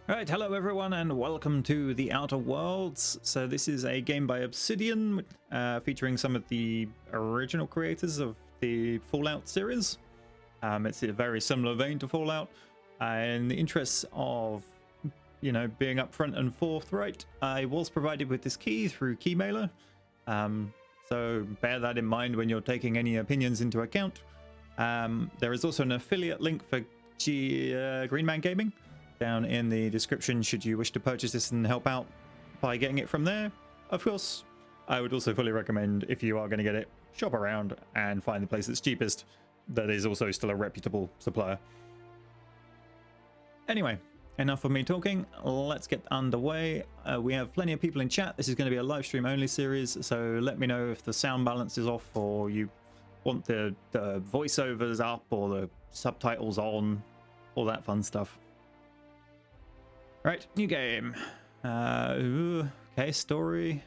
Alright, hello everyone and welcome to The Outer Worlds. So this is a game by Obsidian, featuring some of the original creators of the Fallout series. It's a very similar vein to Fallout. In the interests of, being upfront and forthright, I was provided with this key through Keymailer. So bear that in mind when you're taking any opinions into account. There is also an affiliate link for Green Man Gaming down in the description should you wish to purchase this and help out by getting it from there. Of course, I would also fully recommend, if you are going to get it, shop around and find the place that's cheapest that is also still a reputable supplier. Anyway, enough of me talking, let's get underway. We have plenty of people in chat. This is going to be a live stream only series, so let me know if the sound balance is off or you want the voiceovers up or the subtitles on, all that fun stuff. Right, new game. Okay, story.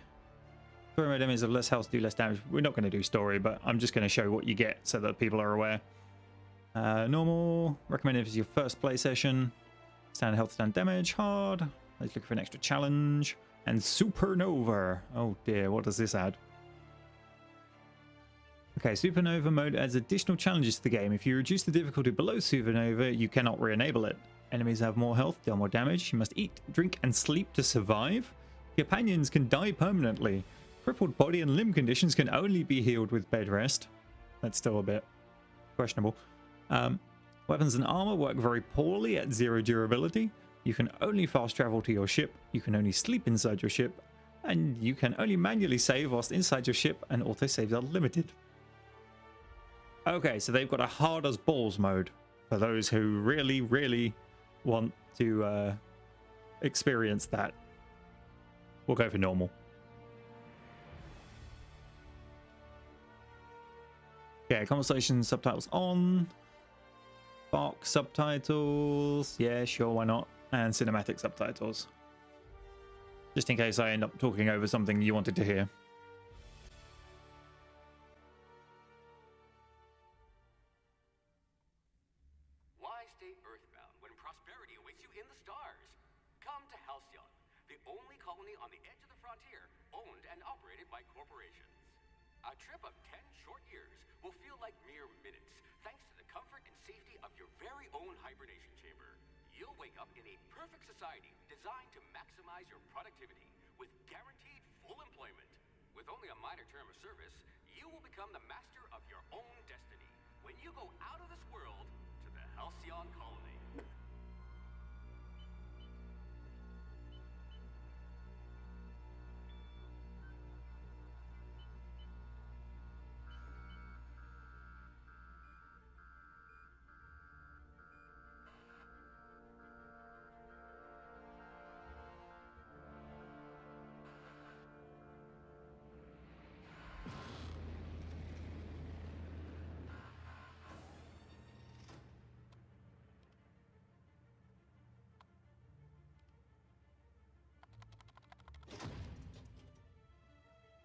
Story mode enemies of less health do less damage. We're not going to do story, but I'm just going to show what you get so that people are aware. Normal. Recommended if it's your first play session. Standard health, standard damage. Hard. Let's look for an extra challenge. And supernova. Oh dear, what does this add? Okay, supernova mode adds additional challenges to the game. If you reduce the difficulty below supernova, you cannot re-enable it. Enemies have more health, deal more damage. You must eat, drink, and sleep to survive. Companions can die permanently. Crippled body and limb conditions can only be healed with bed rest. That's still a bit questionable. Weapons and armor work very poorly at 0 durability. You can only fast travel to your ship. You can only sleep inside your ship. And you can only manually save whilst inside your ship, and autosaves are limited. Okay, so they've got a hard as balls mode for those who really want to experience that. We'll go for normal. Okay, conversation subtitles on. Bark subtitles. Yeah, sure, why not? And cinematic subtitles. Just in case I end up talking over something you wanted to hear.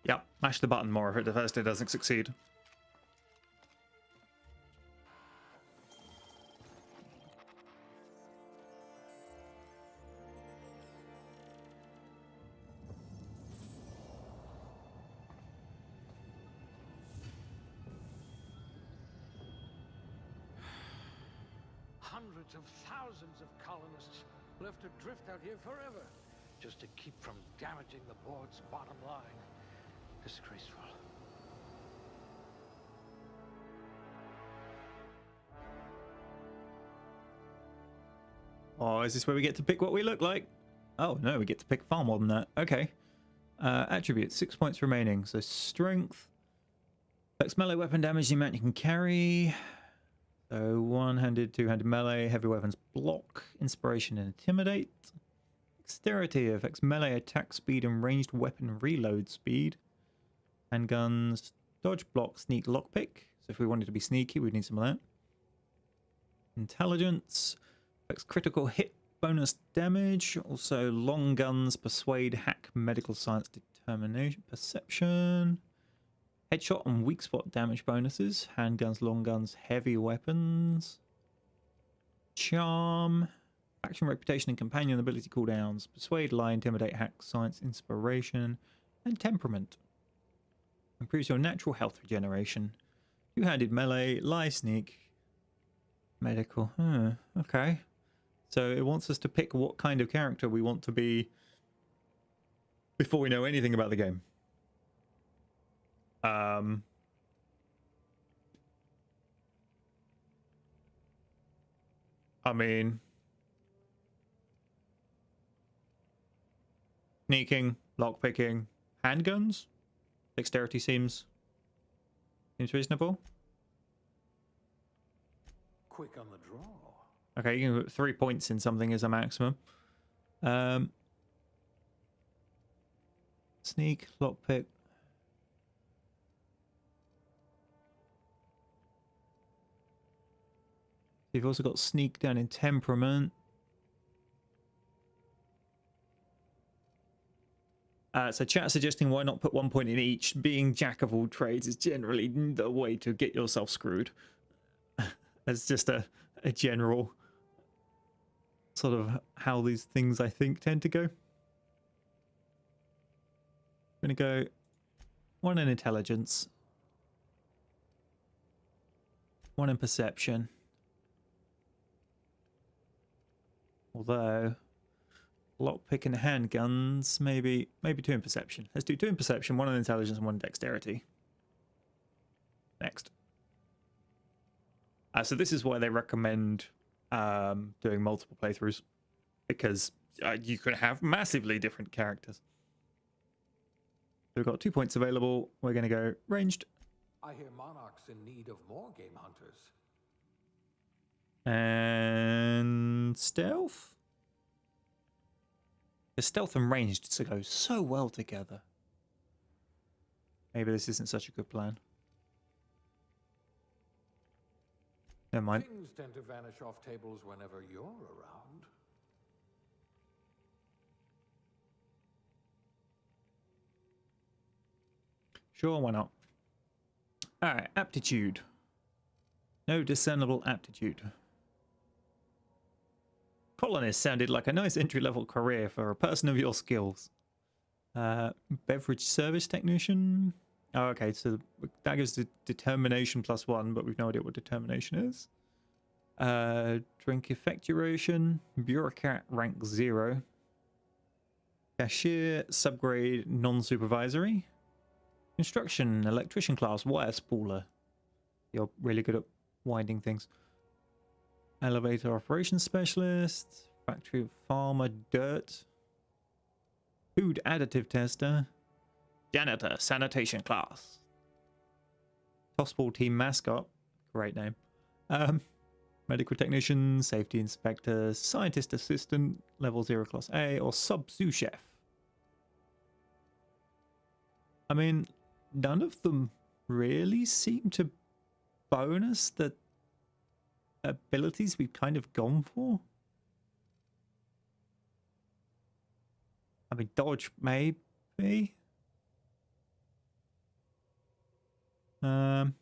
Yep, mash the button more if it first it doesn't succeed. Hundreds of thousands of colonists left adrift out here forever, just to keep from damaging the board's bottom line. Disgraceful. Oh, is this where we get to pick what we look like? Oh, no, we get to pick far more than that. Okay. Attributes, 6 points remaining. So strength. Affects melee weapon damage the amount you can carry. So one-handed, two-handed melee, heavy weapons block, inspiration and intimidate. Dexterity affects melee attack speed and ranged weapon reload speed. Handguns, dodge, block, sneak, lockpick. So if we wanted to be sneaky, we'd need some of that. Intelligence affects critical hit bonus damage. Also long guns, persuade, hack, medical science, determination, perception. Headshot and weak spot damage bonuses. Handguns, long guns, heavy weapons. Charm. Faction reputation and companion ability cooldowns. Persuade, lie, intimidate, hack, science, inspiration, and temperament. Improves your natural health regeneration. Two-handed melee, lie, sneak, medical. Okay. So it wants us to pick what kind of character we want to be before we know anything about the game. I mean, sneaking, lockpicking, handguns, dexterity seems reasonable. Quick on the draw. Okay, you can put 3 points in something as a maximum. Sneak, lockpick. You've also got sneak down in temperament. So chat suggesting why not put 1 point in each. Being jack of all trades is generally the way to get yourself screwed. That's just a general sort of how these things I think tend to go. I'm going to go 1 in intelligence, 1 in perception. Although lockpick and handguns, maybe 2 in perception. Let's do 2 in perception, 1 in intelligence, and 1 in dexterity. Next. So this is why they recommend doing multiple playthroughs, because you could have massively different characters. So we've got 2 points available. We're going to go ranged. I hear Monarch's in need of more game hunters. And stealth. The stealth and ranged to go so well together. Maybe this isn't such a good plan. Never mind. Things tend to vanish off tables whenever you're around. Sure, why not? Alright, aptitude. No discernible aptitude. Colonist sounded like a nice entry-level career for a person of your skills. Beverage service technician. Oh, okay, so that gives the determination +1, but we've no idea what determination is. Drink effect duration. Bureaucrat rank 0. Cashier subgrade non-supervisory. Construction electrician class wire spooler. You're really good at winding things. Elevator operations specialist. Factory farmer dirt. Food additive tester. Janitor sanitation class. Tossball team mascot. Great name. Medical technician, safety inspector, scientist assistant, level 0 class A, or sub-sous chef. I mean, none of them really seem to bonus the abilities we've kind of gone for. I mean, dodge maybe. I'm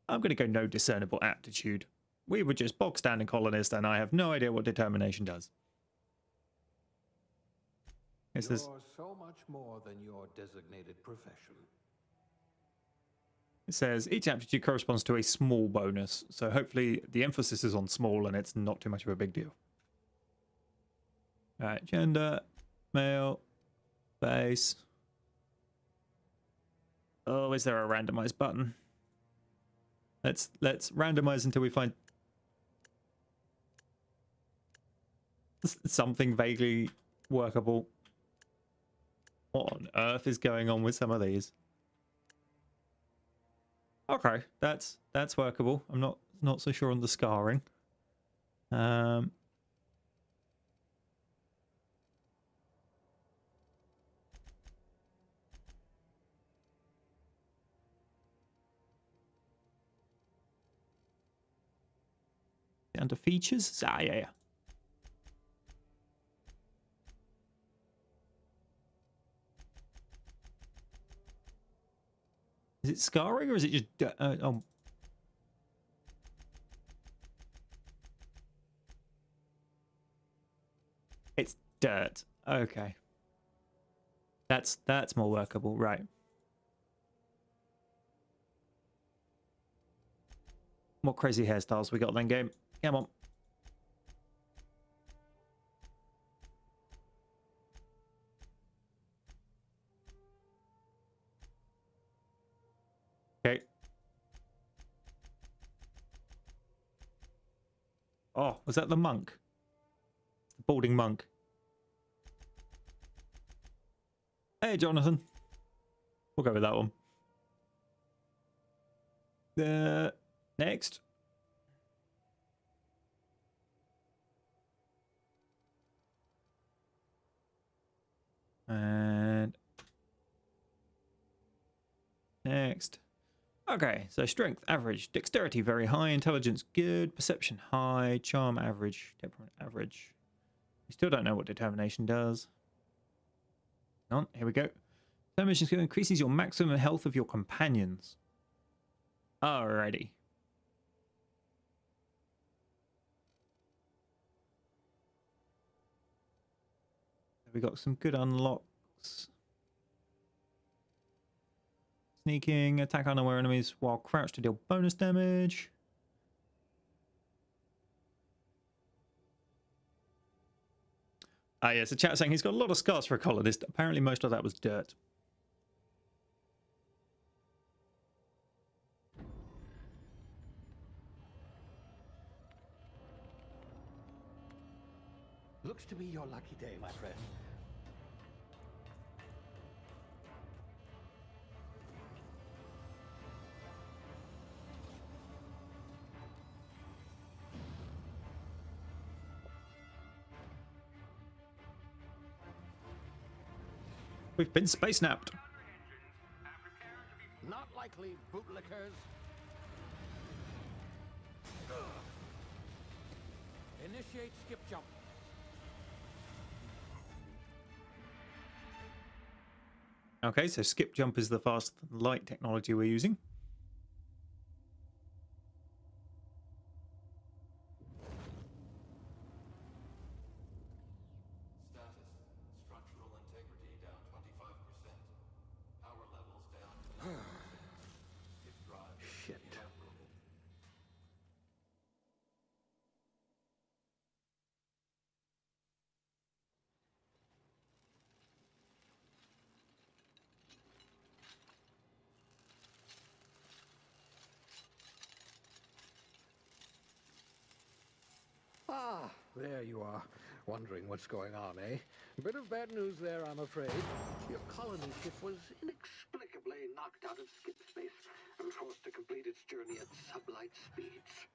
going to go no discernible aptitude. We were just box standing colonists, and I have no idea what determination does. You're so much more than your designated profession. It says each aptitude corresponds to a small bonus, so hopefully the emphasis is on small and it's not too much of a big deal. Alright, gender, male, base. Oh, is there a randomize button? Let's randomize until we find something vaguely workable. What on earth is going on with some of these? Okay, that's workable. I'm not so sure on the scarring. Under features? Ah, yeah. Is it scarring or is it just... It's dirt. Okay. That's more workable, right. More crazy hairstyles we got then, game. Come on. Okay. Oh, was that the monk? The balding monk. Hey, Jonathan. We'll go with that one. Next. And next. Okay, so strength average, dexterity very high, intelligence good, perception high, charm average, temperament average. We still don't know what determination does. Hang on, here we go. Determination skill increases your maximum health of your companions. Alrighty. We got some good unlocks. Sneaking, attack unaware enemies while crouched to deal bonus damage. Ah, yes, the chat saying he's got a lot of scars for a colonist. Apparently most of that was dirt. Looks to be your lucky day, my friend. We've been space napped. Not likely, bootlickers. Initiate skip jump. Okay, so skip jump is the fast light technology we're using. Status. Structural integrity down 25%. Power levels down. If drive Shit. evaporated. Ah, there you are. Wondering what's going on, eh? Bit of bad news there, I'm afraid. Your colony ship was inexplicably knocked out of skip space and forced to complete its journey at sublight speeds.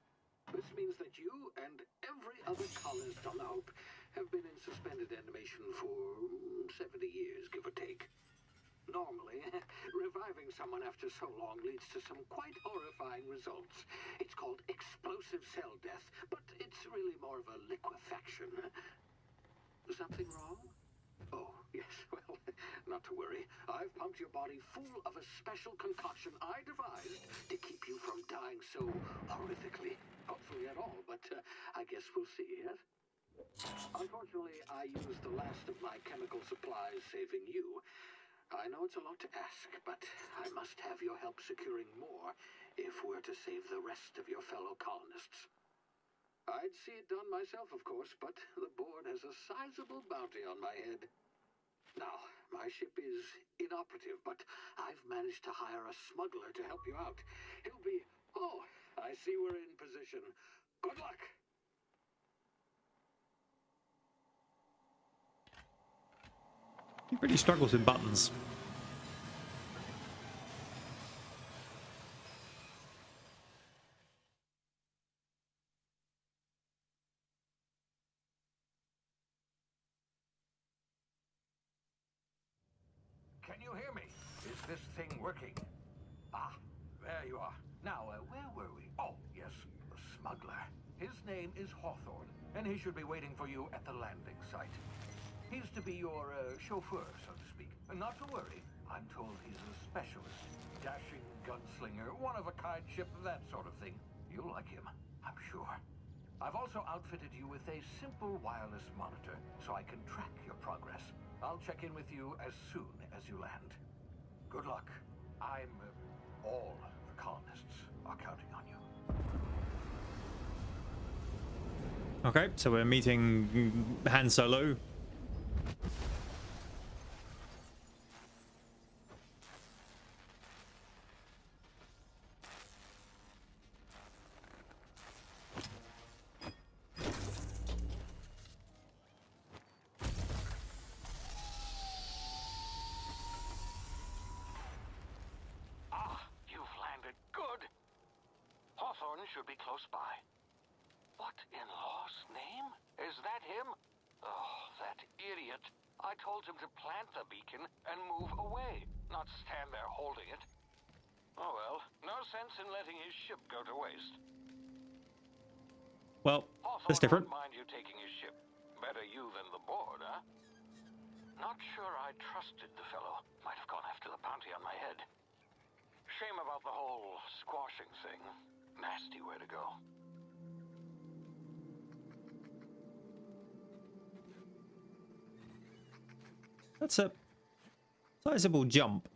This means that you and every other colonist on the Hope have been in suspended animation for 70 years, give or take. Normally, reviving someone after so long leads to some quite horrifying results. It's called explosive cell death, but it's really more of a liquefaction. Something wrong? Oh, yes, well, not to worry. I've pumped your body full of a special concoction I devised to keep you from dying so horrifically. Hopefully at all, but I guess we'll see, yes? Unfortunately, I used the last of my chemical supplies saving you. I know it's a lot to ask, but I must have your help securing more if we're to save the rest of your fellow colonists. I'd see it done myself, of course, but the board has a sizable bounty on my head. Now, my ship is inoperative, but I've managed to hire a smuggler to help you out. He'll be... Oh, I see we're in position. Good luck! He really struggles with buttons. Can you hear me? Is this thing working? Ah, there you are. Now, where were we? Oh, yes, the smuggler. His name is Hawthorne, and he should be waiting for you at the landing site. He's to be your chauffeur, so to speak. Not to worry. I'm told he's a specialist. Dashing gunslinger, one-of-a-kind ship, that sort of thing. You'll like him, I'm sure. I've also outfitted you with a simple wireless monitor so I can track your progress. I'll check in with you as soon as you land. Good luck. All the colonists are counting on you. Okay, so we're meeting Han Solo. Should be close by. What in law's name? Is that him? Oh, that idiot. I told him to plant the beacon and move away, not stand there holding it. Oh well, no sense in letting his ship go to waste. Well, that's different. Wouldn't mind you taking his ship. Better you than the board, huh? Not sure I trusted the fellow. Might have gone after the bounty on my head. Shame about the whole squashing thing. Nasty way to go. That's a sizable jump.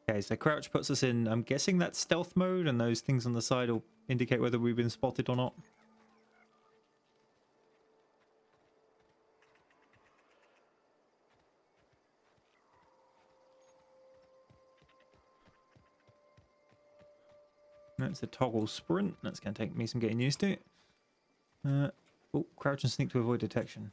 Okay, so crouch puts us in, I'm guessing that's stealth mode, and those things on the side will indicate whether we've been spotted or not. That's a toggle sprint. That's going to take me some getting used to. Oh, crouch and sneak to avoid detection.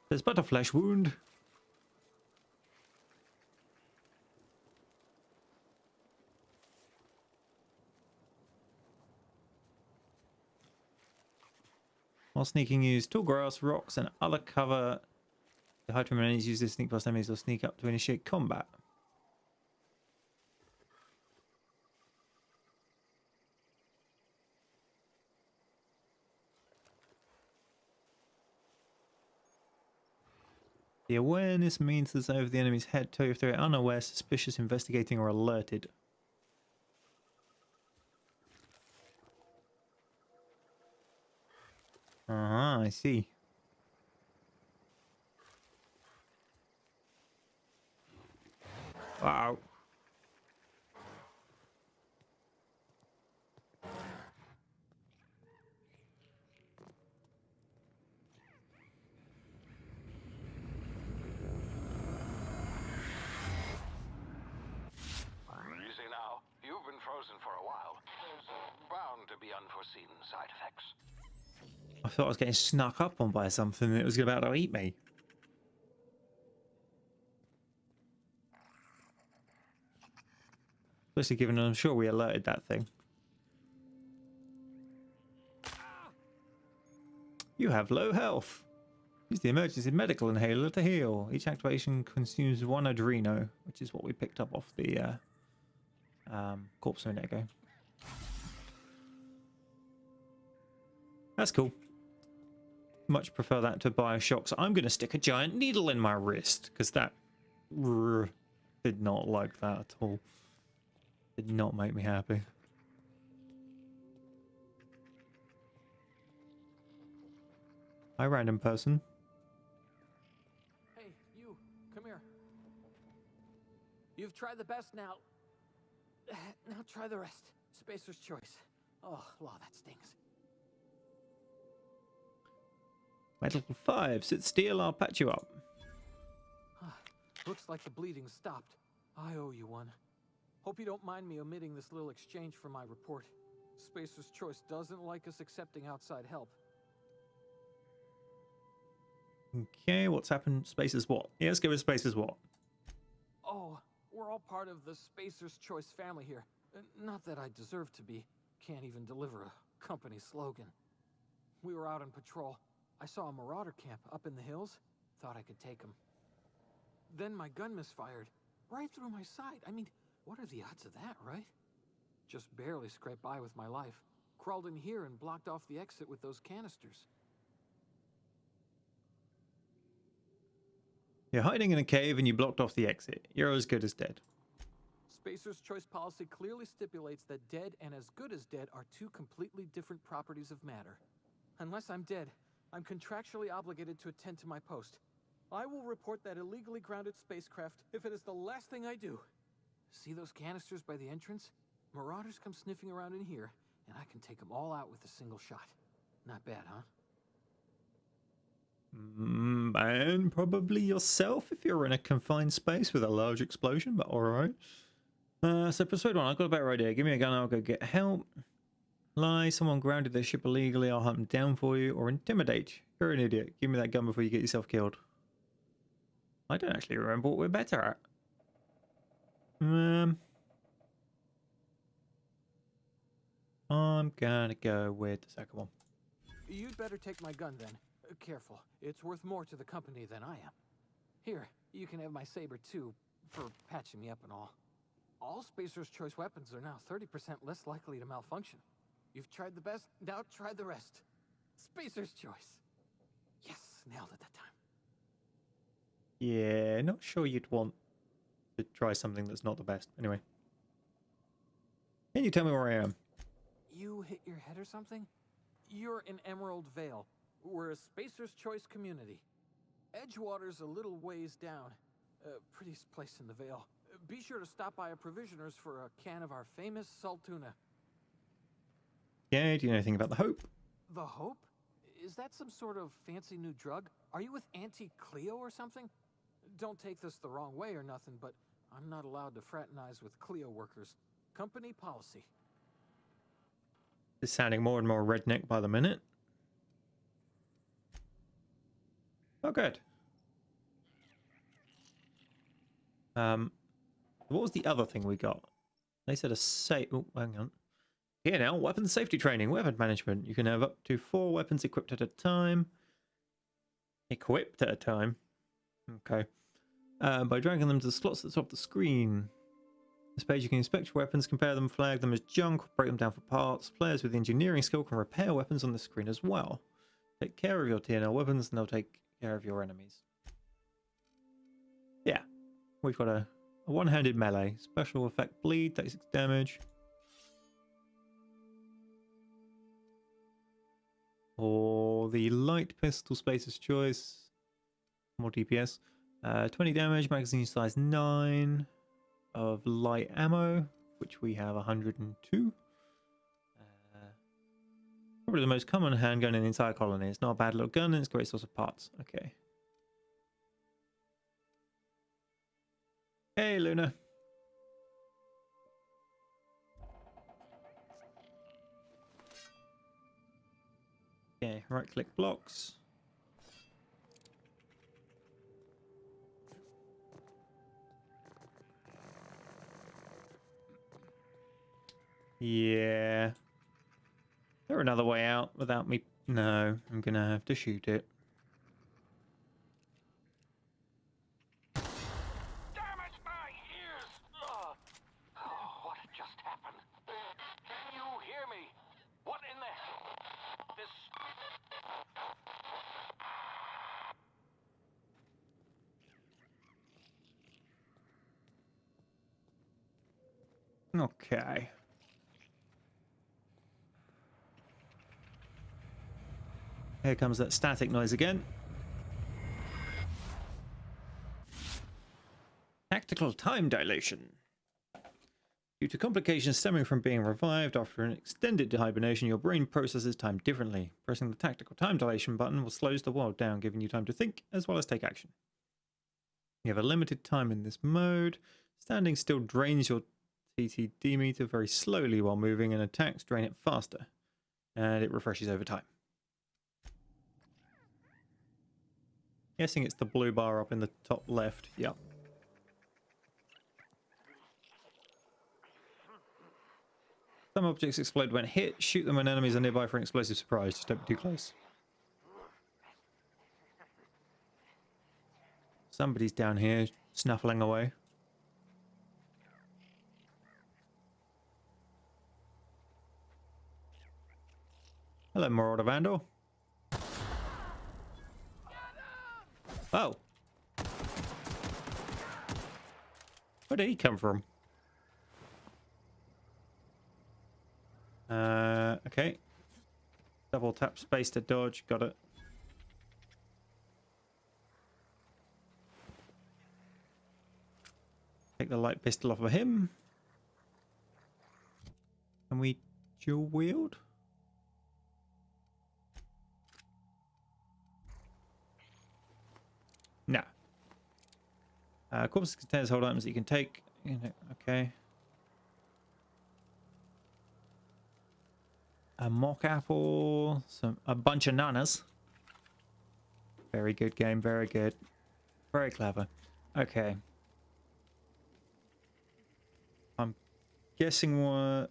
There's but a flesh wound. While sneaking, use tall grass, rocks, and other cover. The hide from enemies, use this sneak past enemies or sneak up to initiate combat. The awareness means that's over the enemy's head too if they're unaware, suspicious, investigating, or alerted. I see. Wow. Easy now. You've been frozen for a while. There's bound to be unforeseen side effects. I thought I was getting snuck up on by something that was about to eat me. Especially given I'm sure we alerted that thing. You have low health. Use the emergency medical inhaler to heal. Each activation consumes 1 adreno, which is what we picked up off the corpse a minute ago. That's cool. Much prefer that to Bioshock, so I'm going to stick a giant needle in my wrist, because that did not like that at all. Did not make me happy. Hi, random person. Hey, you, come here. You've tried the best now. Now try the rest. Spacer's choice. Oh, law, that stings. Medical 5, sit still, I'll patch you up. Looks like the bleeding stopped. I owe you one. Hope you don't mind me omitting this little exchange from my report. Spacer's choice doesn't like us accepting outside help. Okay, what's happened? Spacer's what? Yeah, let's go with Spacer's what? Oh, we're all part of the Spacer's Choice family here. Not that I deserve to be. Can't even deliver a company slogan. We were out on patrol. I saw a marauder camp up in the hills. Thought I could take them. Then my gun misfired. Right through my side. I mean, what are the odds of that, right? Just barely scraped by with my life. crawled in here and blocked off the exit with those canisters. You're hiding in a cave and you blocked off the exit. You're as good as dead. Spacer's choice policy clearly stipulates that dead and as good as dead are two completely different properties of matter. Unless I'm dead, I'm contractually obligated to attend to my post. I will report that illegally grounded spacecraft if it is the last thing I do. See those canisters by the entrance? Marauders come sniffing around in here, and I can take them all out with a single shot. Not bad, huh? And probably yourself if you're in a confined space with a large explosion, but alright. So persuade one, I've got a better idea. Give me a gun, I'll go get help. Lie, someone grounded their ship illegally, I'll hunt them down for you. Or intimidate. You're an idiot. Give me that gun before you get yourself killed. I don't actually remember what we're better at. I'm gonna go with the second one. You'd better take my gun then. Careful, it's worth more to the company than I am. Here, you can have my saber too, for patching me up and all. All Spacer's choice weapons are now 30% less likely to malfunction. You've tried the best, now try the rest. Spacer's choice. Yes, nailed it that time. Yeah, not sure you'd want to try something that's not the best. Anyway. Can you tell me where I am? You hit your head or something? You're in Emerald Vale. We're a Spacer's Choice community. Edgewater's a little ways down. Prettiest place in the Vale. Be sure to stop by a provisioner's for a can of our famous salt tuna. Yeah, do you know anything about the Hope? The Hope? Is that some sort of fancy new drug? Are you with Auntie Cleo or something? Don't take this the wrong way or nothing, but I'm not allowed to fraternize with Cleo workers. Company policy. It's sounding more and more redneck by the minute. Oh, good. What was the other thing we got? They said a safe. Oh, hang on. Here now, weapons safety training, weapon management. You can have up to 4 weapons equipped at a time. Equipped at a time? Okay. By dragging them to the slots at the top of the screen. This page you can inspect your weapons, compare them, flag them as junk, break them down for parts. Players with engineering skill can repair weapons on the screen as well. Take care of your TNL weapons and they'll take care of your enemies. Yeah. We've got a one-handed melee. Special effect bleed, 36 damage. Or the light pistol, Spacer's choice. More DPS. 20 damage, magazine size 9 of light ammo, which we have 102. Probably the most common handgun in the entire colony. It's not a bad little gun and it's a great source of parts. Okay. Hey, Luna. Okay, right click blocks. Yeah. Is there another way out without me? No, I'm gonna have to shoot it. Damn it, my ears! Oh, what just happened? Can you hear me? What in the hell? This... Okay. Here comes that static noise again. Tactical time dilation. Due to complications stemming from being revived after an extended hibernation, your brain processes time differently. Pressing the tactical time dilation button will slow the world down, giving you time to think as well as take action. You have a limited time in this mode. Standing still drains your TTD meter very slowly, while moving and attacks drain it faster. And it refreshes over time. Guessing it's the blue bar up in the top left. Yep. Some objects explode when hit. Shoot them when enemies are nearby for an explosive surprise. Just don't be too close. Somebody's down here snuffling away. Hello, Marauder Vandal. Oh. Where did he come from? Okay. Double tap space to dodge. Got it. Take the light pistol off of him. Can we dual wield? No. Corpus contains hold items that you can take. Okay. A mock apple. A bunch of nanas. Very good game. Very good. Very clever. Okay. I'm guessing what...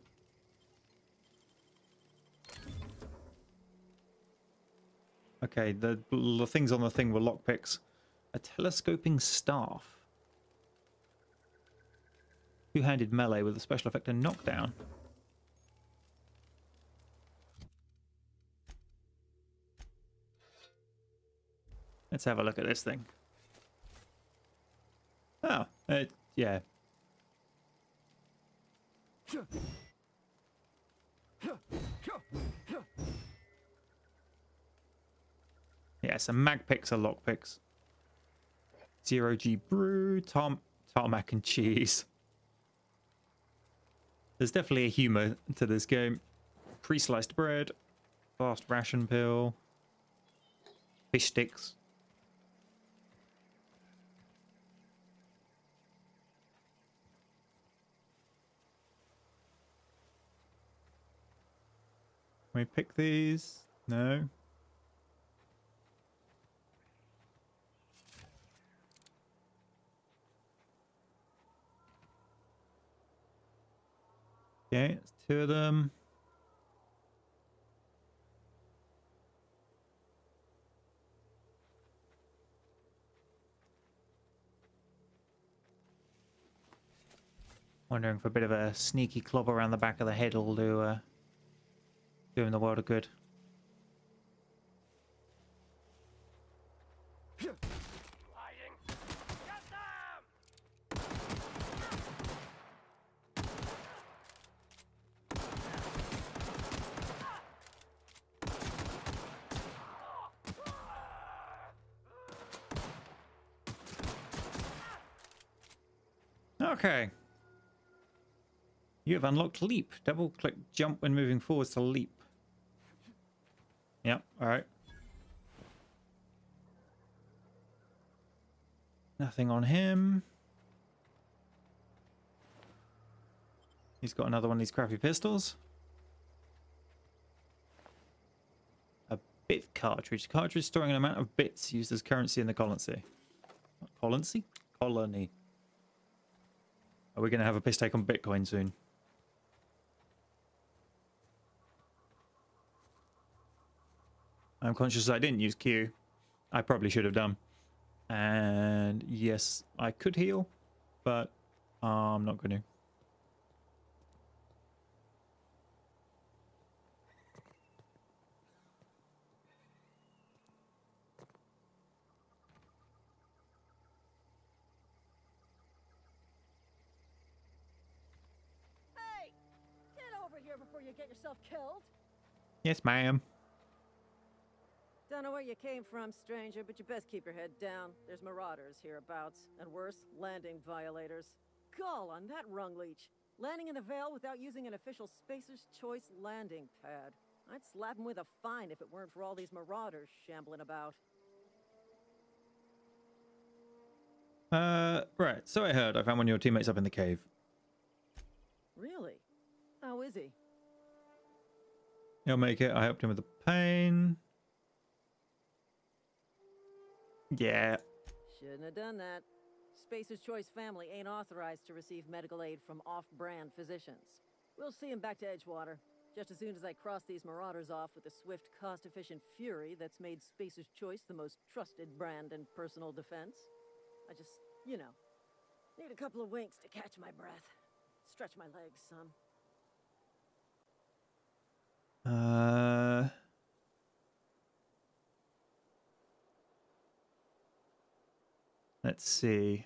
Okay, the things on the thing were lockpicks. A telescoping staff. Two-handed melee with a special effect of knockdown. Let's have a look at this thing. Oh, yeah. Yeah, so mag picks are lock picks. Zero G brew, tarmac and cheese. There's definitely a humor to this game. Pre-sliced bread, fast ration pill, fish sticks. Can we pick these? No. Okay, it's two of them. Wondering if a bit of a sneaky club around the back of the head will do him the world of good. Okay. You have unlocked leap. Double click jump when moving forwards to leap. Yep, alright. Nothing on him. He's got another one of these crappy pistols. A bit cartridge. Cartridge storing an amount of bits used as currency in the colony. Colony. Are we going to have a piss take on Bitcoin soon? I'm conscious I didn't use Q. I probably should have done. And yes, I could heal, but I'm not going to. Hey! Get over here before you get yourself killed! Yes, ma'am. Don't know where you came from, stranger, but you best keep your head down. There's marauders hereabouts, and worse, landing violators. Gall on that rung leech. Landing in the Vale without using an official Spacer's Choice landing pad. I'd slap him with a fine if it weren't for all these marauders shambling about. Right. So I heard I found one of your teammates up in the cave. Really? How is he? He'll make it. I helped him with the pain. Yeah. Shouldn't have done that. Spacer's Choice family ain't authorized to receive medical aid from off-brand physicians. We'll see him back to Edgewater, just as soon as I cross these marauders off with the swift, cost-efficient fury that's made Spacer's Choice the most trusted brand in personal defense. I just, you know, need a couple of winks to catch my breath. Stretch my legs some. Let's see.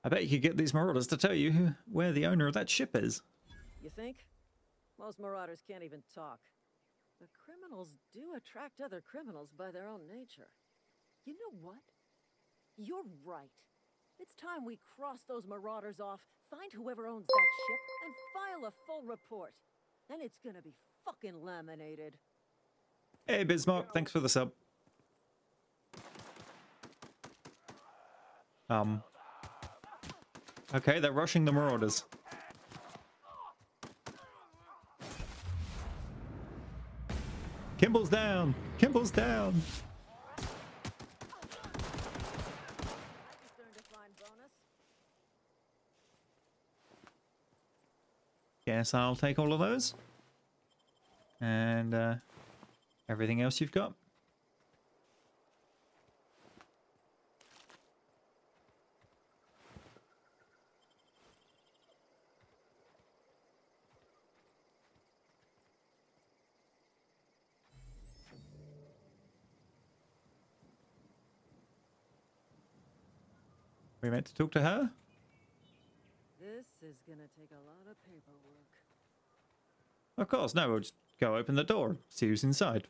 I bet you could get these marauders to tell you where the owner of that ship is. You think? Most marauders can't even talk. The criminals do attract other criminals by their own nature. You know what? You're right. It's time we cross those marauders off, find whoever owns that ship, and file a full report. Then it's gonna be fucking laminated. Hey, Bismarck, thanks for the sub. Okay, they're rushing the marauders. Kimball's down! Kimball's down! Guess I'll take all of those. And everything else you've got. We meant to talk to her? This is gonna take a lot of paperwork. Of course, no, we'll just go open the door, see who's inside.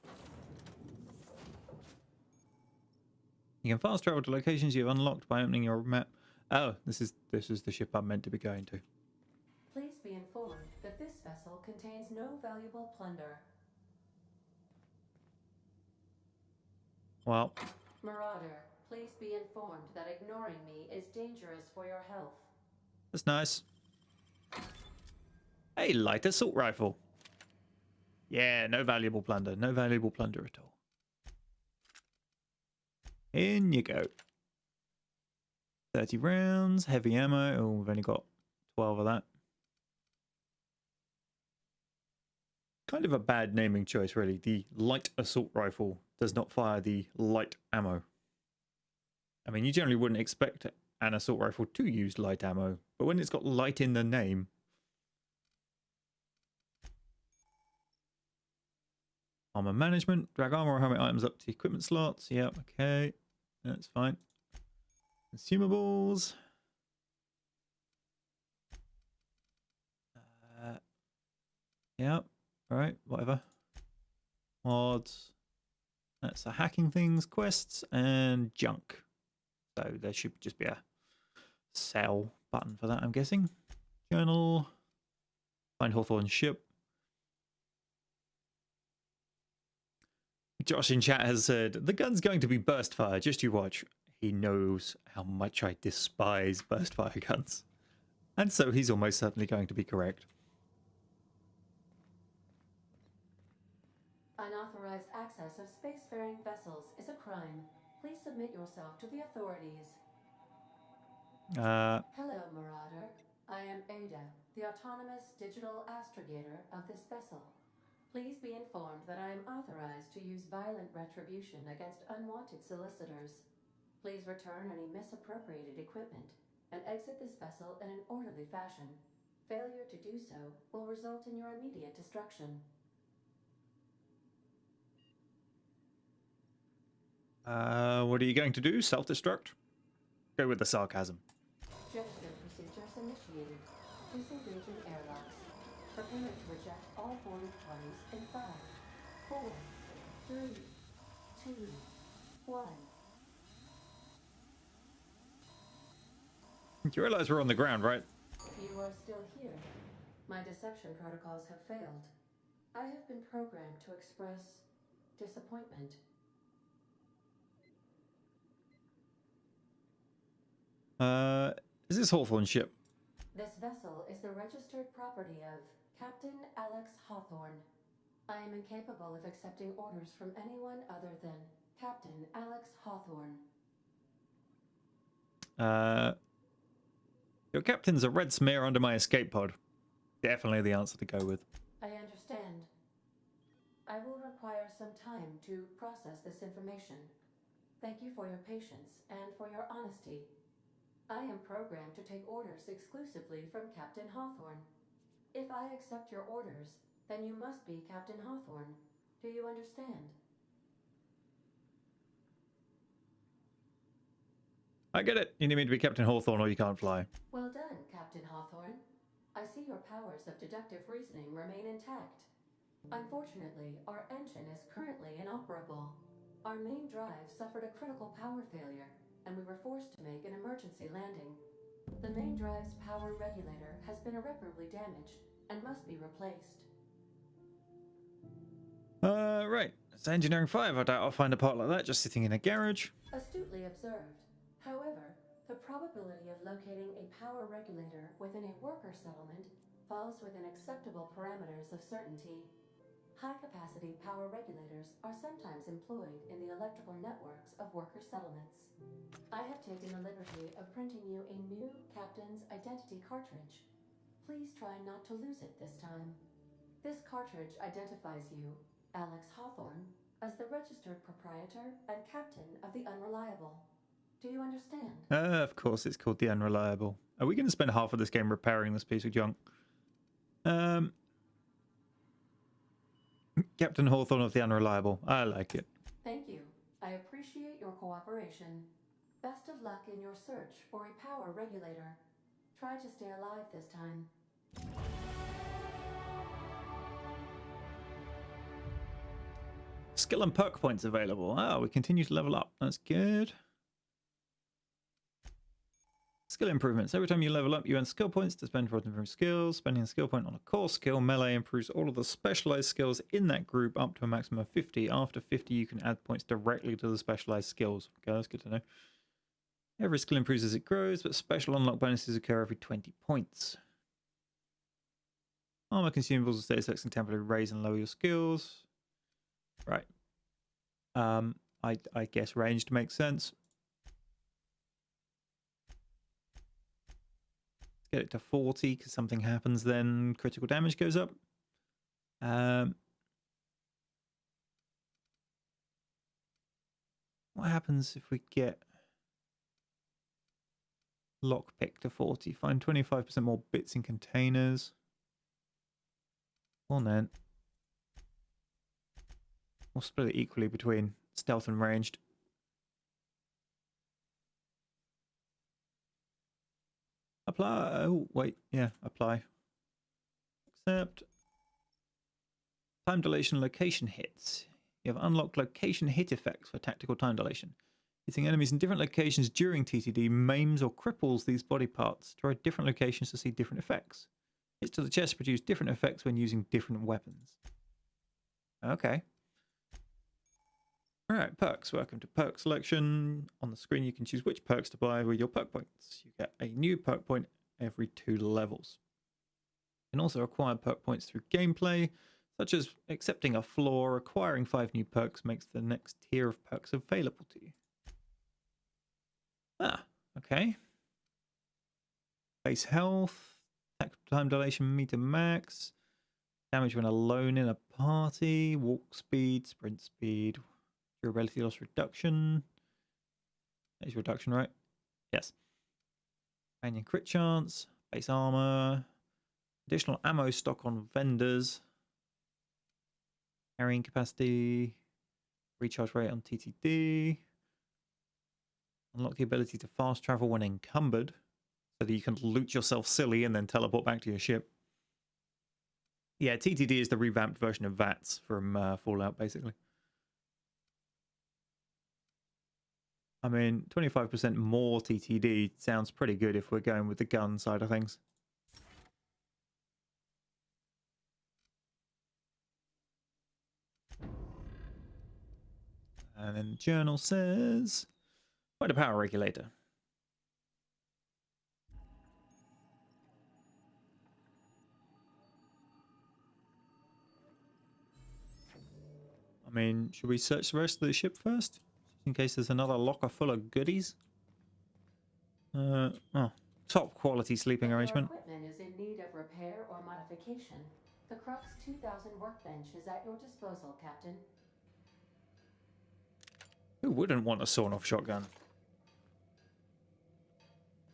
You can fast travel to locations you've unlocked by opening your map. Oh, this is the ship I'm meant to be going to. Please be informed that this vessel contains no valuable plunder. Well, Marauder, please be informed that ignoring me is dangerous for your health. that's nice. Hey, light assault rifle. Yeah, no valuable plunder. No valuable plunder at all. In you go. 30 rounds, heavy ammo. Oh, we've only got 12 of that. Kind of a bad naming choice, really. The light assault rifle does not fire the light ammo. I mean, you generally wouldn't expect an assault rifle to use light ammo, but when it's got light in the name... Armor management, drag armor or helmet items up to equipment slots. Yep, okay. That's fine. Consumables. Yep, alright, whatever. Mods. That's the hacking things, quests, and junk. So there should just be a sell button for that, I'm guessing. Journal. Find Hawthorne's ship. Josh in chat has said, the gun's going to be burst fire, just you watch. He knows how much I despise burst fire guns. And so he's almost certainly going to be correct. Unauthorized access of spacefaring vessels is a crime. Please submit yourself to the authorities. Hello, Marauder. I am Ada, the autonomous digital astrogator of this vessel. Please be informed that I am authorized to use violent retribution against unwanted solicitors. Please return any misappropriated equipment and exit this vessel in an orderly fashion. Failure to do so will result in your immediate destruction. What are you going to do? Self-destruct? Go with the sarcasm. Gesture procedures initiated. Disengaging airlocks. Prepare to reject all boarded parties in 5, 4, 3, 2, 1. You realize we're on the ground, right? You are still here. My deception protocols have failed. I have been programmed to express disappointment. Is this Hawthorne's ship? This vessel is the registered property of Captain Alex Hawthorne. I am incapable of accepting orders from anyone other than Captain Alex Hawthorne. Your captain's a red smear under my escape pod. Definitely the answer to go with. I understand. I will require some time to process this information. Thank you for your patience and for your honesty. I am programmed to take orders exclusively from Captain Hawthorne. If I accept your orders, then you must be Captain Hawthorne. Do you understand? I get it. You need me to be Captain Hawthorne or you can't fly. Well done, Captain Hawthorne. I see your powers of deductive reasoning remain intact. Unfortunately, our engine is currently inoperable. Our main drive suffered a critical power failure, and we were forced to make an emergency landing. The main drive's power regulator has been irreparably damaged and must be replaced. Right. It's Engineering 5. I doubt I'll find a part like that just sitting in a garage. Astutely observed. However, the probability of locating a power regulator within a worker settlement falls within acceptable parameters of certainty. High-capacity power regulators are sometimes employed in the electrical networks of worker settlements. I have taken the liberty of printing you a new Captain's Identity cartridge. Please try not to lose it this time. This cartridge identifies you, Alex Hawthorne, as the registered proprietor and captain of the Unreliable. Do you understand? Of course it's called the Unreliable. Are we going to spend half of this game repairing this piece of junk? Captain Hawthorne of the Unreliable. I like it. Thank you. I appreciate your cooperation. Best of luck in your search for a power regulator. Try to stay alive this time. Skill and perk points available. Oh, we continue to level up. That's good. Skill improvements. Every time you level up, you earn skill points to spend for improved skills. Spending a skill point on a core skill, melee, improves all of the specialized skills in that group up to a maximum of 50. After 50, you can add points directly to the specialized skills. Okay, that's good to know. Every skill improves as it grows, but special unlock bonuses occur every 20 points. Armor consumables and status effects can temporarily raise and lower your skills. Right. I guess ranged makes sense. Let's get it to 40 because something happens then critical damage goes up. What happens if we get lockpick to 40? Find 25% more bits in containers. Well then. We'll split it equally between stealth and ranged. Apply. Oh, wait. Yeah, apply. Accept. Time dilation location hits. You have unlocked location hit effects for tactical time dilation. Hitting enemies in different locations during TTD maims or cripples these body parts. Try different locations to see different effects. Hits to the chest produce different effects when using different weapons. Okay. Alright, perks. Welcome to perk selection. On the screen you can choose which perks to buy with your perk points. You get a new perk point every 2 levels. You can also acquire perk points through gameplay, such as accepting a floor. Acquiring 5 new perks makes the next tier of perks available to you. Ah, okay. Base health, tactical time dilation meter max, damage when alone in a party, walk speed, sprint speed, durability loss reduction. That is reduction, right? Yes. Companion crit chance, base armor, additional ammo stock on vendors, carrying capacity, recharge rate on TTD, unlock the ability to fast travel when encumbered, so that you can loot yourself silly and then teleport back to your ship. Yeah, TTD is the revamped version of VATS from Fallout, basically. I mean, 25% more TTD sounds pretty good if we're going with the gun side of things. And then the journal says, quite a power regulator. I mean, should we search the rest of the ship first? In case there's another locker full of goodies. Oh, top quality sleeping arrangement. Your equipment is in need of repair or modification. The Crux 2000 workbench is at your disposal, Captain. Who wouldn't want a sawn-off shotgun?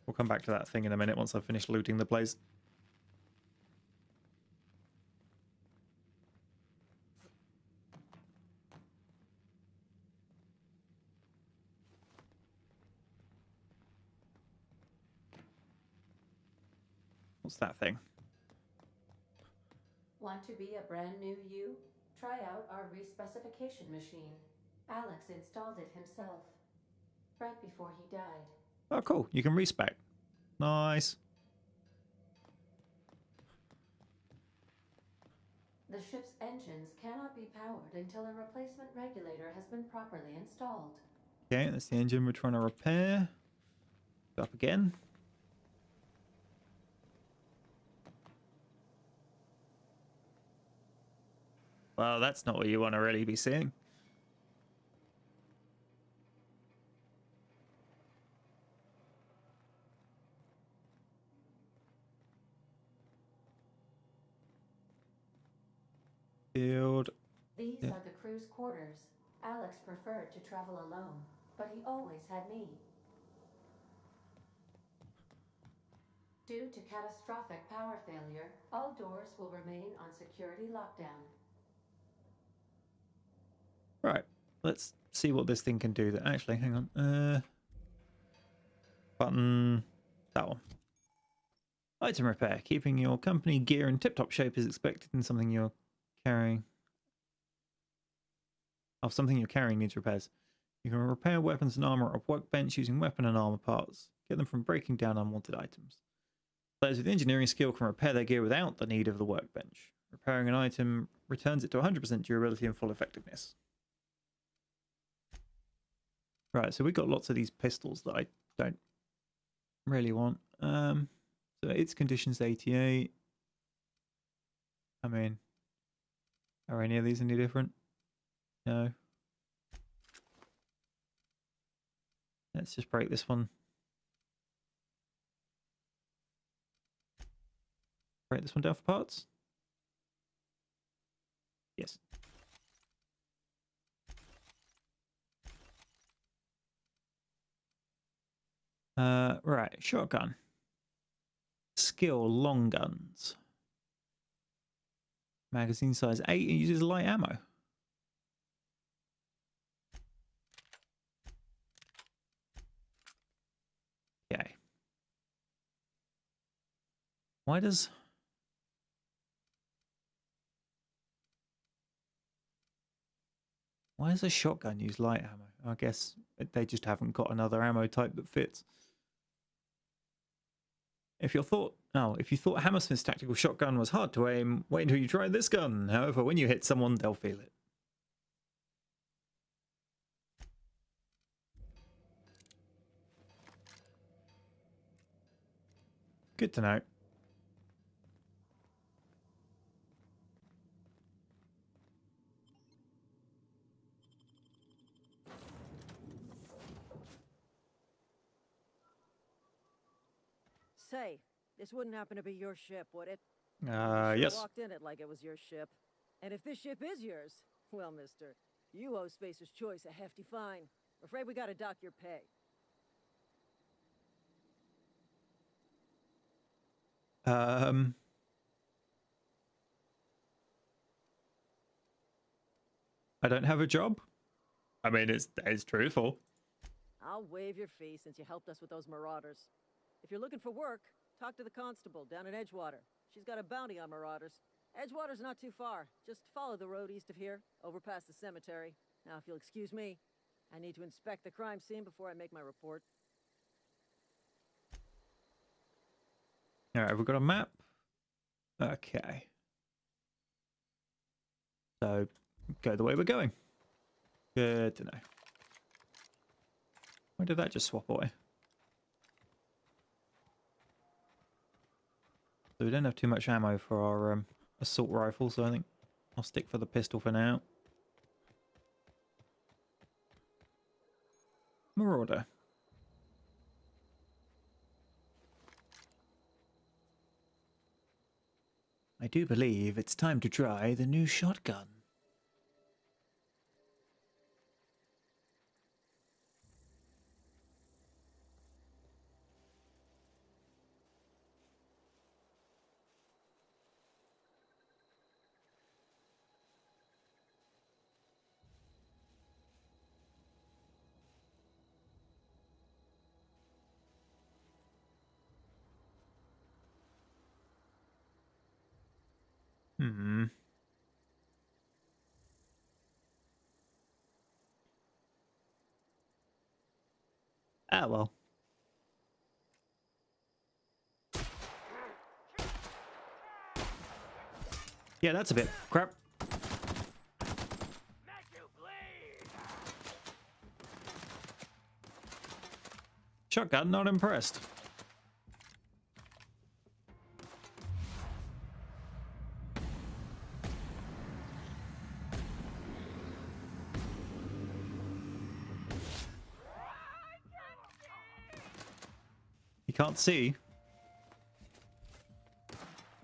We'll come back to that thing in a minute once I've finished looting the place. What's that thing? Want to be a brand new you? Try out our respecification machine. Alex installed it himself, right before he died. Oh, cool. You can respec. Nice. The ship's engines cannot be powered until a replacement regulator has been properly installed. Okay, that's the engine we're trying to repair. Go up again. Well, that's not what you want to really be seeing. Build. These Yeah. are the crew's quarters. Alex preferred to travel alone, but he always had me. Due to catastrophic power failure, all doors will remain on security lockdown. Right. Let's see what this thing can do. That actually, hang on. Button. That one. Item repair. Keeping your company gear in tip-top shape is expected in something you're carrying. Oh, something you're carrying needs repairs. You can repair weapons and armor at a workbench using weapon and armor parts. Get them from breaking down unwanted items. Players with engineering skill can repair their gear without the need of the workbench. Repairing an item returns it to 100% durability and full effectiveness. Right, so we got lots of these pistols that I don't really want. So its conditions 88. I mean, are any of these any different? No. Let's just break this one. Break this one down for parts. Yes. Right, shotgun. Skill, long guns. Magazine size 8 and uses light ammo. Okay. Why does a shotgun use light ammo? I guess they just haven't got another ammo type that fits. If you thought Hammersmith's tactical shotgun was hard to aim, wait until you try this gun. However, when you hit someone, they'll feel it. Good to know. Say, this wouldn't happen to be your ship, would it? You sure Yes. walked in it like it was your ship. And if this ship is yours, well, mister, you owe Spacer's Choice a hefty fine. Afraid we gotta dock your pay. I don't have a job. I mean, it's truthful. I'll waive your fee since you helped us with those marauders. If you're looking for work, talk to the constable down in Edgewater. She's got a bounty on marauders. Edgewater's not too far. Just follow the road east of here, over past the cemetery. Now, if you'll excuse me, I need to inspect the crime scene before I make my report. All right, have we got a map? Okay. So, go the way we're going. Good to know. Why did that just swap away? So we don't have too much ammo for our assault rifle, so I think I'll stick for the pistol for now. Marauder. I do believe it's time to try the new shotgun. Hmm. Ah, well. Yeah, that's a bit crap. Shotgun, not impressed. You can't see.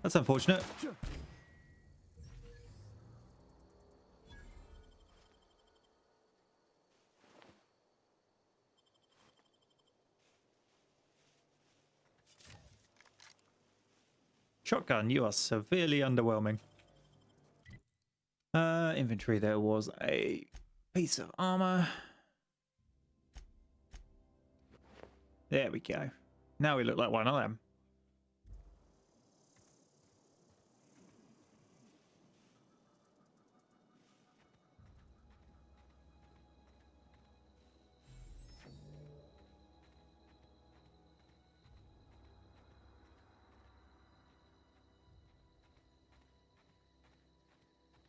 That's unfortunate. Shotgun, you are severely underwhelming. Inventory, there was a piece of armor. There we go. Now we look like one of them.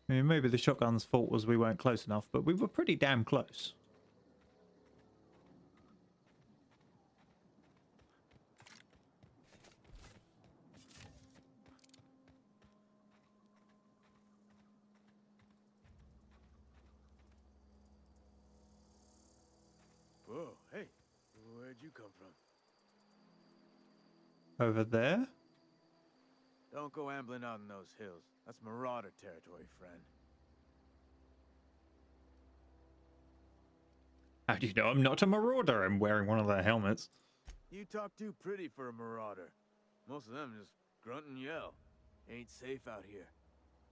I mean, maybe the shotgun's fault was we weren't close enough, but we were pretty damn close. Whoa, hey, where'd you come from? Over there? Don't go ambling out in those hills. That's marauder territory, friend. How do you know I'm not a marauder? I'm wearing one of their helmets. You talk too pretty for a marauder. Most of them just grunt and yell. Ain't safe out here.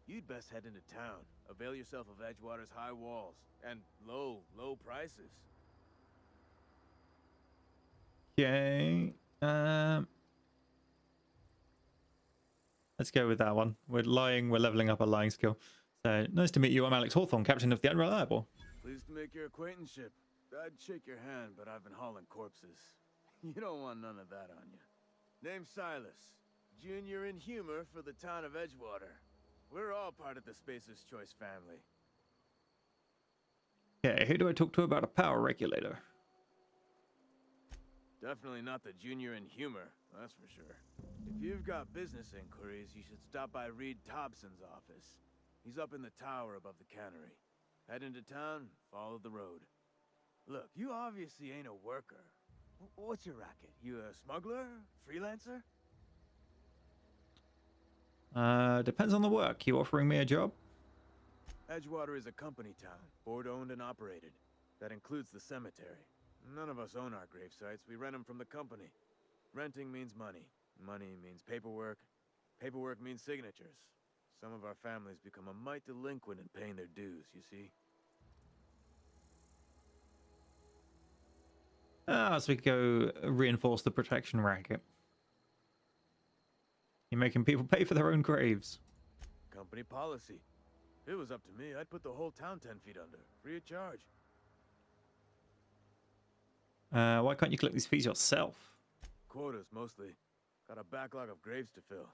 You'd best head into town. Avail yourself of Edgewater's high walls. And low prices. Okay. Let's go with that one. We're leveling up our lying skill. So, nice to meet you. I'm Alex Hawthorne, captain of the Unreliable. Pleased to make your acquaintanceship. I'd shake your hand, but I've been hauling corpses. You don't want none of that on you. Name's Silas. Junior in humor for the town of Edgewater. We're all part of the Spacer's Choice family. Okay, who do I talk to about a power regulator? Definitely not the junior in humor, that's for sure. If you've got business inquiries, you should stop by Reed Thompson's office. He's up in the tower above the cannery. Head into town, follow the road. Look, you obviously ain't a worker. What's your racket? You a smuggler? Freelancer? Depends on the work. You offering me a job? Edgewater is a company town, board-owned and operated. That includes the cemetery. None of us own our grave sites. We rent them from the company. Renting means money. Money means paperwork. Paperwork means signatures. Some of our families become a mite delinquent in paying their dues, you see? So we could go reinforce the protection racket. You're making people pay for their own graves. Company policy. If it was up to me, I'd put the whole town 10 feet under, free of charge. Why can't you collect these fees yourself? Quotas, mostly. Got a backlog of graves to fill.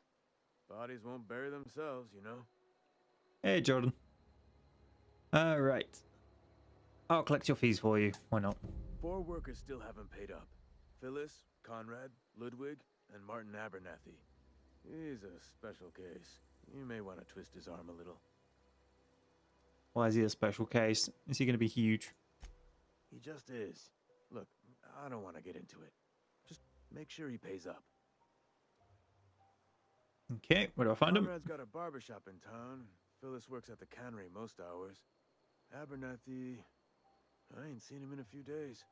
Bodies won't bury themselves, you know? Hey, Jordan. Alright. I'll collect your fees for you. Why not? 4 workers still haven't paid up. Phyllis, Conrad, Ludwig, and Martin Abernathy. He's a special case. You may want to twist his arm a little. Why is he a special case? Is he going to be huge? He just is. Look, I don't want to get into it. Just make sure he pays up. Okay, where do I find him? Conrad's got a barbershop in town. Phyllis works at the cannery most hours. Abernathy... I ain't seen him in a few days.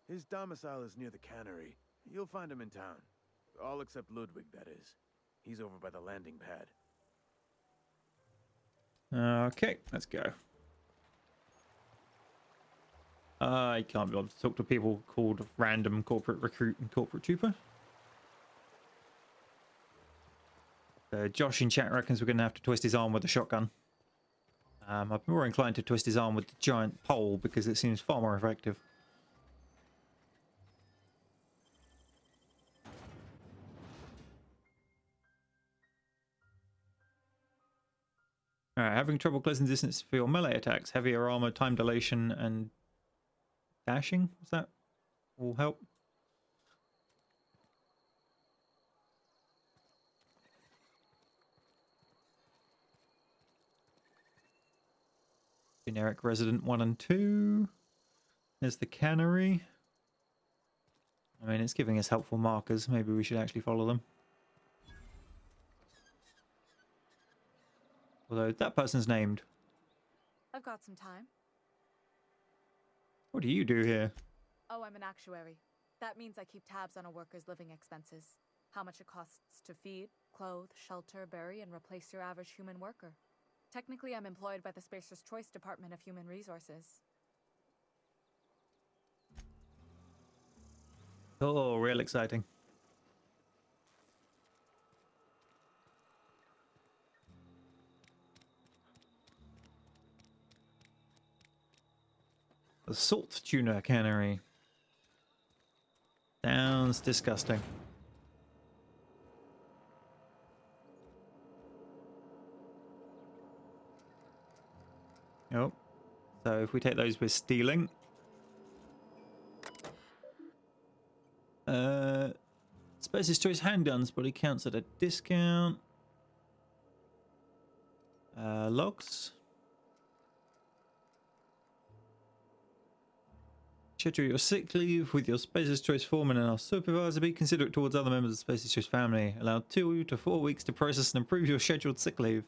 His domicile is near the cannery. You'll find him in town. All except Ludwig, that is. He's over by the landing pad. Okay, let's go. I can't be able to talk to people called random corporate recruit and corporate trooper. Josh in chat reckons we're going to have to twist his arm with a shotgun. I'm more inclined to twist his arm with the giant pole because it seems far more effective. Alright, having trouble closing distance for your melee attacks, heavier armor, time dilation, and dashing? Was that all help? Generic resident 1 and 2. There's the cannery. I mean, it's giving us helpful markers. Maybe we should actually follow them. Although that person's named. I've got some time. What do you do here? Oh, I'm an actuary. That means I keep tabs on a worker's living expenses. How much it costs to feed, clothe, shelter, bury, and replace your average human worker. Technically, I'm employed by the Spacer's Choice Department of Human Resources. Oh, real exciting. The salt tuna cannery. Sounds disgusting. Oh, so if we take those, we're stealing. Space's Choice handguns, but it counts at a discount. Logs. Schedule your sick leave with your Space's Choice foreman and our supervisor. Be considerate towards other members of the Space's Choice family. Allow 2 to 4 weeks to process and approve your scheduled sick leave.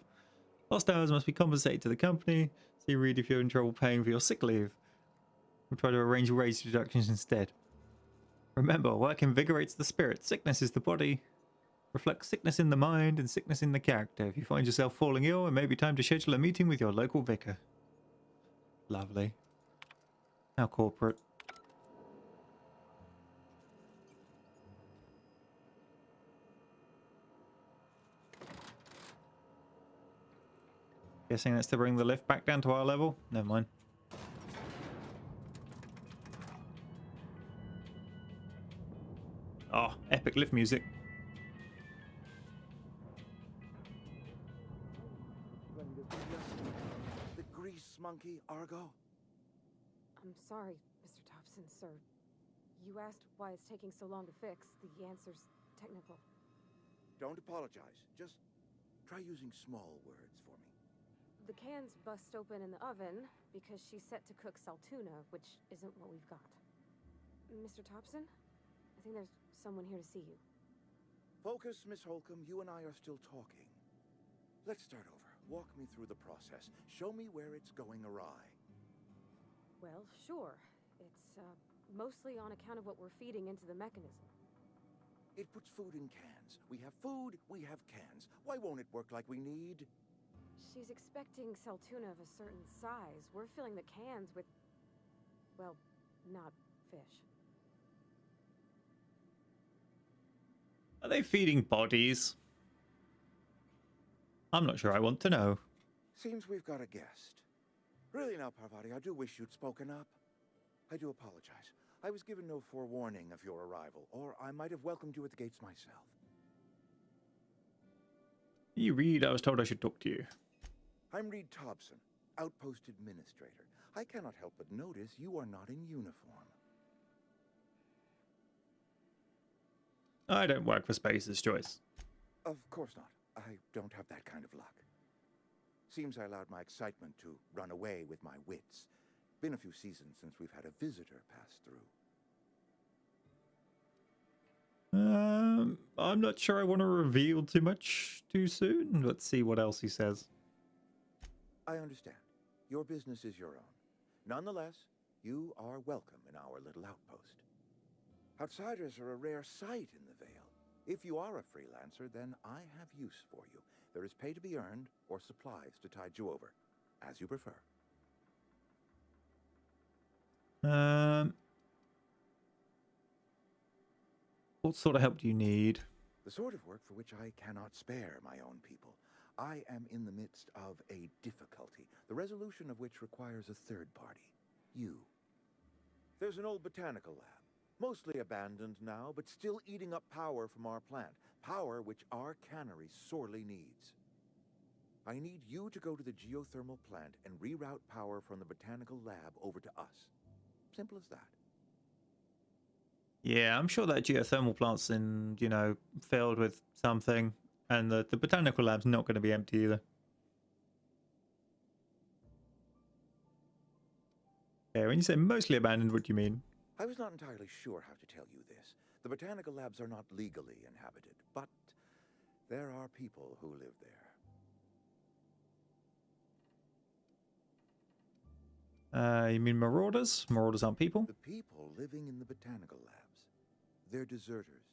Lost hours must be compensated to the company. See read if you're in trouble paying for your sick leave. We'll try to arrange wage reductions instead. Remember, work invigorates the spirit. Sickness is the body. Reflects sickness in the mind and sickness in the character. If you find yourself falling ill, it may be time to schedule a meeting with your local vicar. Lovely. How corporate. Guessing that's to bring the lift back down to our level? Never mind. Oh, epic lift music. The grease monkey, Argo? I'm sorry, Mr. Thompson, sir. You asked why it's taking so long to fix. The answer's technical. Don't apologize. Just try using small words for me. The cans bust open in the oven because she's set to cook saltuna, which isn't what we've got. Mr. Thompson? I think there's someone here to see you. Focus, Miss Holcomb. You and I are still talking. Let's start over. Walk me through the process. Show me where it's going awry. Well, sure. It's, mostly on account of what we're feeding into the mechanism. It puts food in cans. We have food, we have cans. Why won't it work like we need? She's expecting saltuna of a certain size. We're filling the cans with, well, not fish. Are they feeding bodies? I'm not sure I want to know. Seems we've got a guest. Really now, Parvati, I do wish you'd spoken up. I do apologize. I was given no forewarning of your arrival, or I might have welcomed you at the gates myself. You read, I was told I should talk to you. I'm Reed Thompson, Outpost Administrator. I cannot help but notice you are not in uniform. I don't work for Space's Choice. Of course not. I don't have that kind of luck. Seems I allowed my excitement to run away with my wits. Been a few seasons since we've had a visitor pass through. I'm not sure I want to reveal too much too soon. Let's see what else he says. I understand. Your business is your own. Nonetheless, you are welcome in our little outpost. Outsiders are a rare sight in the Vale. If you are a freelancer, then I have use for you. There is pay to be earned or supplies to tide you over, as you prefer. What sort of help do you need? The sort of work for which I cannot spare my own people. I am in the midst of a difficulty, the resolution of which requires a third party. You. There's an old botanical lab, mostly abandoned now, but still eating up power from our plant. Power which our cannery sorely needs. I need you to go to the geothermal plant and reroute power from the botanical lab over to us. Simple as that. Yeah, I'm sure that geothermal plant's in, you know, filled with something, and the botanical lab's not going to be empty either. Yeah, when you say mostly abandoned, what do you mean? I was not entirely sure how to tell you this. The botanical labs are not legally inhabited, but there are people who live there. You mean marauders? Marauders aren't people? The people living in the botanical labs. They're deserters,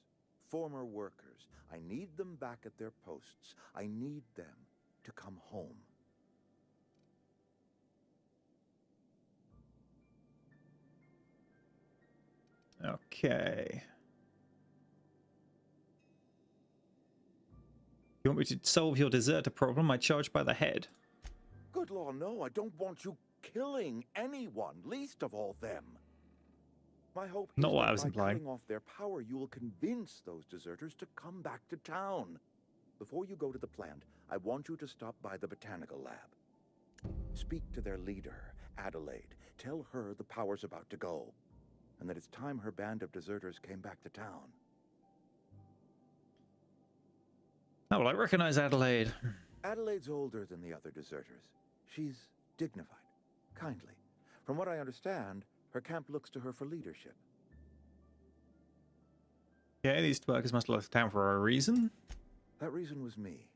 former workers. I need them back at their posts. I need them to come home. Okay. You want me to solve your deserter problem? I charge by the head. Good law, no. I don't want you killing anyone, least of all them. My hope Not is what that I was by implying. cutting off their power, you will convince those deserters to come back to town. Before you go to the plant, I want you to stop by the botanical lab. Speak to their leader, Adelaide. Tell her the power's about to go, and that it's time her band of deserters came back to town. Oh, well, I recognize Adelaide. Adelaide's older than the other deserters. She's dignified, kindly. From what I understand, her camp looks to her for leadership. Yeah, these workers must have left town for a reason. That reason was me.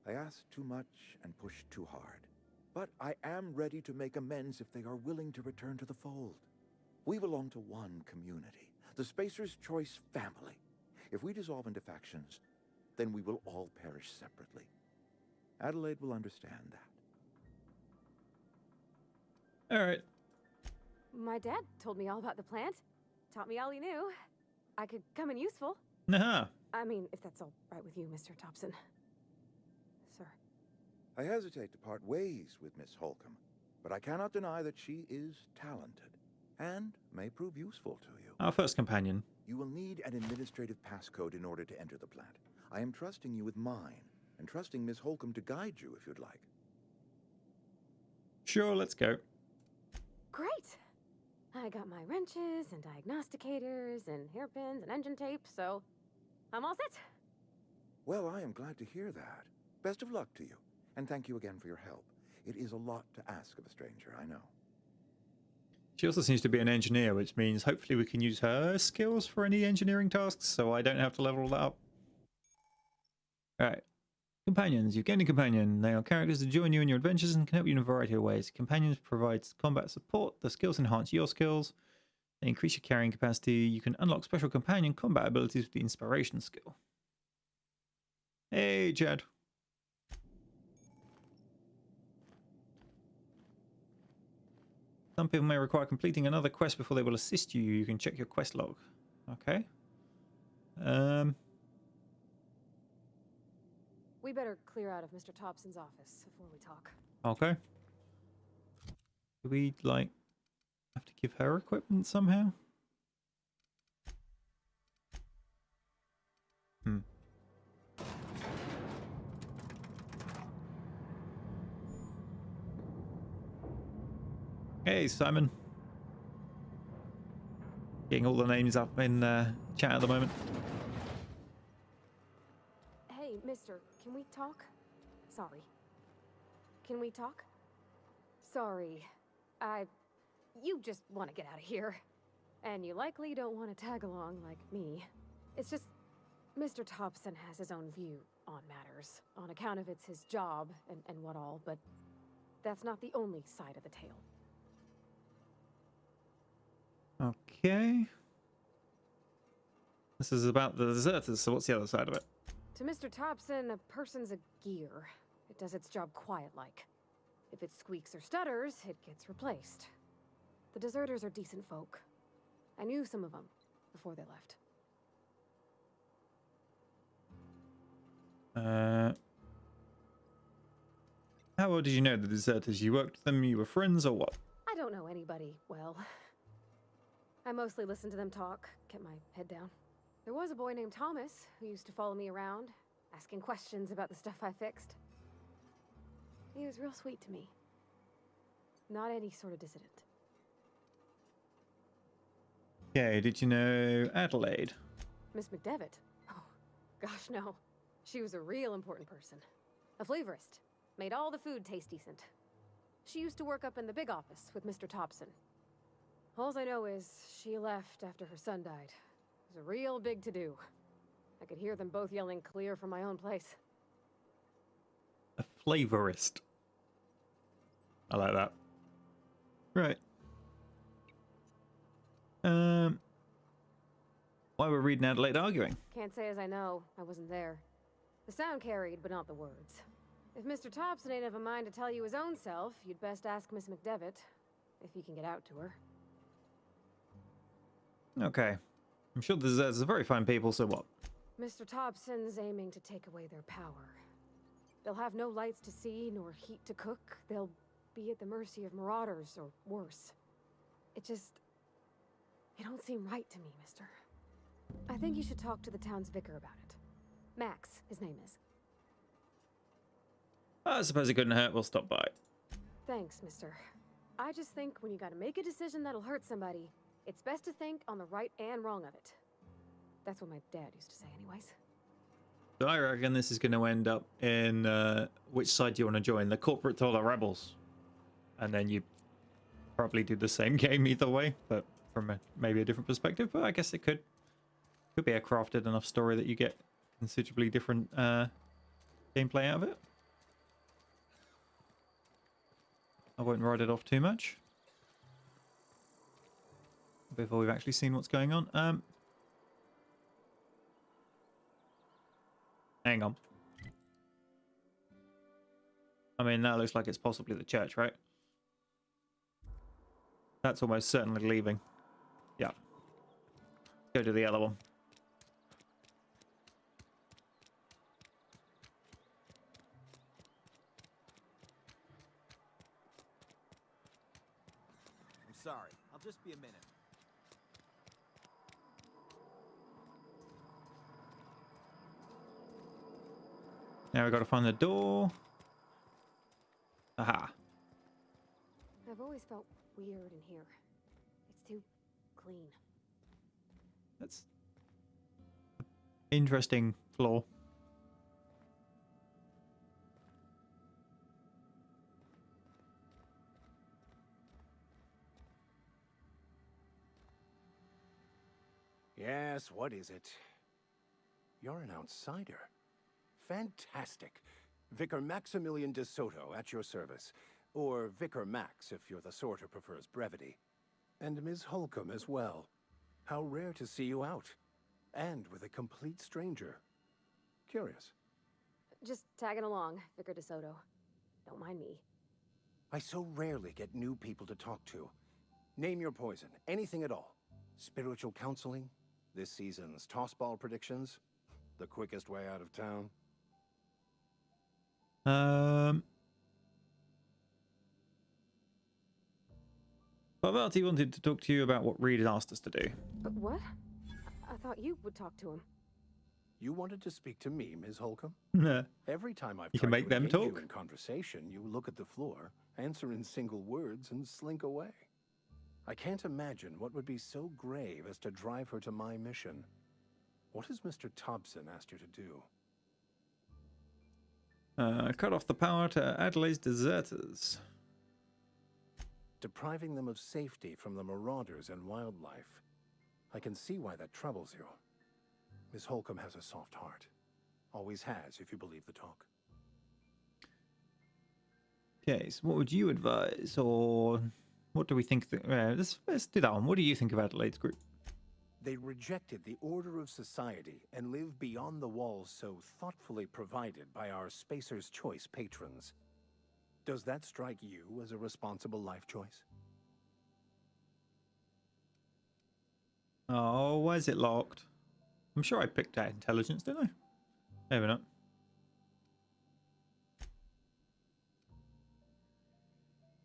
I asked too much and pushed too hard. But I am ready to make amends if they are willing to return to the fold. We belong to one community, the Spacer's Choice family. If we dissolve into factions, then we will all perish separately. Adelaide will understand that. All right. My dad told me all about the plant. Taught me all he knew. I could come in useful. Nah. I mean, if that's all right with you, Mr. Thompson. Sir. I hesitate to part ways with Miss Holcomb, but I cannot deny that she is talented and may prove useful to you. Our first companion. You will need an administrative passcode in order to enter the plant. I am trusting you with mine, and trusting Miss Holcomb to guide you if you'd like. Sure, let's go. Great! I got my wrenches and diagnosticators and hairpins and engine tape, so I'm all set. Well, I am glad to hear that. Best of luck to you, and thank you again for your help. It is a lot to ask of a stranger, I know. She also seems to be an engineer, which means hopefully we can use her skills for any engineering tasks, so I don't have to level that up. Alright. Companions. You've gained a companion. They are characters to join you in your adventures and can help you in a variety of ways. Companions provides combat support. The skills enhance your skills. They increase your carrying capacity. You can unlock special companion combat abilities with the inspiration skill. Hey, Chad. Some people may require completing another quest before they will assist you. You can check your quest log. Okay. We better clear out of Mr. Thompson's office before we talk. Okay. Do we, like, have to give her equipment somehow? Hey, Simon. Getting all the names up in chat at the moment. Hey, mister, can we talk? Sorry. Can we talk? Sorry. You just want to get out of here. And you likely don't want to tag along like me. It's just, Mr. Thompson has his own view on matters, on account of it's his job and what all, but that's not the only side of the tale. Okay. This is about the deserters, so what's the other side of it? To Mr. Thompson, a person's a gear. It does its job quiet-like. If it squeaks or stutters, it gets replaced. The deserters are decent folk. I knew some of them before they left. How well did you know the deserters? You worked with them, you were friends, or what? I don't know anybody well. I mostly listened to them talk, kept my head down. There was a boy named Thomas who used to follow me around, asking questions about the stuff I fixed. He was real sweet to me. Not any sort of dissident. Okay, did you know Adelaide? Miss McDevitt? Oh, gosh, no. She was a real important person. A flavorist. Made all the food taste decent. She used to work up in the big office with Mr. Thompson. All I know is she left after her son died. It was a real big to-do. I could hear them both yelling clear from my own place. A flavorist. I like that. Right. Why were Reed and Adelaide arguing? Can't say as I know. I wasn't there. The sound carried, but not the words. If Mr. Thompson ain't of a mind to tell you his own self, you'd best ask Miss McDevitt, if you can get out to her. Okay. I'm sure there's very fine people, so what? Mr. Thompson's aiming to take away their power. They'll have no lights to see, nor heat to cook. They'll be at the mercy of marauders, or worse. It don't seem right to me, mister. I think you should talk to the town's vicar about it. Max, his name is. I suppose it couldn't hurt. We'll stop by. Thanks, mister. I just think when you gotta make a decision that'll hurt somebody, it's best to think on the right and wrong of it. That's what my dad used to say anyways. So I reckon this is going to end up in which side do you want to join, the corporate or the rebels? And then you probably do the same game either way, but from maybe a different perspective. But I guess it could be a crafted enough story that you get considerably different gameplay out of it. I won't write it off too much before we've actually seen what's going on. Hang on. I mean, that looks like it's possibly the church, right? That's almost certainly leaving. Yeah. Go to the other one. I'm sorry. I'll just be a minute. Now we've got to find the door. Aha. I've always felt weird in here. It's too clean. That's interesting flaw. Yes, what is it? You're an outsider. Fantastic. Vicar Maximilian de Soto at your service. Or Vicar Max if you're the sort who prefers brevity. And Ms. Holcomb as well. How rare to see you out. And with a complete stranger. Curious. Just tagging along, Vicar DeSoto. Don't mind me. I so rarely get new people to talk to. Name your poison, anything at all. Spiritual counseling, this season's tossball predictions, the quickest way out of town. Pavarti wanted to talk to you about what Reed had asked us to do. But what? I thought you would talk to him. You wanted to speak to me, Ms. Holcomb? Nah. Every time I've You tried can make to them engage talk. you in conversation, you look at the floor, answer in single words, and slink away. I can't imagine what would be so grave as to drive her to my mission. What has Mr. Thompson asked you to do? Cut off the power to Adelaide's deserters. Depriving them of safety from the marauders and wildlife. I can see why that troubles you. Miss Holcomb has a soft heart. Always has, if you believe the talk. Okay, so what would you advise, or what do we think? Let's do that one. What do you think of Adelaide's group? They rejected the order of society and live beyond the walls so thoughtfully provided by our Spacer's Choice patrons. Does that strike you as a responsible life choice? Oh, why is it locked? I'm sure I picked out intelligence, didn't I? Maybe not.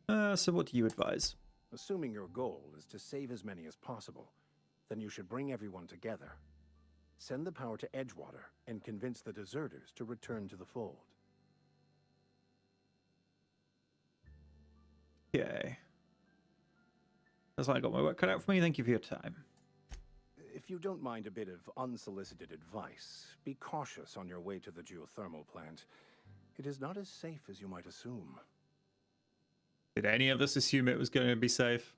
So what do you advise? Assuming your goal is to save as many as possible, then you should bring everyone together. Send the power to Edgewater and convince the deserters to return to the fold. Okay. That's like I got my work cut out for me. Thank you for your time. If you don't mind a bit of unsolicited advice, be cautious on your way to the geothermal plant. It is not as safe as you might assume. Did any of us assume it was going to be safe?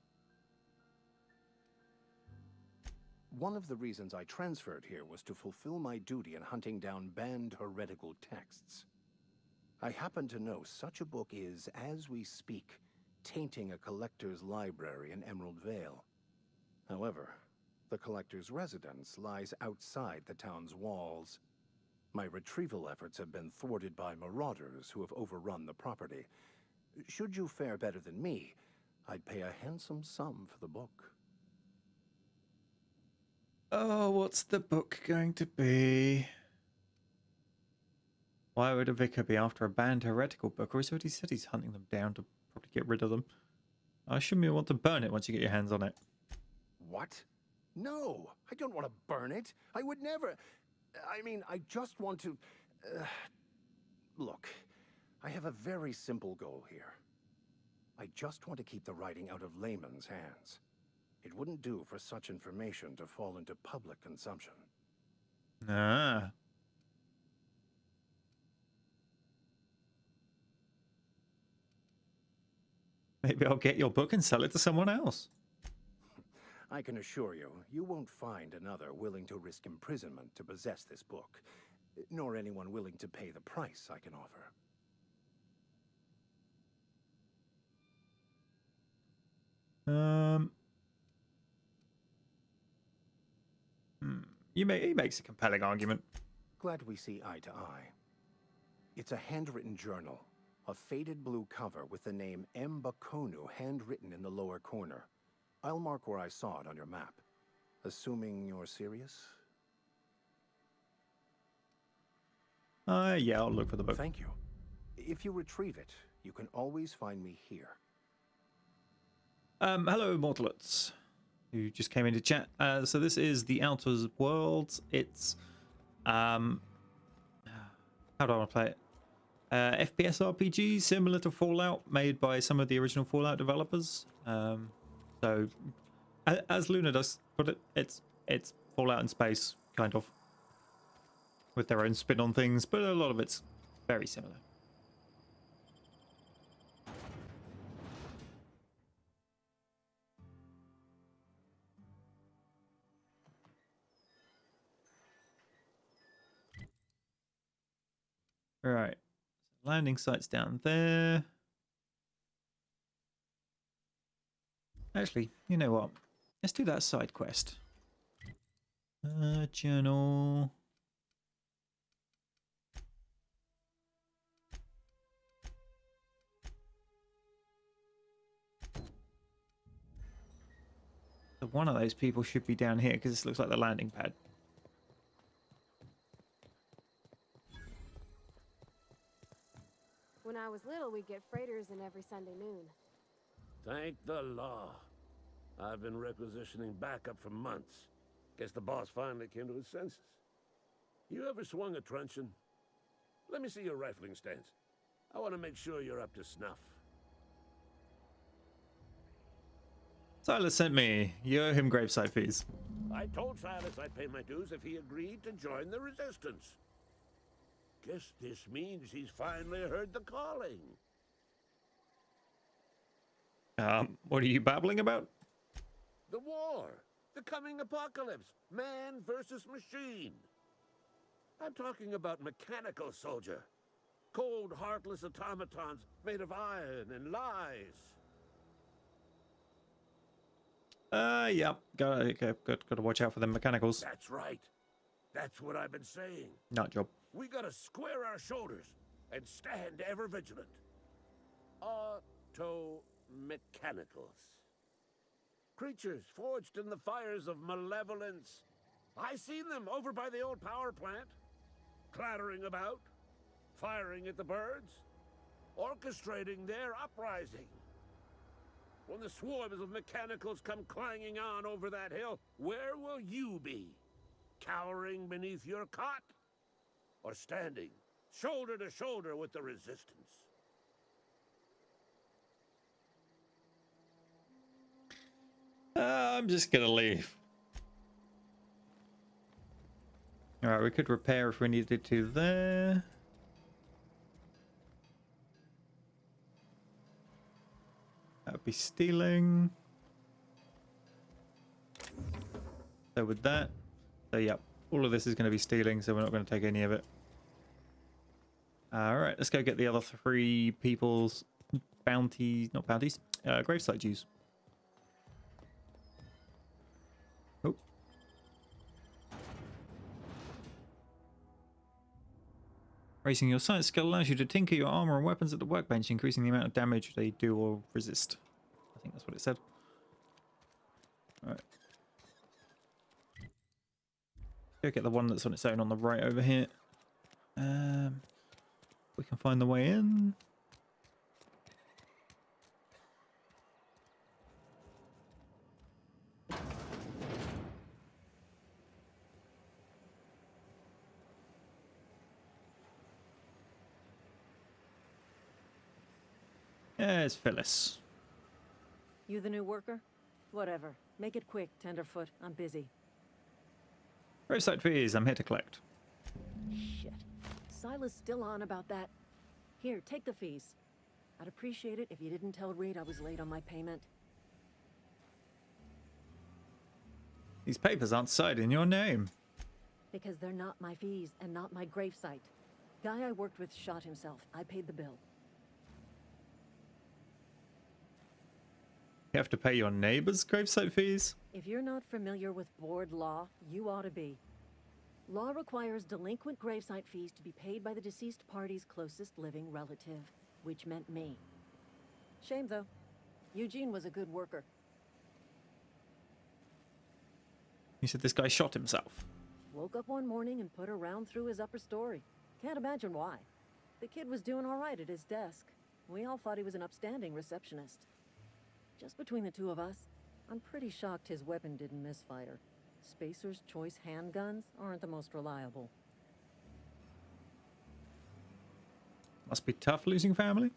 One of the reasons I transferred here was to fulfill my duty in hunting down banned heretical texts. I happen to know such a book is, as we speak, tainting a collector's library in Emerald Vale. However, the collector's residence lies outside the town's walls. My retrieval efforts have been thwarted by marauders who have overrun the property. Should you fare better than me, I'd pay a handsome sum for the book. Oh, what's the book going to be? Why would a vicar be after a banned heretical book? Or is what he said he's hunting them down to probably get rid of them? I assume you want to burn it once you get your hands on it. What? No, I don't want to burn it. I would never. I mean, I just want to... Look, I have a very simple goal here. I just want to keep the writing out of layman's hands. It wouldn't do for such information to fall into public consumption. Ah. Maybe I'll get your book and sell it to someone else. I can assure you, you won't find another willing to risk imprisonment to possess this book, nor anyone willing to pay the price I can offer. He makes a compelling argument. Glad we see eye to eye. It's a handwritten journal, a faded blue cover with the name M. Bakonu handwritten in the lower corner. I'll mark where I saw it on your map. Assuming you're serious? Yeah, I'll look for the book. Thank you. If you retrieve it, you can always find me here. Hello, Mortalates, who just came into chat. So this is the Outer Worlds. It's, how do I want to play it? FPS RPG, similar to Fallout, made by some of the original Fallout developers. So, as Luna does put it, it's Fallout in space, kind of, with their own spin on things, but a lot of it's very similar. Right, landing site's down there. Actually, you know what? Let's do that side quest. Journal. So one of those people should be down here because this looks like the landing pad. When I was little, we'd get freighters in every Sunday noon. Thank the law. I've been requisitioning backup for months. Guess the boss finally came to his senses. You ever swung a truncheon? Let me see your rifling stance. I want to make sure you're up to snuff. Silas sent me. You owe him gravesite fees. I told Silas I'd pay my dues if he agreed to join the resistance. Guess this means he's finally heard the calling. What are you babbling about? The war. The coming apocalypse. Man versus machine. I'm talking about mechanical soldier. Cold, heartless automatons made of iron and lies. Yeah. Gotta watch out for them mechanicals. That's right. That's what I've been saying. Not job. We gotta square our shoulders and stand ever vigilant. Auto-mechanicals. Creatures forged in the fires of malevolence. I seen them over by the old power plant. Clattering about, firing at the birds, orchestrating their uprising. When the swarms of mechanicals come clanging on over that hill, where will you be? Cowering beneath your cot? Or standing, shoulder to shoulder with the resistance? I'm just gonna leave. Alright, we could repair if we needed to there. That would be stealing. So with that, so yeah, all of this is going to be stealing, so we're not going to take any of it. Alright, let's go get the other 3 people's bounties, not bounties, gravesite dues. Oh. Raising your science skill allows you to tinker your armor and weapons at the workbench, increasing the amount of damage they do or resist. I think that's what it said. Alright. Go get the one that's on its own on the right over here. We can find the way in. There's Phyllis. You the new worker? Whatever. Make it quick, Tenderfoot. I'm busy. Gravesite fees, I'm here to collect. Shit. Silas still on about that? Here, take the fees. I'd appreciate it if you didn't tell Reed I was late on my payment. These papers aren't signed in your name. Because they're not my fees and not my gravesite. Guy I worked with shot himself. I paid the bill. You have to pay your neighbor's gravesite fees? If you're not familiar with board law, you ought to be. Law requires delinquent gravesite fees to be paid by the deceased party's closest living relative, which meant me. Shame, though. Eugene was a good worker. You said this guy shot himself. Woke up one morning and put a round through his upper story. Can't imagine why. The kid was doing all right at his desk. We all thought he was an upstanding receptionist. Just between the two of us, I'm pretty shocked his weapon didn't misfire. Spacer's Choice handguns aren't the most reliable. Must be tough losing family.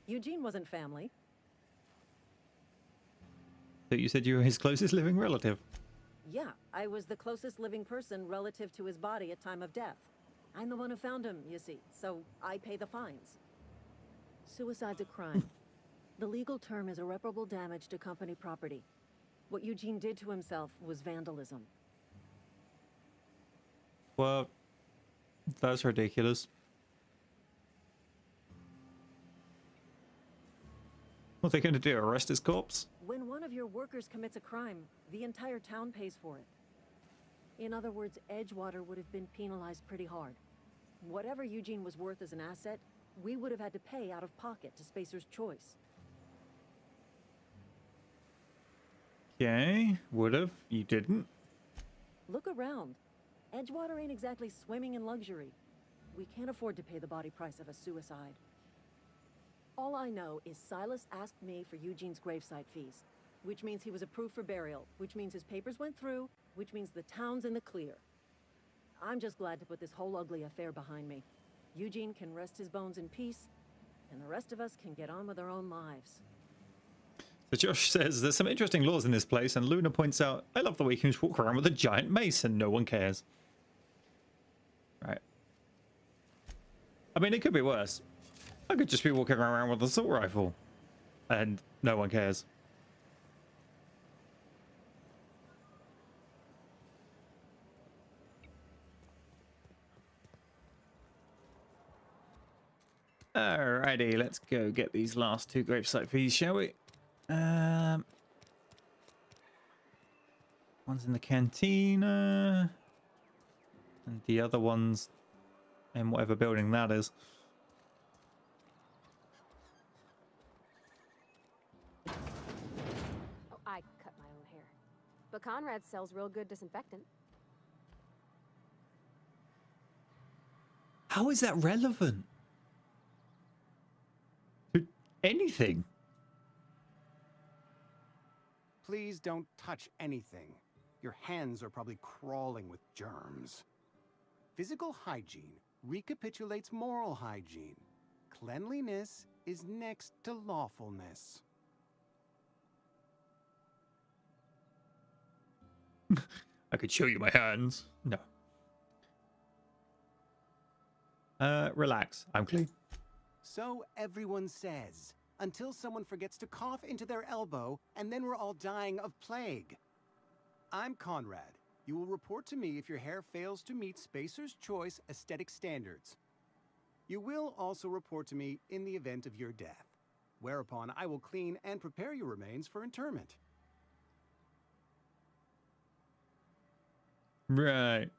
Eugene wasn't family. But you said you were his closest living relative. Yeah, I was the closest living person relative to his body at time of death. I'm the one who found him, you see, so I pay the fines. Suicide's a crime. The legal term is irreparable damage to company property. What Eugene did to himself was vandalism. Well, that's ridiculous. What are they going to do, arrest his corpse? When one of your workers commits a crime, the entire town pays for it. In other words, Edgewater would have been penalized pretty hard. Whatever Eugene was worth as an asset, we would have had to pay out of pocket to Spacer's Choice. Okay, would have. You didn't. Look around. Edgewater ain't exactly swimming in luxury. We can't afford to pay the body price of a suicide. All I know is Silas asked me for Eugene's gravesite fees, which means he was approved for burial, which means his papers went through, which means the town's in the clear. I'm just glad to put this whole ugly affair behind me. Eugene can rest his bones in peace, and the rest of us can get on with our own lives. So Josh says, there's some interesting laws in this place, and Luna points out, I love the way you can just walk around with a giant mace and no one cares. Right. I mean, it could be worse. I could just be walking around with an assault rifle, and no one cares. Alrighty, let's go get these last 2 gravesite fees, shall we? One's in the cantina, and the other one's in whatever building that is. Oh, I cut my own hair. But Conrad sells real good disinfectant. How is that relevant to anything? Please don't touch anything. Your hands are probably crawling with germs. Physical hygiene recapitulates moral hygiene. Cleanliness is next to lawfulness. I could show you my hands. No. Relax. I'm clean. So everyone says, until someone forgets to cough into their elbow, and then we're all dying of plague. I'm Conrad. You will report to me if your hair fails to meet Spacer's Choice aesthetic standards. You will also report to me in the event of your death, whereupon I will clean and prepare your remains for interment. Right.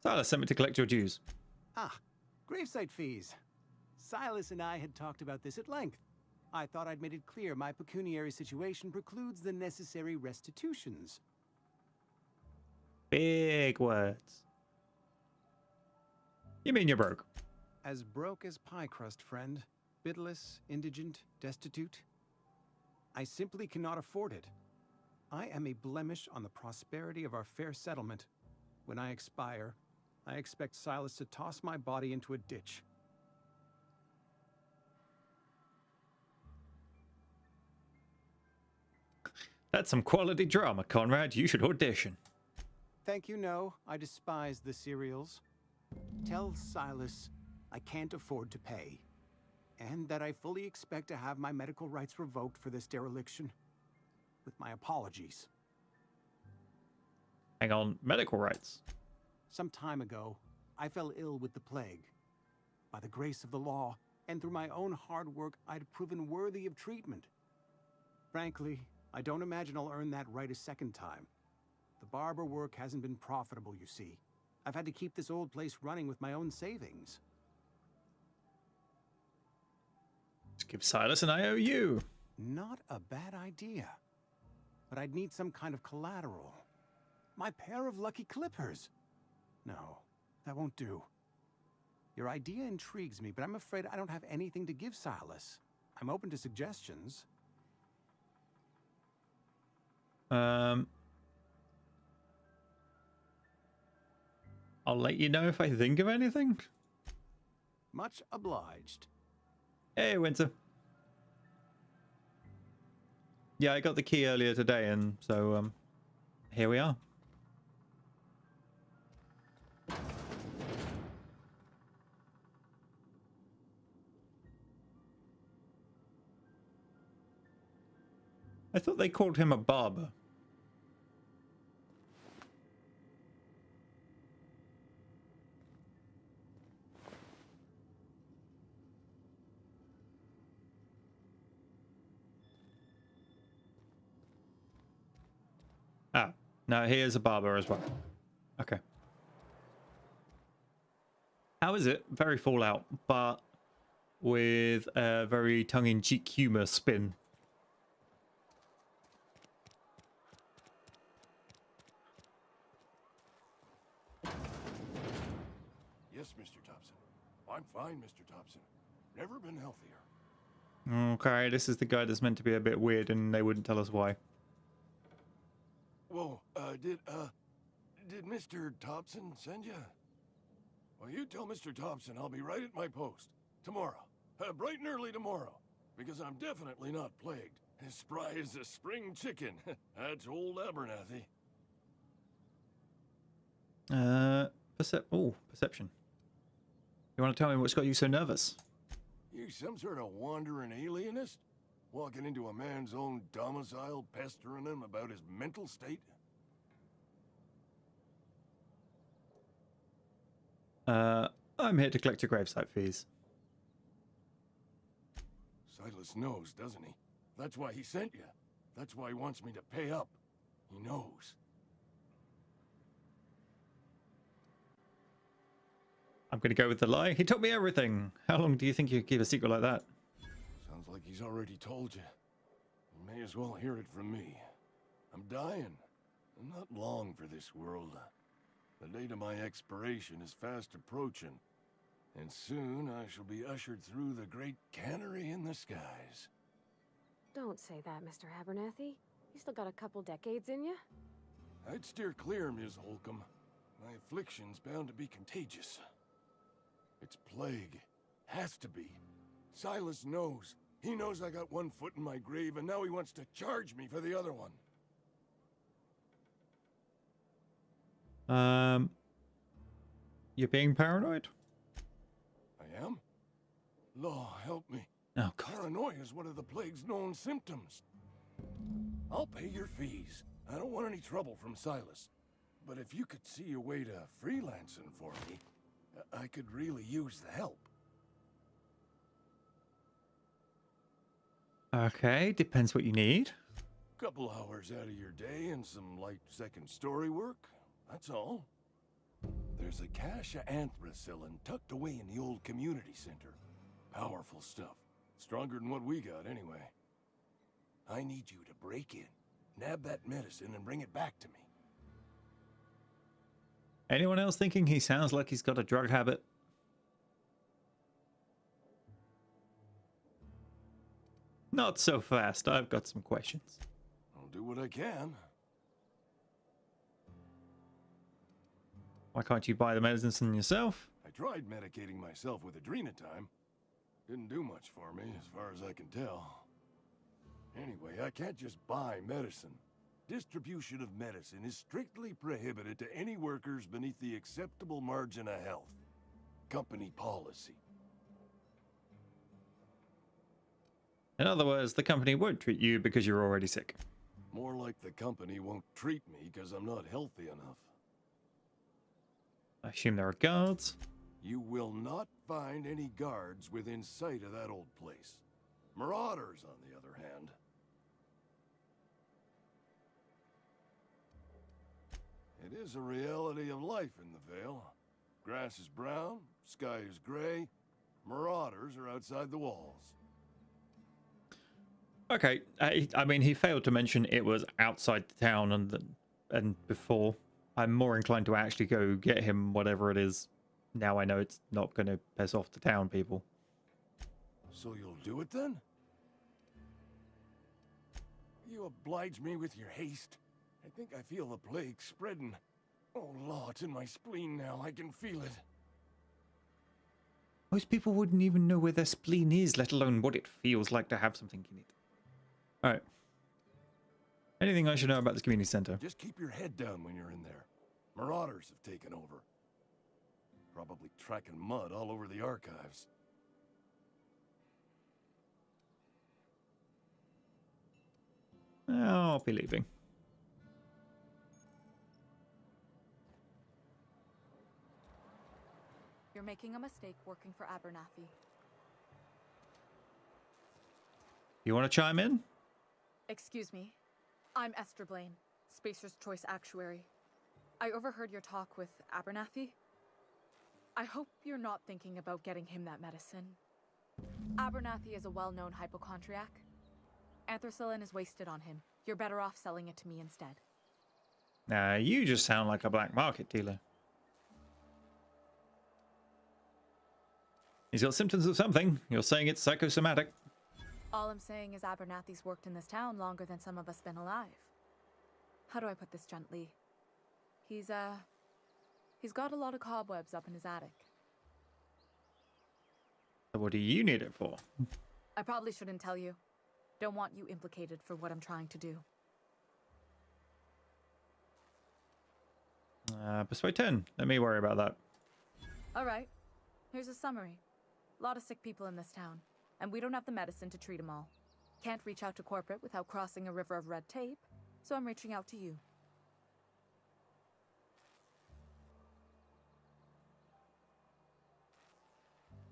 Silas sent me to collect your dues. Ah, gravesite fees. Silas and I had talked about this at length. I thought I'd made it clear my pecuniary situation precludes the necessary restitutions. Big words. You mean you're broke? As broke as pie crust, friend. Bitless, indigent, destitute. I simply cannot afford it. I am a blemish on the prosperity of our fair settlement. When I expire, I expect Silas to toss my body into a ditch. That's some quality drama, Conrad. You should audition. Thank you, no. I despise the cereals. Tell Silas I can't afford to pay, and that I fully expect to have my medical rights revoked for this dereliction. With my apologies. Hang on, medical rights. Some time ago, I fell ill with the plague. By the grace of the law, and through my own hard work, I'd proven worthy of treatment. Frankly, I don't imagine I'll earn that right a second time. The barber work hasn't been profitable, you see. I've had to keep this old place running with my own savings. Just give Silas an IOU. Not a bad idea. But I'd need some kind of collateral. My pair of lucky clippers. No, that won't do. Your idea intrigues me, but I'm afraid I don't have anything to give Silas. I'm open to suggestions. I'll let you know if I think of anything. Much obliged. Hey, Winter. Yeah, I got the key earlier today, and so, here we are. I thought they called him a barber. Ah, no, he is a barber as well. Okay. How is it? Very Fallout, but with a very tongue-in-cheek humor spin. Yes, Mr. Thompson. I'm fine, Mr. Thompson. Never been healthier. Okay, this is the guy that's meant to be a bit weird, and they wouldn't tell us why. Whoa, did Mr. Thompson send you? Well, you tell Mr. Thompson I'll be right at my post. Tomorrow. Bright and early tomorrow. Because I'm definitely not plagued. As spry as a spring chicken. That's old Abernathy. Perception. You want to tell me what's got you so nervous? You some sort of wandering alienist? Walking into a man's own domicile, pestering him about his mental state? I'm here to collect your gravesite fees. Silas knows, doesn't he? That's why he sent you. That's why he wants me to pay up. He knows. I'm going to go with the lie. He told me everything. How long do you think you could keep a secret like that? Sounds like he's already told you. You may as well hear it from me. I'm dying. I'm not long for this world. The date of my expiration is fast approaching. And soon I shall be ushered through the great cannery in the skies. Don't say that, Mr. Abernathy. You still got a couple decades in you. I'd steer clear, Ms. Holcomb. My affliction's bound to be contagious. It's plague. Has to be. Silas knows. He knows I got one foot in my grave, and now he wants to charge me for the other one. You're being paranoid? I am? Law, help me. Oh, God. Paranoia is one of the plague's known symptoms. I'll pay your fees. I don't want any trouble from Silas. But if you could see a way to freelancing for me, I could really use the help. Okay, depends what you need. Couple hours out of your day and some light second story work. That's all. There's a cache of anthracillin tucked away in the old community center. Powerful stuff. Stronger than what we got, anyway. I need you to break in, nab that medicine, and bring it back to me. Anyone else thinking he sounds like he's got a drug habit? Not so fast. I've got some questions. I'll do what I can. Why can't you buy the medicine yourself? I tried medicating myself with adrenatime. Didn't do much for me, as far as I can tell. Anyway, I can't just buy medicine. Distribution of medicine is strictly prohibited to any workers beneath the acceptable margin of health. Company policy. In other words, the company won't treat you because you're already sick. More like the company won't treat me because I'm not healthy enough. I assume there are guards. You will not find any guards within sight of that old place. Marauders, on the other hand. It is a reality of life in the Vale. Grass is brown, sky is gray. Marauders are outside the walls. Okay, I mean, he failed to mention it was outside the town and before. I'm more inclined to actually go get him whatever it is. Now I know it's not going to piss off the town people. So you'll do it then? You oblige me with your haste. I think I feel the plague spreading. Oh, Law, it's in my spleen now. I can feel it. Most people wouldn't even know where their spleen is, let alone what it feels like to have something in it. Alright. Anything I should know about this community center? Just keep your head down when you're in there. Marauders have taken over. Probably tracking mud all over the archives. I'll be leaving. You're making a mistake working for Abernathy. You want to chime in? Excuse me. I'm Esther Blaine, Spacer's Choice Actuary. I overheard your talk with Abernathy. I hope you're not thinking about getting him that medicine. Abernathy is a well-known hypochondriac. Anthracillin is wasted on him. You're better off selling it to me instead. Nah, you just sound like a black market dealer. He's got symptoms of something. You're saying it's psychosomatic. All I'm saying is Abernathy's worked in this town longer than some of us been alive. How do I put this gently? He's got a lot of cobwebs up in his attic. So what do you need it for? I probably shouldn't tell you. Don't want you implicated for what I'm trying to do. Persuade 10. Let me worry about that. All right. Here's a summary. A lot of sick people in this town, and we don't have the medicine to treat them all. Can't reach out to corporate without crossing a river of red tape, so I'm reaching out to you.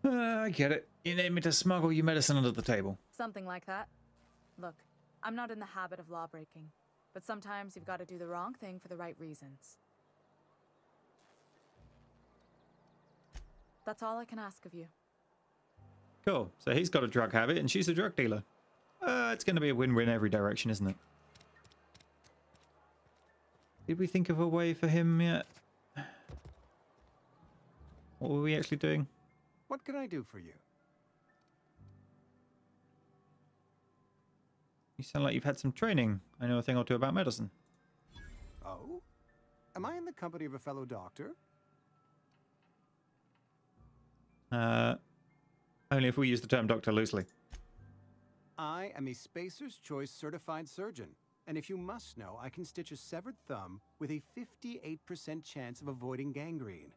I get it. You need me to smuggle your medicine under the table. Something like that. Look, I'm not in the habit of law breaking, but sometimes you've got to do the wrong thing for the right reasons. That's all I can ask of you. Cool. So he's got a drug habit and she's a drug dealer. It's going to be a win-win every direction, isn't it? Did we think of a way for him yet? What were we actually doing? What can I do for you? You sound like you've had some training. I know a thing or two about medicine. Oh? Am I in the company of a fellow doctor? Only if we use the term doctor loosely. I am a Spacer's Choice certified surgeon, and if you must know, I can stitch a severed thumb with a 58% chance of avoiding gangrene.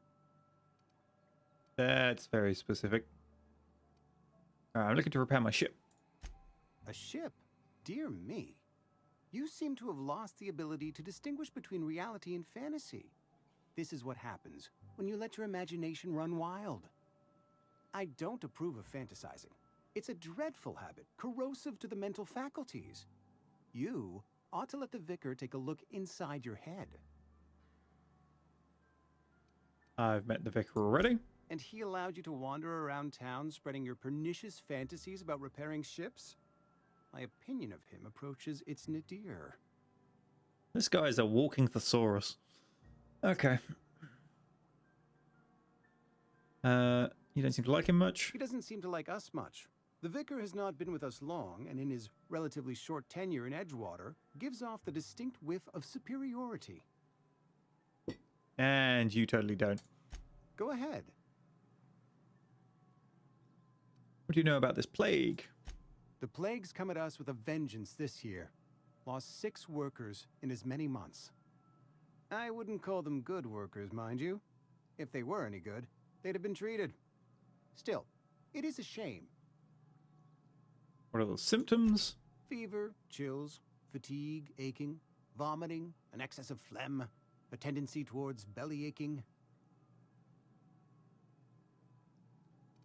That's very specific. I'm looking to repair my ship. A ship? Dear me. You seem to have lost the ability to distinguish between reality and fantasy. This is what happens when you let your imagination run wild. I don't approve of fantasizing. It's a dreadful habit, corrosive to the mental faculties. You ought to let the Vicar take a look inside your head. I've met the Vicar already. And he allowed you to wander around town spreading your pernicious fantasies about repairing ships? My opinion of him approaches its nadir. This guy is a walking thesaurus. Okay. You don't seem to like him much. He doesn't seem to like us much. The Vicar has not been with us long, and in his relatively short tenure in Edgewater, gives off the distinct whiff of superiority. And you totally don't. Go ahead. What do you know about this plague? The plague's come at us with a vengeance this year. Lost 6 workers in as many months. I wouldn't call them good workers, mind you. If they were any good, they'd have been treated. Still, it is a shame. What are the symptoms? Fever, chills, fatigue, aching, vomiting, an excess of phlegm, a tendency towards belly aching.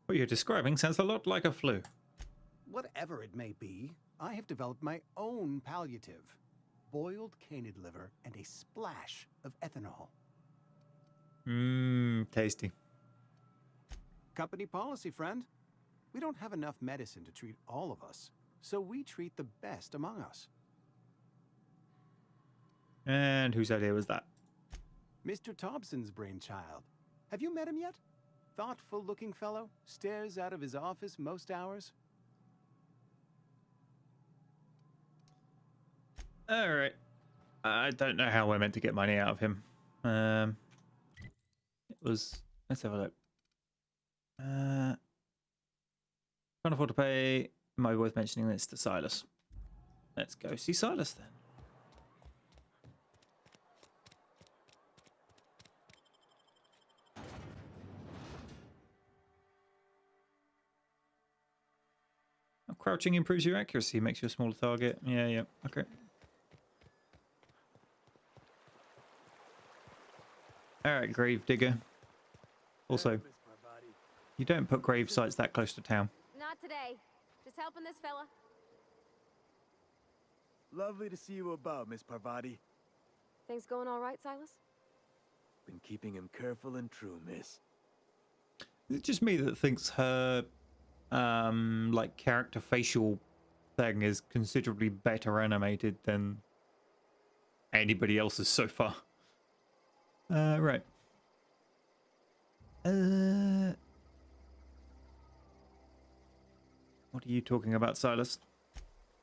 What you're describing sounds a lot like a flu. Whatever it may be, I have developed my own palliative. Boiled canid liver and a splash of ethanol. Mmm, tasty. Company policy, friend. We don't have enough medicine to treat all of us, so we treat the best among us. And whose idea was that? Mr. Thompson's brainchild. Have you met him yet? Thoughtful-looking fellow, stares out of his office most hours. Alright. I don't know how we're meant to get money out of him. It was... Let's have a look. Can't afford to pay. Might be worth mentioning this to Silas. Let's go see Silas then. Crouching improves your accuracy, makes you a smaller target. Yeah, okay. Alright, Gravedigger. Also, you don't put grave sites that close to town. Not today. Just helping this fella. Lovely to see you about, Miss Parvati. Things going all right, Silas? Been keeping him careful and true, miss. Is it just me that thinks her like character facial thing is considerably better animated than anybody else's so far? Right. What are you talking about, Silas?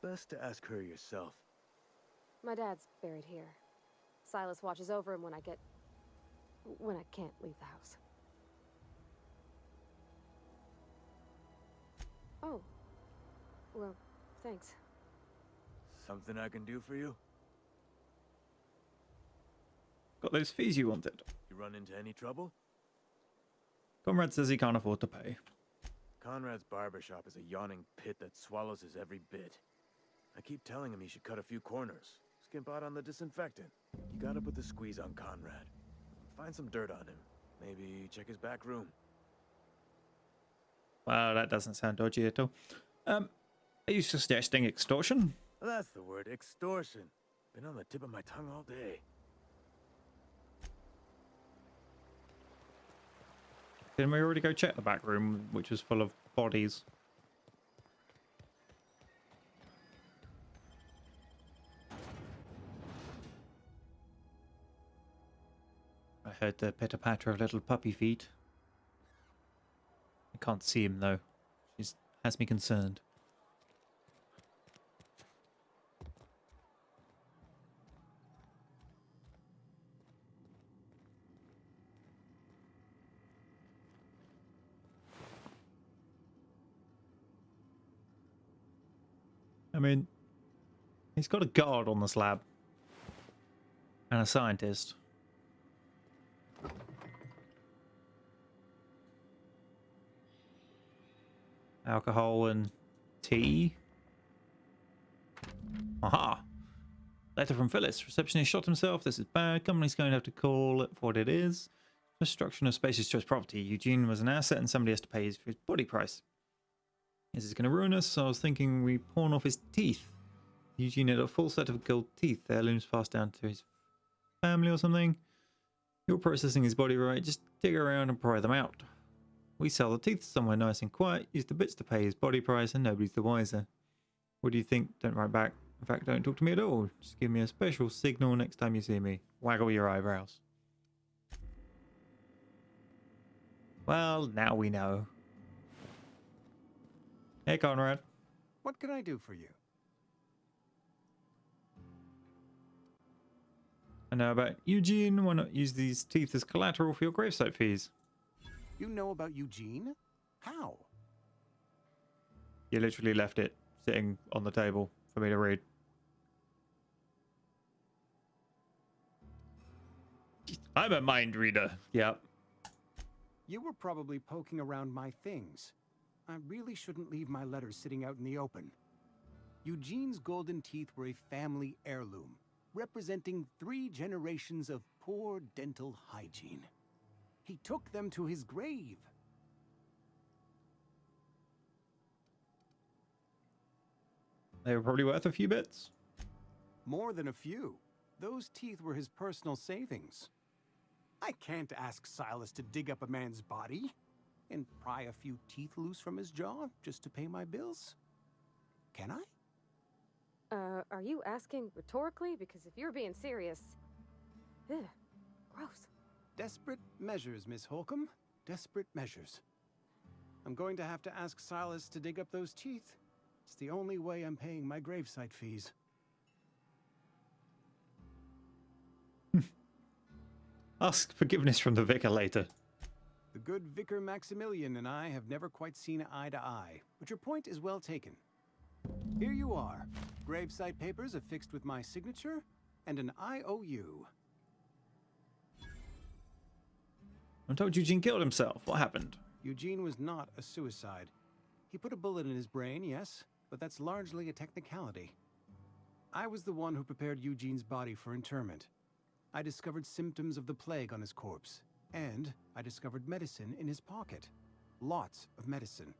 Best to ask her yourself. My dad's buried here. Silas watches over him when I can't leave the house. Oh. Well, thanks. Something I can do for you? Got those fees you wanted. You run into any trouble? Conrad says he can't afford to pay. Conrad's barbershop is a yawning pit that swallows his every bit. I keep telling him he should cut a few corners. Skimp out on the disinfectant. You gotta put the squeeze on Conrad. Find some dirt on him. Maybe check his back room. Well, that doesn't sound dodgy at all. Are you suggesting extortion? That's the word, extortion. Been on the tip of my tongue all day. Didn't we already go check the back room, which was full of bodies? I heard the pitter-patter of little puppy feet. I can't see him, though. She has me concerned. I mean, he's got a guard on the slab. And a scientist. Alcohol and tea. Aha! Letter from Phyllis. Receptionist shot himself. This is bad. Company's going to have to call it for what it is. Destruction of Space's choice property. Eugene was an asset and somebody has to pay for his body price. This is going to ruin us, so I was thinking we pawn off his teeth. Eugene had a full set of gold teeth. Heirlooms passed down to his family or something. You're processing his body right. Just dig around and pry them out. We sell the teeth somewhere nice and quiet. Use the bits to pay his body price and nobody's the wiser. What do you think? Don't write back. In fact, don't talk to me at all. Just give me a special signal next time you see me. Waggle your eyebrows. Well, now we know. Hey, Conrad. What can I do for you? I know about Eugene. Why not use these teeth as collateral for your gravesite fees? You know about Eugene? How? You literally left it sitting on the table for me to read. I'm a mind reader. Yep. You were probably poking around my things. I really shouldn't leave my letters sitting out in the open. Eugene's golden teeth were a family heirloom, representing 3 generations of poor dental hygiene. He took them to his grave. They were probably worth a few bits. More than a few. Those teeth were his personal savings. I can't ask Silas to dig up a man's body and pry a few teeth loose from his jaw just to pay my bills. Can I? Are you asking rhetorically? Because if you're being serious... Ugh, gross. Desperate measures, Miss Holcomb. Desperate measures. I'm going to have to ask Silas to dig up those teeth. It's the only way I'm paying my gravesite fees. Ask forgiveness from the vicar later. The good Vicar Maximilian and I have never quite seen eye to eye, but your point is well taken. Here you are. Gravesite papers affixed with my signature and an IOU. I'm told Eugene killed himself. What happened? Eugene was not a suicide. He put a bullet in his brain, yes, but that's largely a technicality. I was the one who prepared Eugene's body for interment. I discovered symptoms of the plague on his corpse, and I discovered medicine in his pocket. Lots of medicine.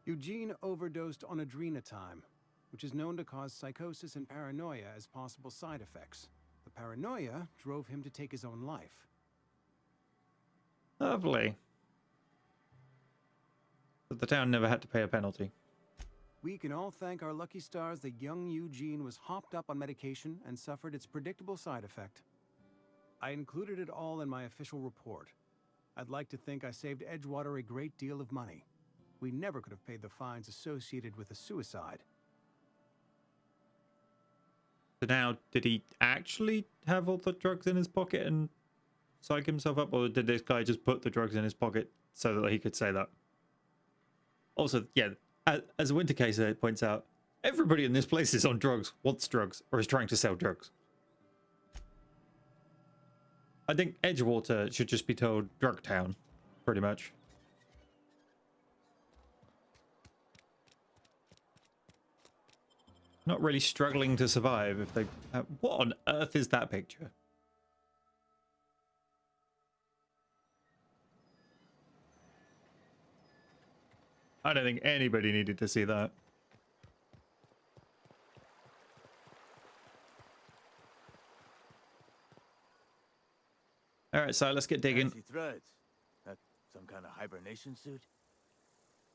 Eugene overdosed on adrenatime, which is known to cause psychosis and paranoia as possible side effects. The paranoia drove him to take his own life. Lovely. But the town never had to pay a penalty. We can all thank our lucky stars that young Eugene was hopped up on medication and suffered its predictable side effect. I included it all in my official report. I'd like to think I saved Edgewater a great deal of money. We never could have paid the fines associated with a suicide. So now, did he actually have all the drugs in his pocket and psych himself up, or did this guy just put the drugs in his pocket so that he could say that? Also, yeah, as Wintercase points out, everybody in this place is on drugs, wants drugs, or is trying to sell drugs. I think Edgewater should just be told Drug Town, pretty much. Not really struggling to survive if they... what on earth is that picture? I don't think anybody needed to see that. All right, so let's get digging. Fancy threads. That some kind of hibernation suit?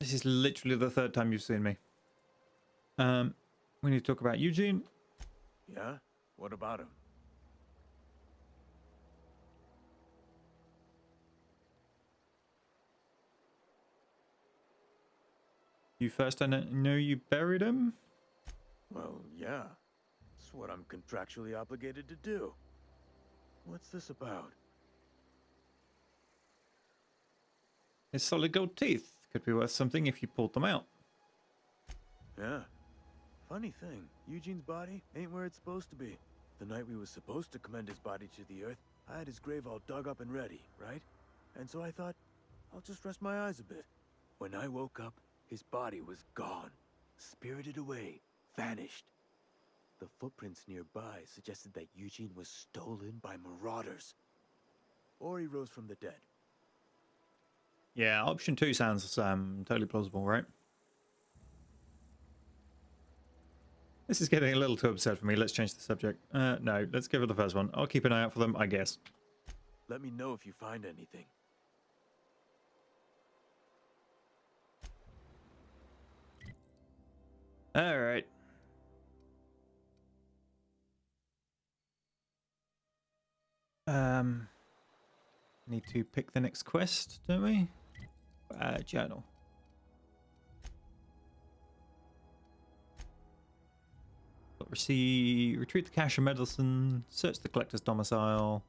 This is literally the 3rd time you've seen me. We need to talk about Eugene. Yeah? What about him? You first, I know you buried him? Well, yeah. It's what I'm contractually obligated to do. What's this about? His solid gold teeth could be worth something if you pulled them out. Yeah. Funny thing, Eugene's body ain't where it's supposed to be. The night we was supposed to commend his body to the earth, I had his grave all dug up and ready, right? And so I thought, I'll just rest my eyes a bit. When I woke up, his body was gone. Spirited away, vanished. The footprints nearby suggested that Eugene was stolen by marauders. Or he rose from the dead. Yeah, option 2 sounds totally plausible, right? This is getting a little too absurd for me. Let's change the subject. No, let's go for the first one. I'll keep an eye out for them, I guess. Let me know if you find anything. All right. Need to pick the next quest, don't we? Journal. Retrieve the cache of medicine, search the collector's domicile,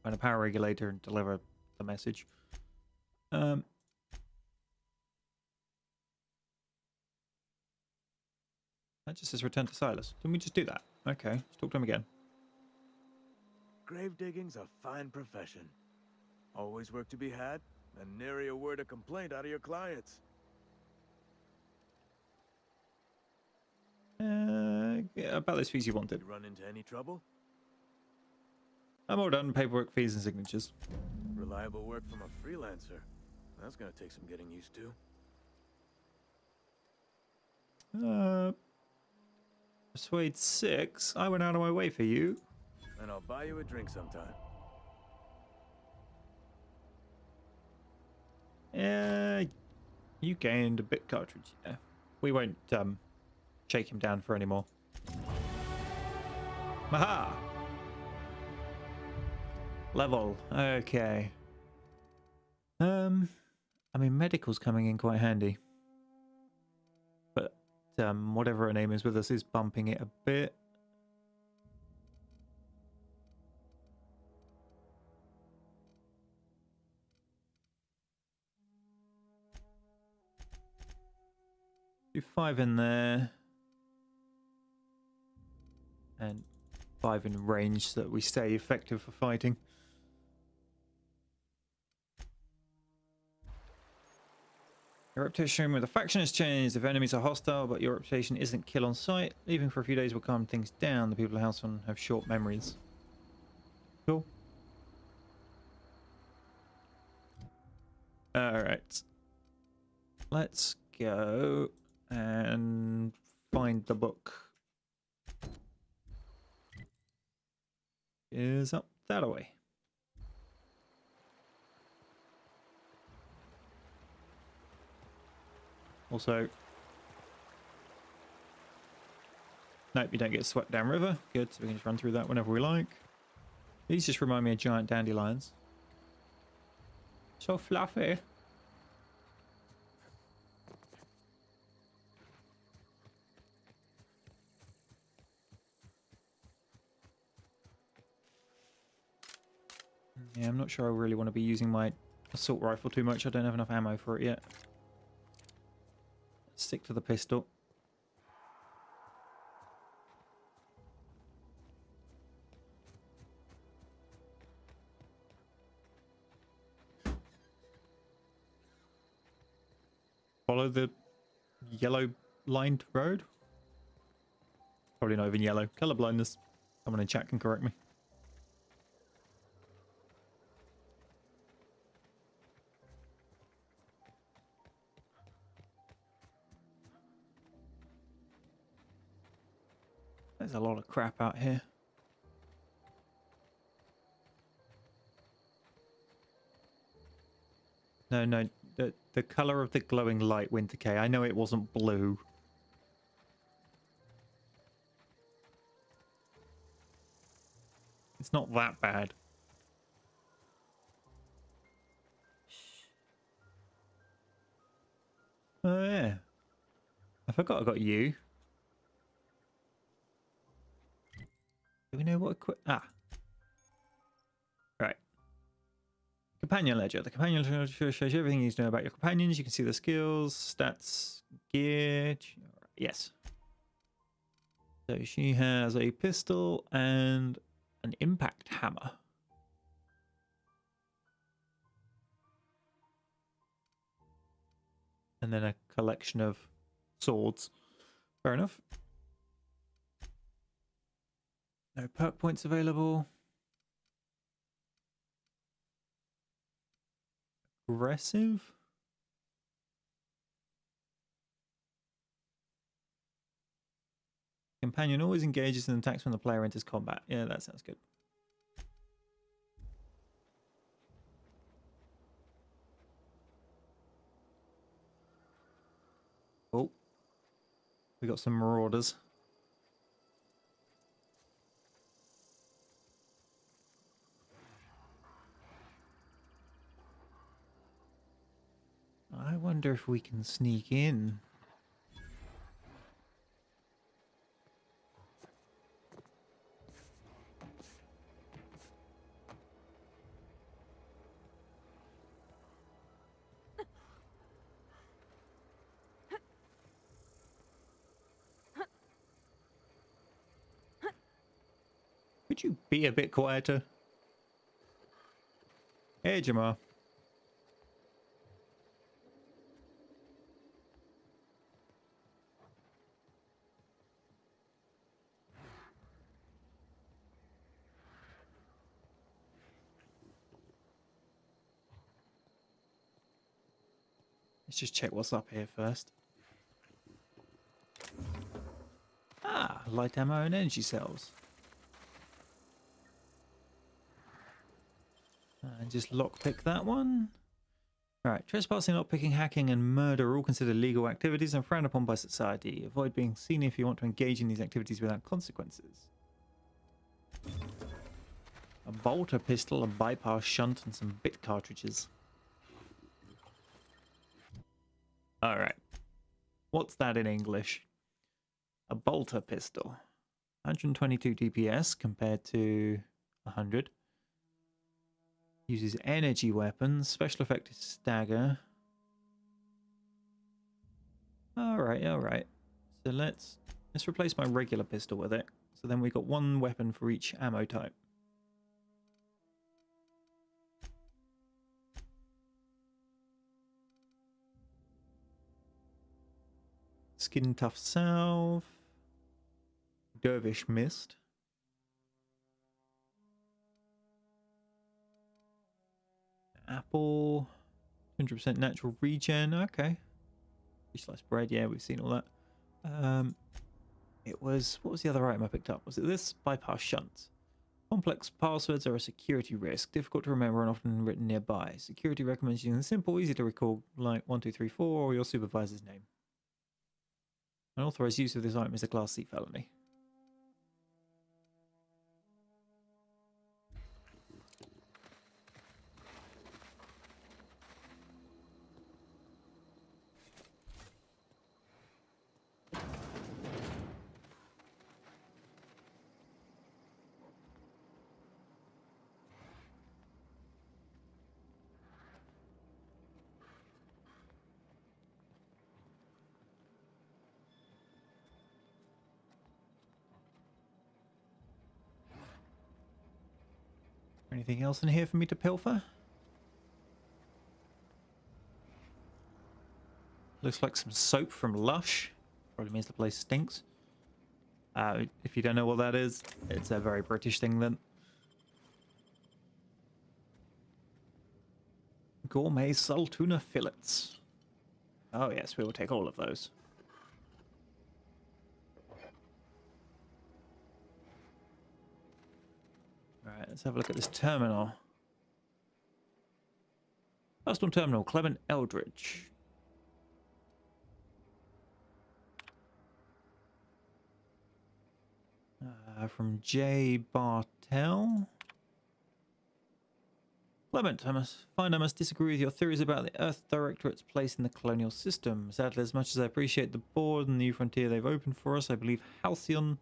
find a power regulator, and deliver the message. That just says return to Silas. Didn't we just do that? Okay, let's talk to him again. Grave digging's a fine profession. Always work to be had, and nary a word of complaint out of your clients. Yeah, about those fees you wanted. You run into any trouble? I'm all done. Paperwork, fees, and signatures. Reliable work from a freelancer. That's gonna take some getting used to. Persuade 6. I went out of my way for you. And I'll buy you a drink sometime. You gained a bit cartridge. Yeah. We won't shake him down for any more. Maha! Level. Okay. I mean, medical's coming in quite handy. But whatever her name is with us is bumping it a bit. Do 5 in there. And 5 in range so that we stay effective for fighting. Your reputation with the faction has changed. If enemies are hostile, but your reputation isn't kill on sight, leaving for a few days will calm things down. The people of House on have short memories. Cool. Alright. Let's go and find the book. Is up that way. Also, nope, you don't get swept down river. Good, so we can just run through that whenever we like. These just remind me of giant dandelions. So fluffy. Yeah, I'm not sure I really want to be using my assault rifle too much. I don't have enough ammo for it yet. Stick to the pistol. Follow the yellow lined road? Probably not even yellow. Color blindness. Someone in chat can correct me. There's a lot of crap out here. No, the color of the glowing light, Winterkay. I know it wasn't blue. It's not that bad. Oh yeah. I forgot I got you. Do we know what right. Companion ledger. The companion ledger shows you everything you need to know about your companions. You can see the skills, stats, gear. Yes. So she has a pistol and an impact hammer. And then a collection of swords. Fair enough. No perk points available. Aggressive. Companion always engages in attacks when the player enters combat. Yeah, that sounds good. Oh, we got some marauders. I wonder if we can sneak in. Could you be a bit quieter? Hey, Jamal. Let's just check what's up here first. Ah, light ammo and energy cells. And just lockpick that one. Alright, trespassing, lockpicking, hacking, and murder are all considered legal activities and frowned upon by society. Avoid being seen if you want to engage in these activities without consequences. A bolter pistol, a bypass shunt, and some bit cartridges. Alright. What's that in English? A bolter pistol. 122 DPS compared to 100. Uses energy weapons. Special effect is stagger. Alright, alright. So let's replace my regular pistol with it. So then we got one weapon for each ammo type. Skin tough salve. Dervish mist. Apple. 100% natural regen. Okay. Sliced bread. Yeah, we've seen all that. It was... What was the other item I picked up? Was it this? Bypass shunt. Complex passwords are a security risk. Difficult to remember and often written nearby. Security recommends using the simple, easy to recall, like 1234 or your supervisor's name. Unauthorized use of this item is a Class C felony. Anything else in here for me to pilfer? Looks like some soap from Lush. Probably means the place stinks. If you don't know what that is, it's a very British thing then. Gourmet saltuna fillets. Oh yes, we will take all of those. Alright, let's have a look at this terminal. Custom terminal, Clement Eldridge. From J. Bartel. Clement, I must disagree with your theories about the Earth Directorate's place in the colonial system. Sadly, as much as I appreciate the board and the new frontier they've opened for us, I believe Halcyon and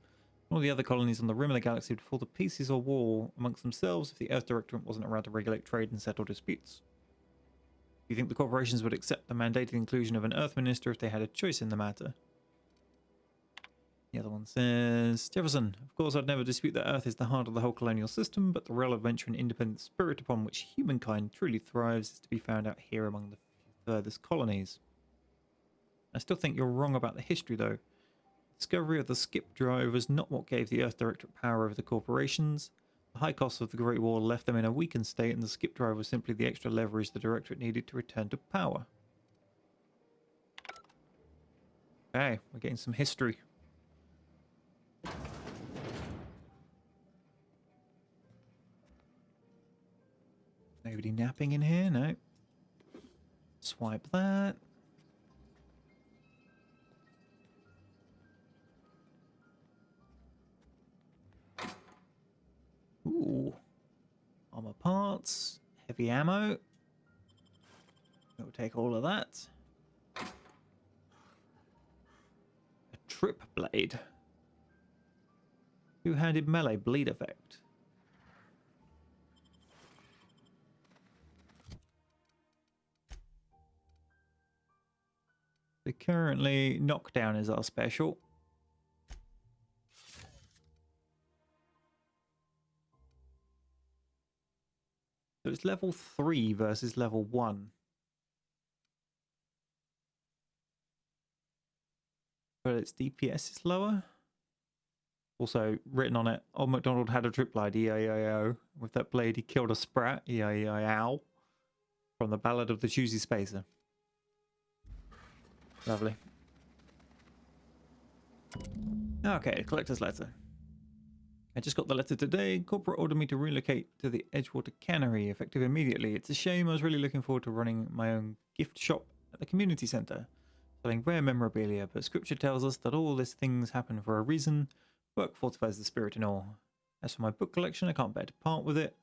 all the other colonies on the rim of the galaxy would fall to pieces or war amongst themselves if the Earth Directorate wasn't around to regulate trade and settle disputes. Do you think the corporations would accept the mandated inclusion of an Earth Minister if they had a choice in the matter? The other one says, Jefferson, of course I'd never dispute that Earth is the heart of the whole colonial system, but the real adventure and independent spirit upon which humankind truly thrives is to be found out here among the furthest colonies. I still think you're wrong about the history, though. The discovery of the skip drive was not what gave the Earth Directorate power over the corporations. The high costs of the Great War left them in a weakened state, and the skip drive was simply the extra leverage the Directorate needed to return to power. Okay, we're getting some history. Nobody napping in here? No. Swipe that. Ooh. Armor parts. Heavy ammo. We'll take all of that. A trip blade. Two-handed melee bleed effect. So currently, knockdown is our special. So it's level 3 versus level 1. But its DPS is lower. Also, written on it, Old MacDonald had a trip blade, E-I-I-O. With that blade, he killed a sprat, E-I-I-Ow. From the Ballad of the Choosy Spacer. Lovely. Okay, collector's letter. I just got the letter today. Corporate ordered me to relocate to the Edgewater cannery, effective immediately. It's a shame. I was really looking forward to running my own gift shop at the community centre, selling rare memorabilia, but scripture tells us that all these things happen for a reason. Work fortifies the spirit and all. As for my book collection, I can't bear to part with it.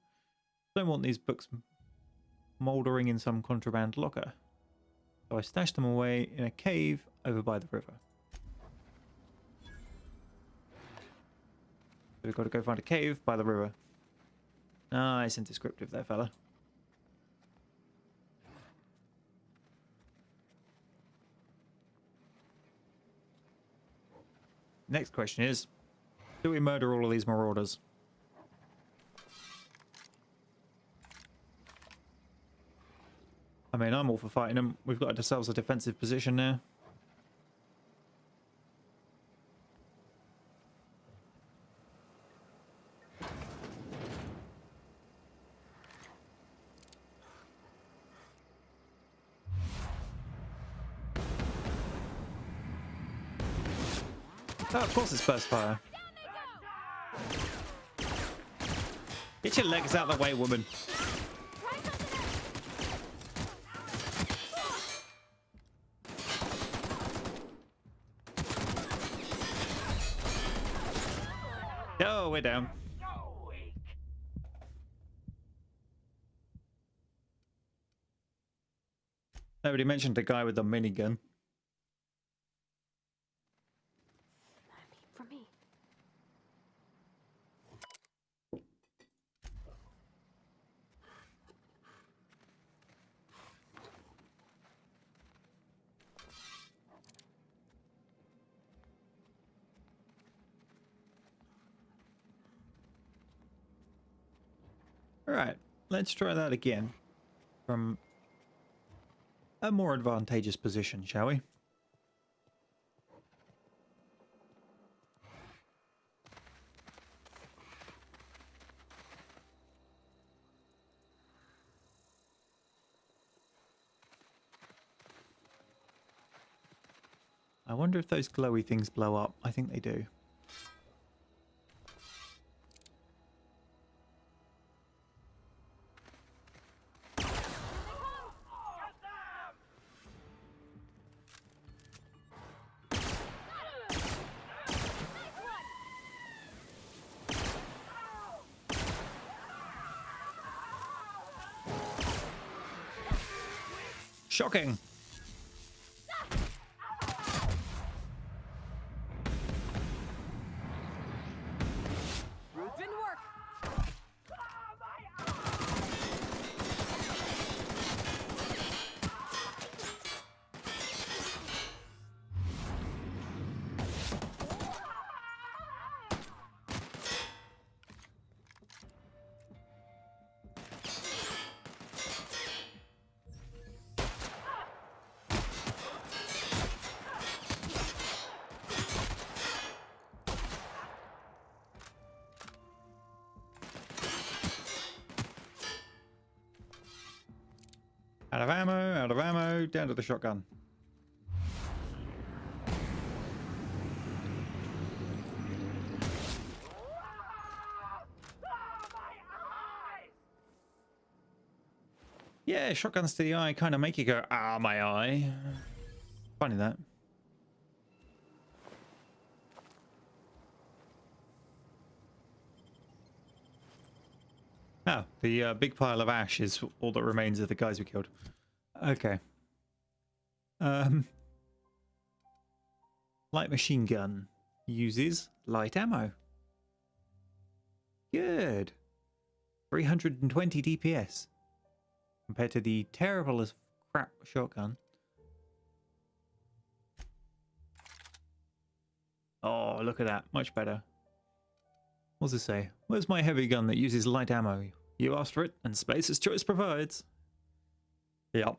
Don't want these books mouldering in some contraband locker. So I stashed them away in a cave over by the river. So we've got to go find a cave by the river. Nice and descriptive there, fella. Next question is, do we murder all of these marauders? I mean, I'm all for fighting them. We've got ourselves a defensive position now. Oh, of course it's burst fire. Get your legs out of the way, woman. Oh, we're down. Nobody mentioned the guy with the minigun. For me. All right, let's try that again from a more advantageous position, shall we? I wonder if those glowy things blow up. I think they do. Shocking. Didn't work. Out of ammo, down to the shotgun. Yeah, shotguns to the eye kind of make you go, ah, my eye. Funny that. Oh, the big pile of ash is all that remains of the guys we killed. Okay. Light machine gun uses light ammo. Good. 320 DPS. Compared to the terrible as crap shotgun. Oh, look at that. Much better. What's it say? Where's my heavy gun that uses light ammo? You asked for it, and Spacer's Choice provides. Yep.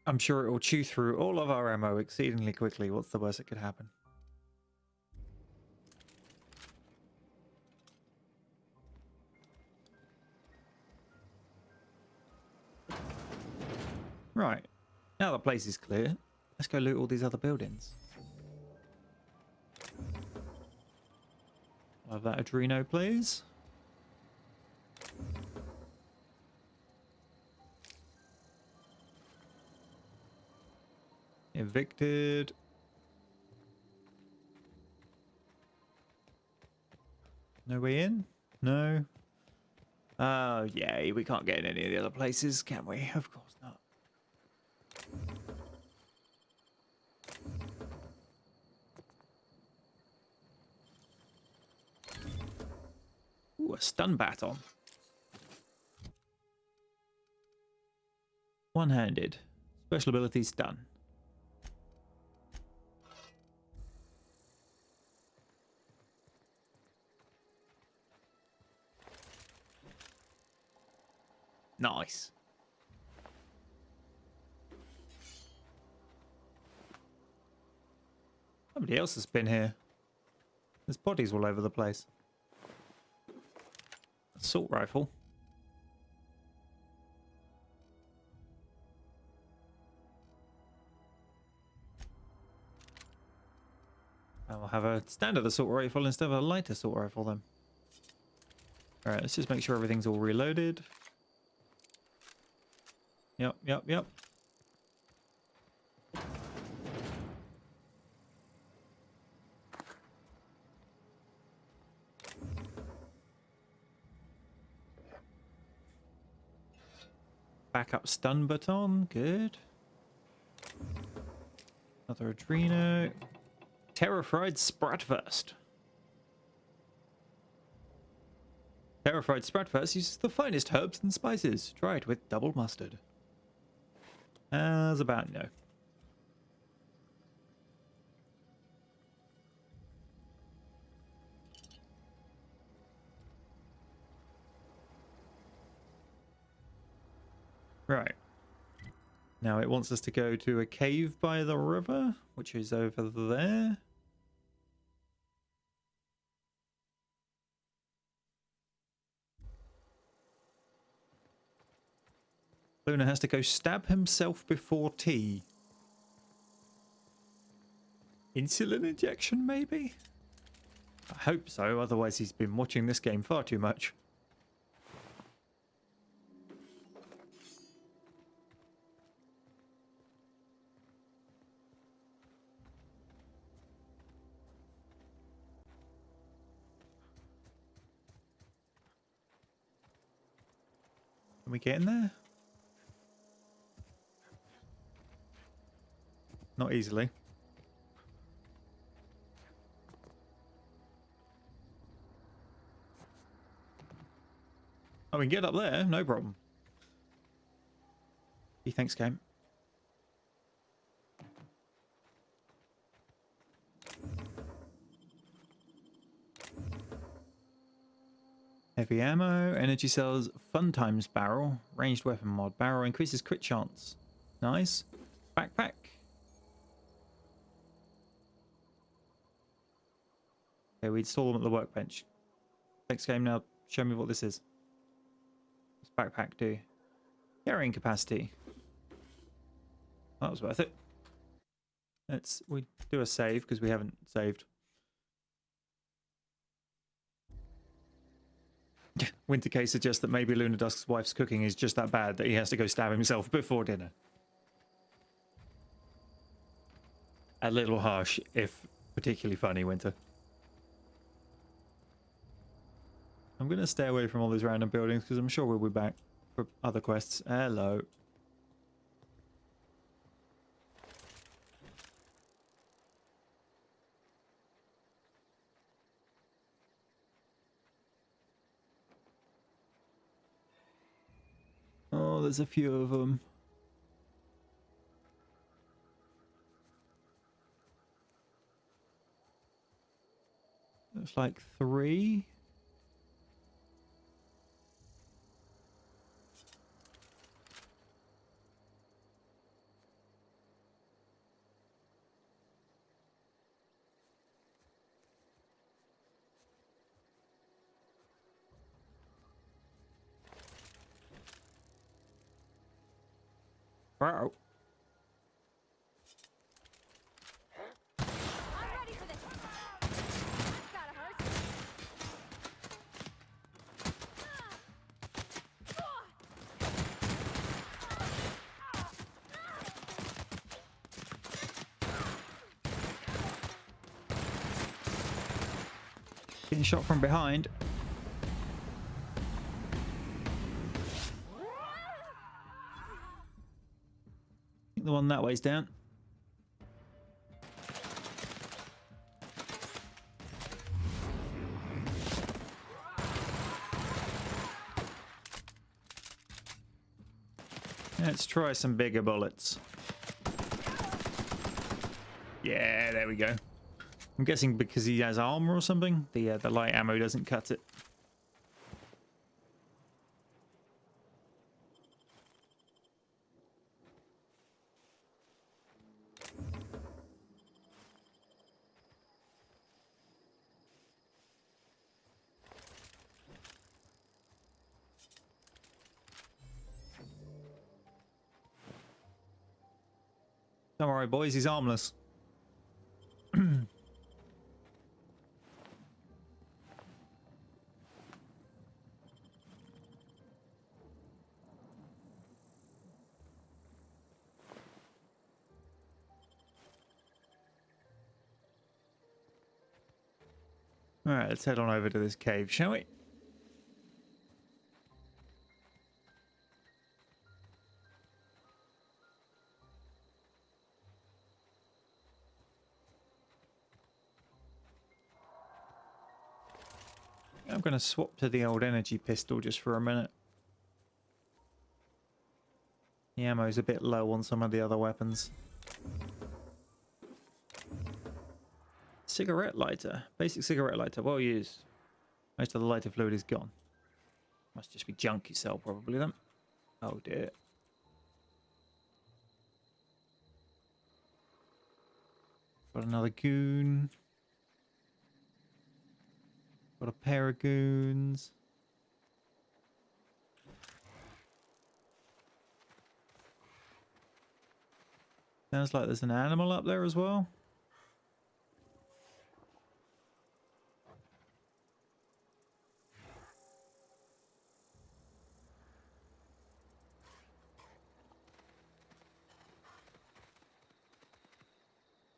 I'm sure it will chew through all of our ammo exceedingly quickly. What's the worst that could happen? Right. Now the place is clear. Let's go loot all these other buildings. I'll have that Adreno, please. Evicted. No way in? No. Oh, yay. We can't get in any of the other places, can we? Of course not. Ooh, a stun baton. One-handed. Special ability stun. Nice. Somebody else has been here. There's bodies all over the place. Assault rifle. I'll have a standard assault rifle instead of a light assault rifle then. Alright, let's just make sure everything's all reloaded. Yep. Backup stun baton, good. Another Adreno. Terror-fried Spratwurst. Terror-fried Spratwurst uses the finest herbs and spices. Try it with double mustard. As about no. Right. Now it wants us to go to a cave by the river, which is over there. Luna has to go stab himself before tea. Insulin injection, maybe? I hope so, otherwise he's been watching this game far too much. Can we get in there? Not easily. Oh, we can get up there, no problem. Gee, thanks, game. Heavy ammo, energy cells, fun times barrel, ranged weapon mod. Barrel increases crit chance. Nice. Backpack. Okay, we install them at the workbench. Thanks, game. Now show me what this is. What's backpack do? Carrying capacity. That was worth it. We do a save because we haven't saved. Wintercase suggests that maybe Lunadusk's wife's cooking is just that bad that he has to go stab himself before dinner. A little harsh, if particularly funny, Winter. I'm going to stay away from all these random buildings because I'm sure we'll be back for other quests. Hello. Oh, there's a few of them. Looks like 3. Wow. I'm ready for this. That's gotta hurt. Getting shot from behind. I think the one that way's down. Let's try some bigger bullets. Yeah, there we go. I'm guessing because he has armor or something, the light ammo doesn't cut it. Don't worry, boys, he's armless. Alright, let's head on over to this cave, shall we? I'm going to swap to the old energy pistol just for a minute. The ammo's a bit low on some of the other weapons. Cigarette lighter. Basic cigarette lighter. Well used. Most of the lighter fluid is gone. Must just be junk you sell probably then. Oh dear. Got another goon. Got a pair of goons. Sounds like there's an animal up there as well.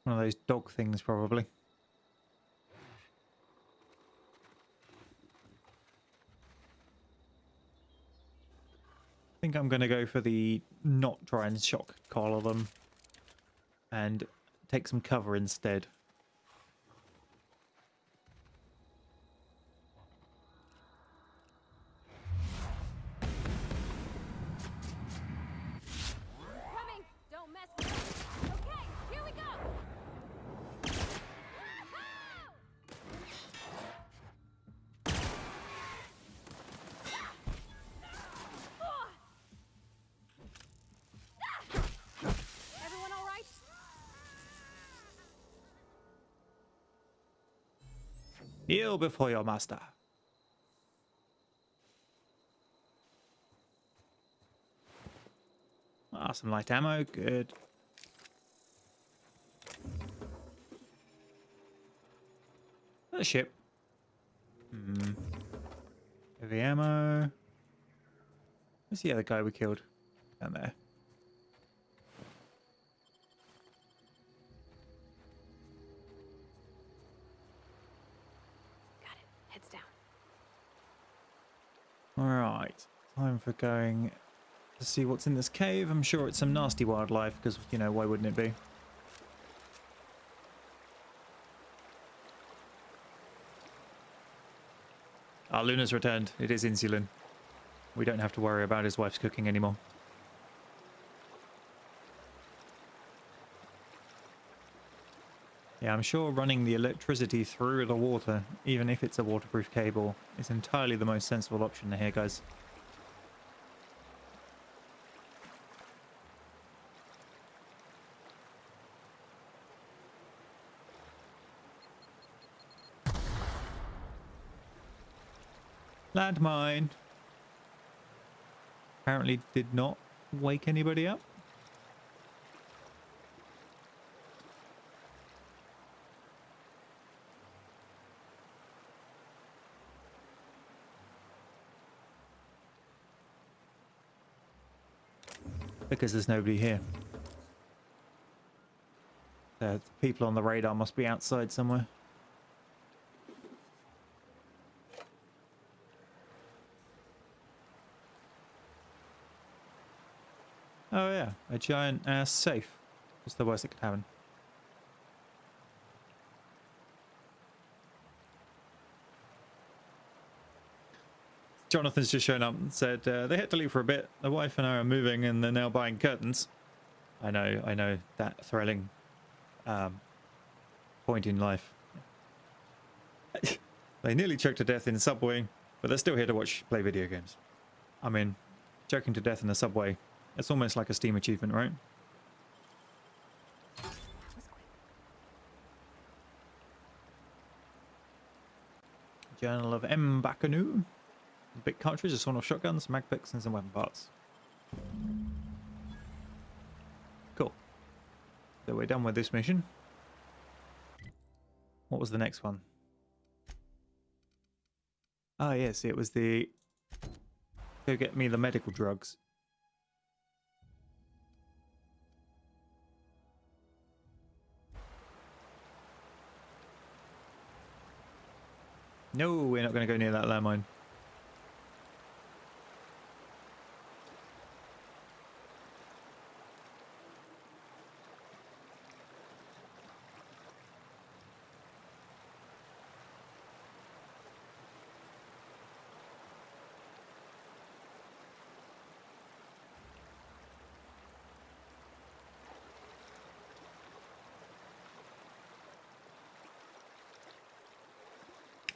One of those dog things probably. I think I'm going to go for the not try and shock collar them and take some cover instead. Coming! Don't mess with us. Okay, here we go! Everyone all right? Kneel before your master. Ah, some light ammo. Good. A ship. Heavy ammo. Where's the other guy we killed? Down there. Got it. Heads down. Alright. Time for going to see what's in this cave. I'm sure it's some nasty wildlife, because, you know, why wouldn't it be? Ah, Luna's returned. It is Insulin. We don't have to worry about his wife's cooking anymore. Yeah, I'm sure running the electricity through the water, even if it's a waterproof cable, is entirely the most sensible option here, guys. Landmine. Apparently did not wake anybody up. Because there's nobody here. The people on the radar must be outside somewhere. Oh yeah, a giant ass safe. What's the worst that could happen? Jonathan's just shown up and said they had to leave for a bit. The wife and I are moving and they're now buying curtains. I know that thrilling point in life. They nearly choked to death in the subway, but they're still here to play video games. I mean, choking to death in the subway. It's almost like a Steam achievement, right? Journal of M. Bakanu. A big cartridge, a sawn off shotguns, mag picks, and some weapon parts. Cool. So we're done with this mission. What was the next one? Ah, yes, it was the... Go get me the medical drugs. No, we're not going to go near that landmine.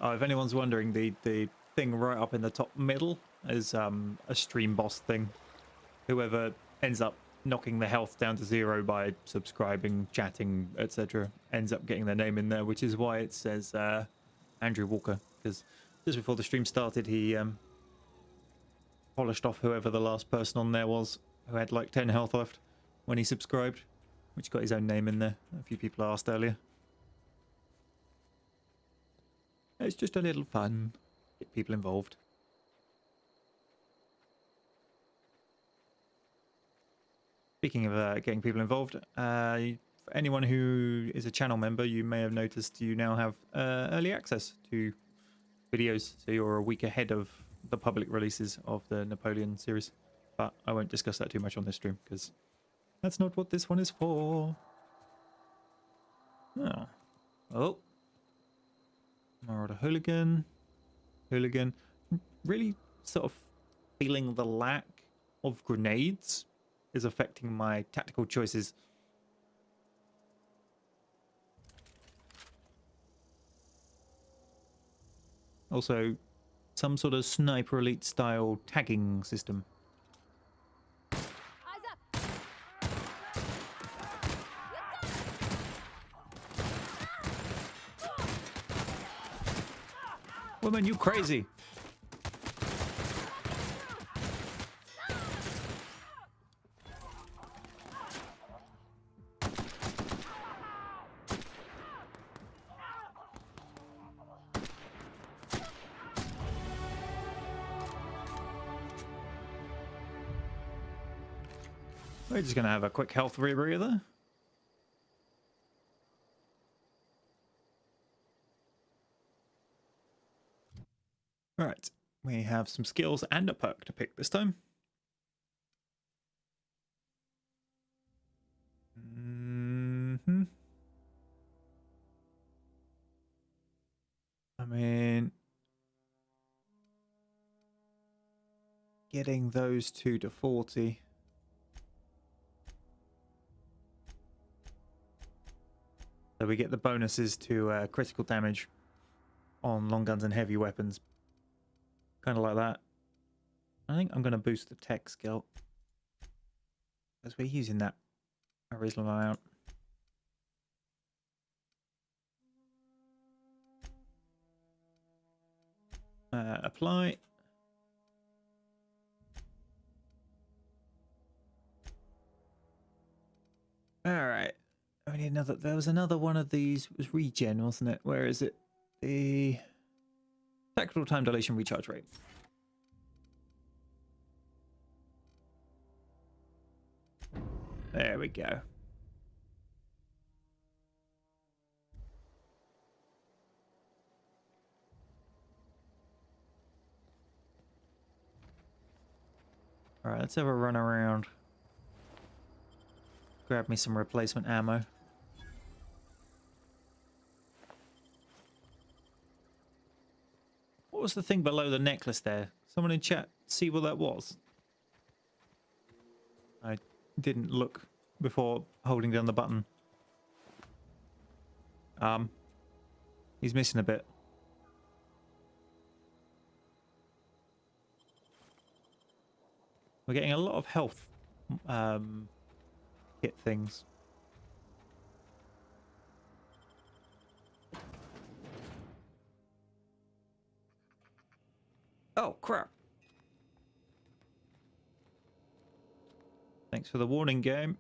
Oh, if anyone's wondering, the thing right up in the top middle is a stream boss thing. Whoever ends up knocking the health down to 0 by subscribing, chatting, etc. ends up getting their name in there, which is why it says Andrew Walker. Because just before the stream started, he polished off whoever the last person on there was who had like 10 health left when he subscribed, which got his own name in there. A few people asked earlier. It's just a little fun. Get people involved. Speaking of getting people involved, anyone who is a channel member, you may have noticed you now have early access to videos, so you're a week ahead of the public releases of the Napoleon series. But I won't discuss that too much on this stream, because that's not what this one is for. Oh. Marauder hooligan. Really sort of feeling the lack of grenades is affecting my tactical choices. Also, some sort of sniper elite style tagging system. Woman, you crazy! We're just going to have a quick health rebreather. Alright, we have some skills and a perk to pick this time. I mean, getting those two to 40. So we get the bonuses to critical damage on long guns and heavy weapons. Kind of like that. I think I'm going to boost the tech skill, because we're using that a reasonable amount. Apply. All right. I need another. There was another one of these. It was regen, wasn't it? Where is it? The tactical time dilation recharge rate. There we go. All right, let's have a run around. Grab me some replacement ammo. What was the thing below the necklace there? Someone in chat see what that was? I didn't look before holding down the button. He's missing a bit. We're getting a lot of health hit things. Oh, crap. Thanks for the warning, game.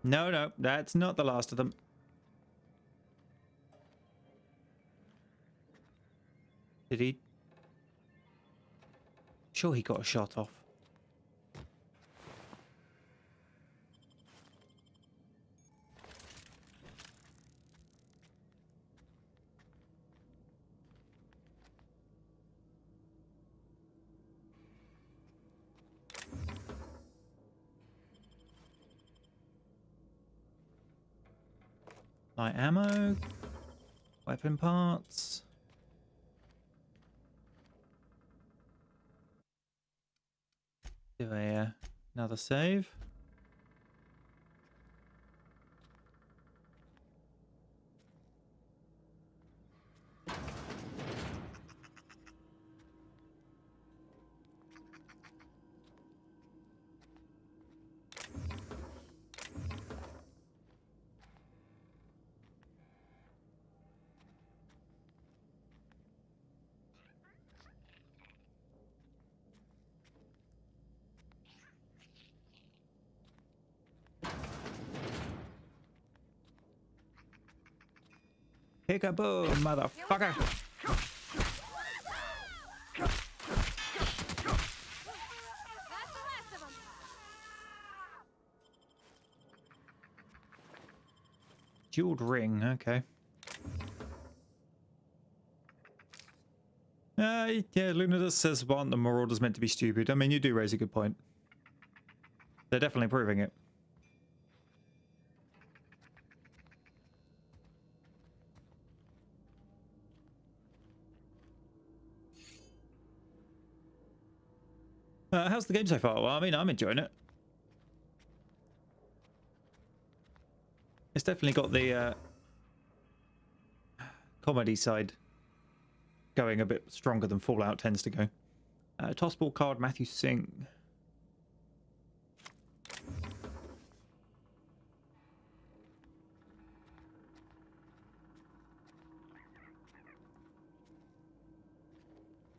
No, no, that's not the last of them. Did he? Sure, he got a shot off. Light ammo, weapon parts. Do another save. Peekaboo, motherfucker! Jeweled ring, okay. Yeah, Lunatus says, aren't the marauders meant to be stupid? I mean, you do raise a good point. They're definitely proving it. How's the game so far? Well, I mean, I'm enjoying it. It's definitely got the comedy side going a bit stronger than Fallout tends to go. Tossball card, Matthew Singh.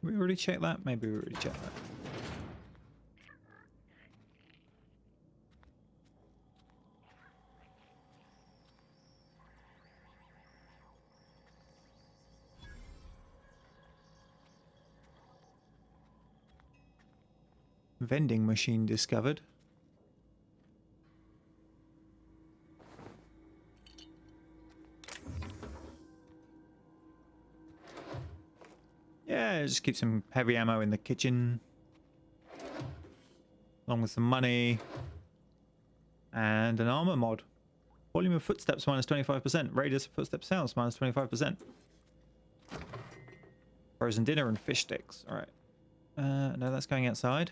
we already checked that? Maybe we already checked that. Vending machine discovered. Yeah, just keep some heavy ammo in the kitchen. Along with some money. And an armor mod. Volume of footsteps minus 25%. Radius of footstep sounds minus 25%. Frozen dinner and fish sticks. Alright. No, that's going outside.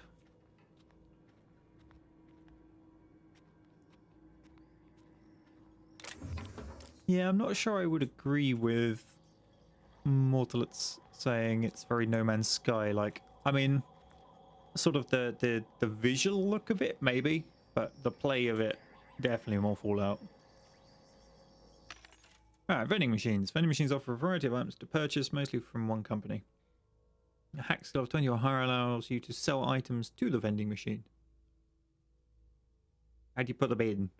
Yeah, I'm not sure I would agree with Mortalets saying it's very No Man's Sky. Like, I mean, sort of the visual look of it, maybe, but the play of it, definitely more Fallout. Alright, vending machines. Vending machines offer a variety of items to purchase, mostly from one company. A hack skill of 20 or higher allows you to sell items to the vending machine. How do you put them in?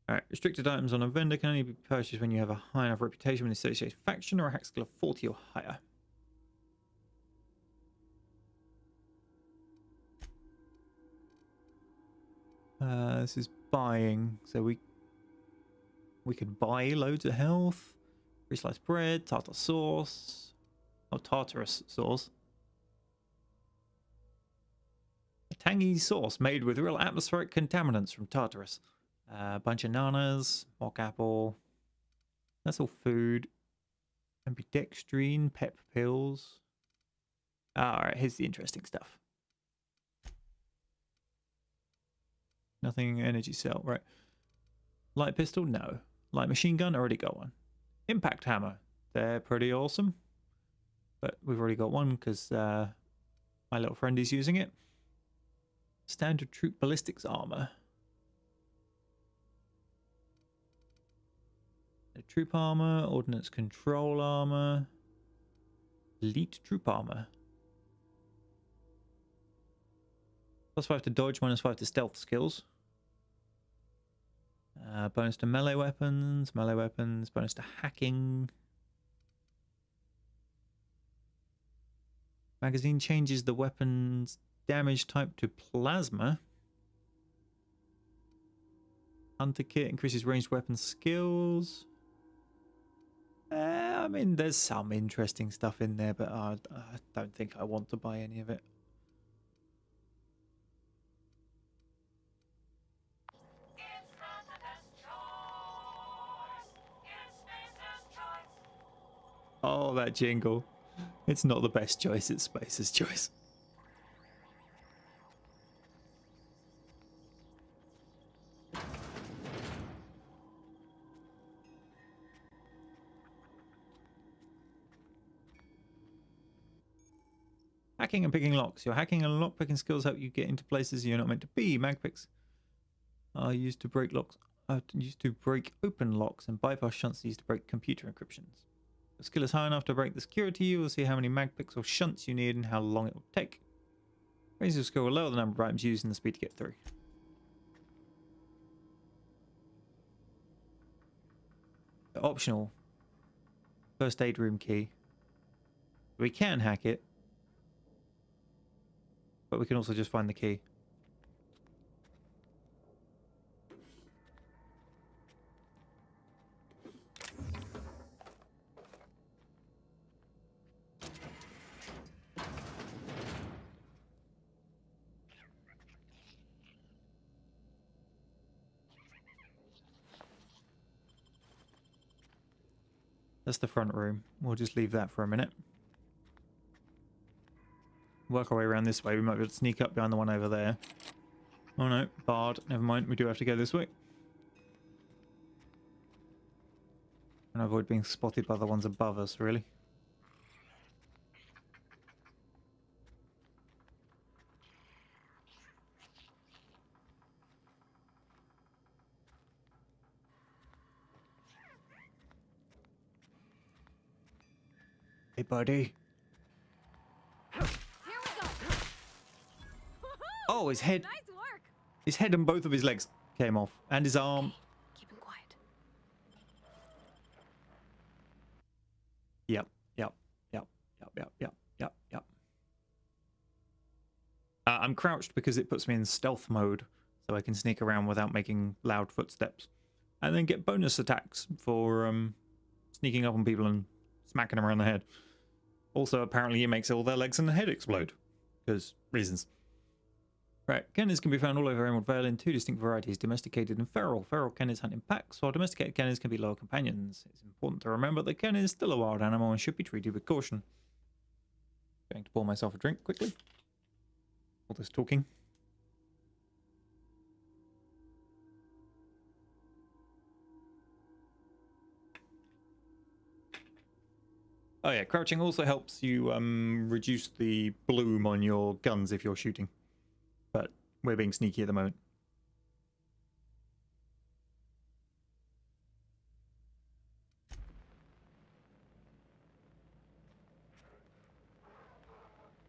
Alright, restricted items on a vendor can only be purchased when you have a high enough reputation with the associated faction or a hack skill of 40 or higher. This is buying, so we could buy loads of health, free sliced bread, tartar sauce, tartarus sauce. A tangy sauce made with real atmospheric contaminants from Tartarus. A bunch of bananas, mock apple. That's all food. Ambidextrine, pep pills. Alright, here's the interesting stuff. Nothing energy cell, right. Light pistol, no. Light machine gun, already got one. Impact hammer, they're pretty awesome. But we've already got one because my little friend is using it. Standard troop ballistics armor. Troop armor, ordnance control armor, elite troop armor. +5 to dodge, -5 to stealth skills. Bonus to melee weapons, bonus to hacking. Magazine changes the weapon's damage type to plasma. Hunter kit increases ranged weapon skills. I mean, there's some interesting stuff in there, but I don't think I want to buy any of it. Oh, that jingle. It's not the best choice, it's Spacer's choice. Hacking and picking locks. Your hacking and lockpicking skills help you get into places you're not meant to be. Mag picks are used to break locks. Used to break open locks, and bypass shunts used to break computer encryptions. If the skill is high enough to break the security, you will see how many mag picks or shunts you need and how long it will take. Raising your skill will lower the number of items used and the speed to get through. The optional first aid room key. We can hack it, but we can also just find the key. That's the front room. We'll just leave that for a minute. Work our way around this way. We might be able to sneak up behind the one over there. Oh no, barred. Never mind. We do have to go this way. And avoid being spotted by the ones above us, really. Hey, buddy. Oh, his head. Nice work. His head and both of his legs came off, and his arm. Keep him quiet. Yep. I'm crouched because it puts me in stealth mode, so I can sneak around without making loud footsteps, and then get bonus attacks for sneaking up on people and smacking them around the head. Also, apparently, it makes all their legs and head explode, because reasons. Right, Kenners can be found all over Emerald Vale in two distinct varieties, domesticated and feral. Feral Kenners hunt in packs, while domesticated Kenners can be loyal companions. It's important to remember that Ken is still a wild animal and should be treated with caution. Going to pour myself a drink quickly. All this talking. Oh yeah, crouching also helps you reduce the bloom on your guns if you're shooting. But we're being sneaky at the moment.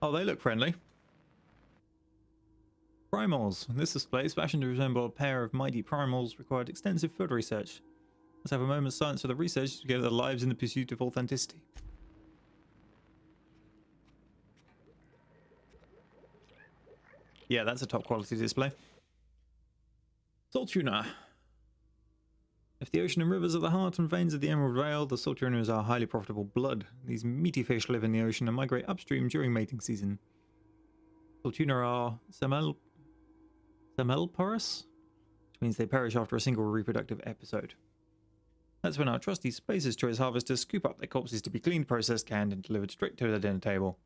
Oh, they look friendly. Primals. This display is fashioned to resemble a pair of mighty primals required extensive field research. Let's have a moment's silence for the researchers to give their lives in the pursuit of authenticity. Yeah, that's a top quality display. Salt tuna. If the ocean and rivers are the heart and veins of the Emerald Vale, the salt tunas are highly profitable blood. These meaty fish live in the ocean and migrate upstream during mating season. Salt tuna are semelporous, which means they perish after a single reproductive episode. That's when our trusty Spacer's Choice harvesters scoop up their corpses to be cleaned, processed, canned, and delivered straight to their dinner table.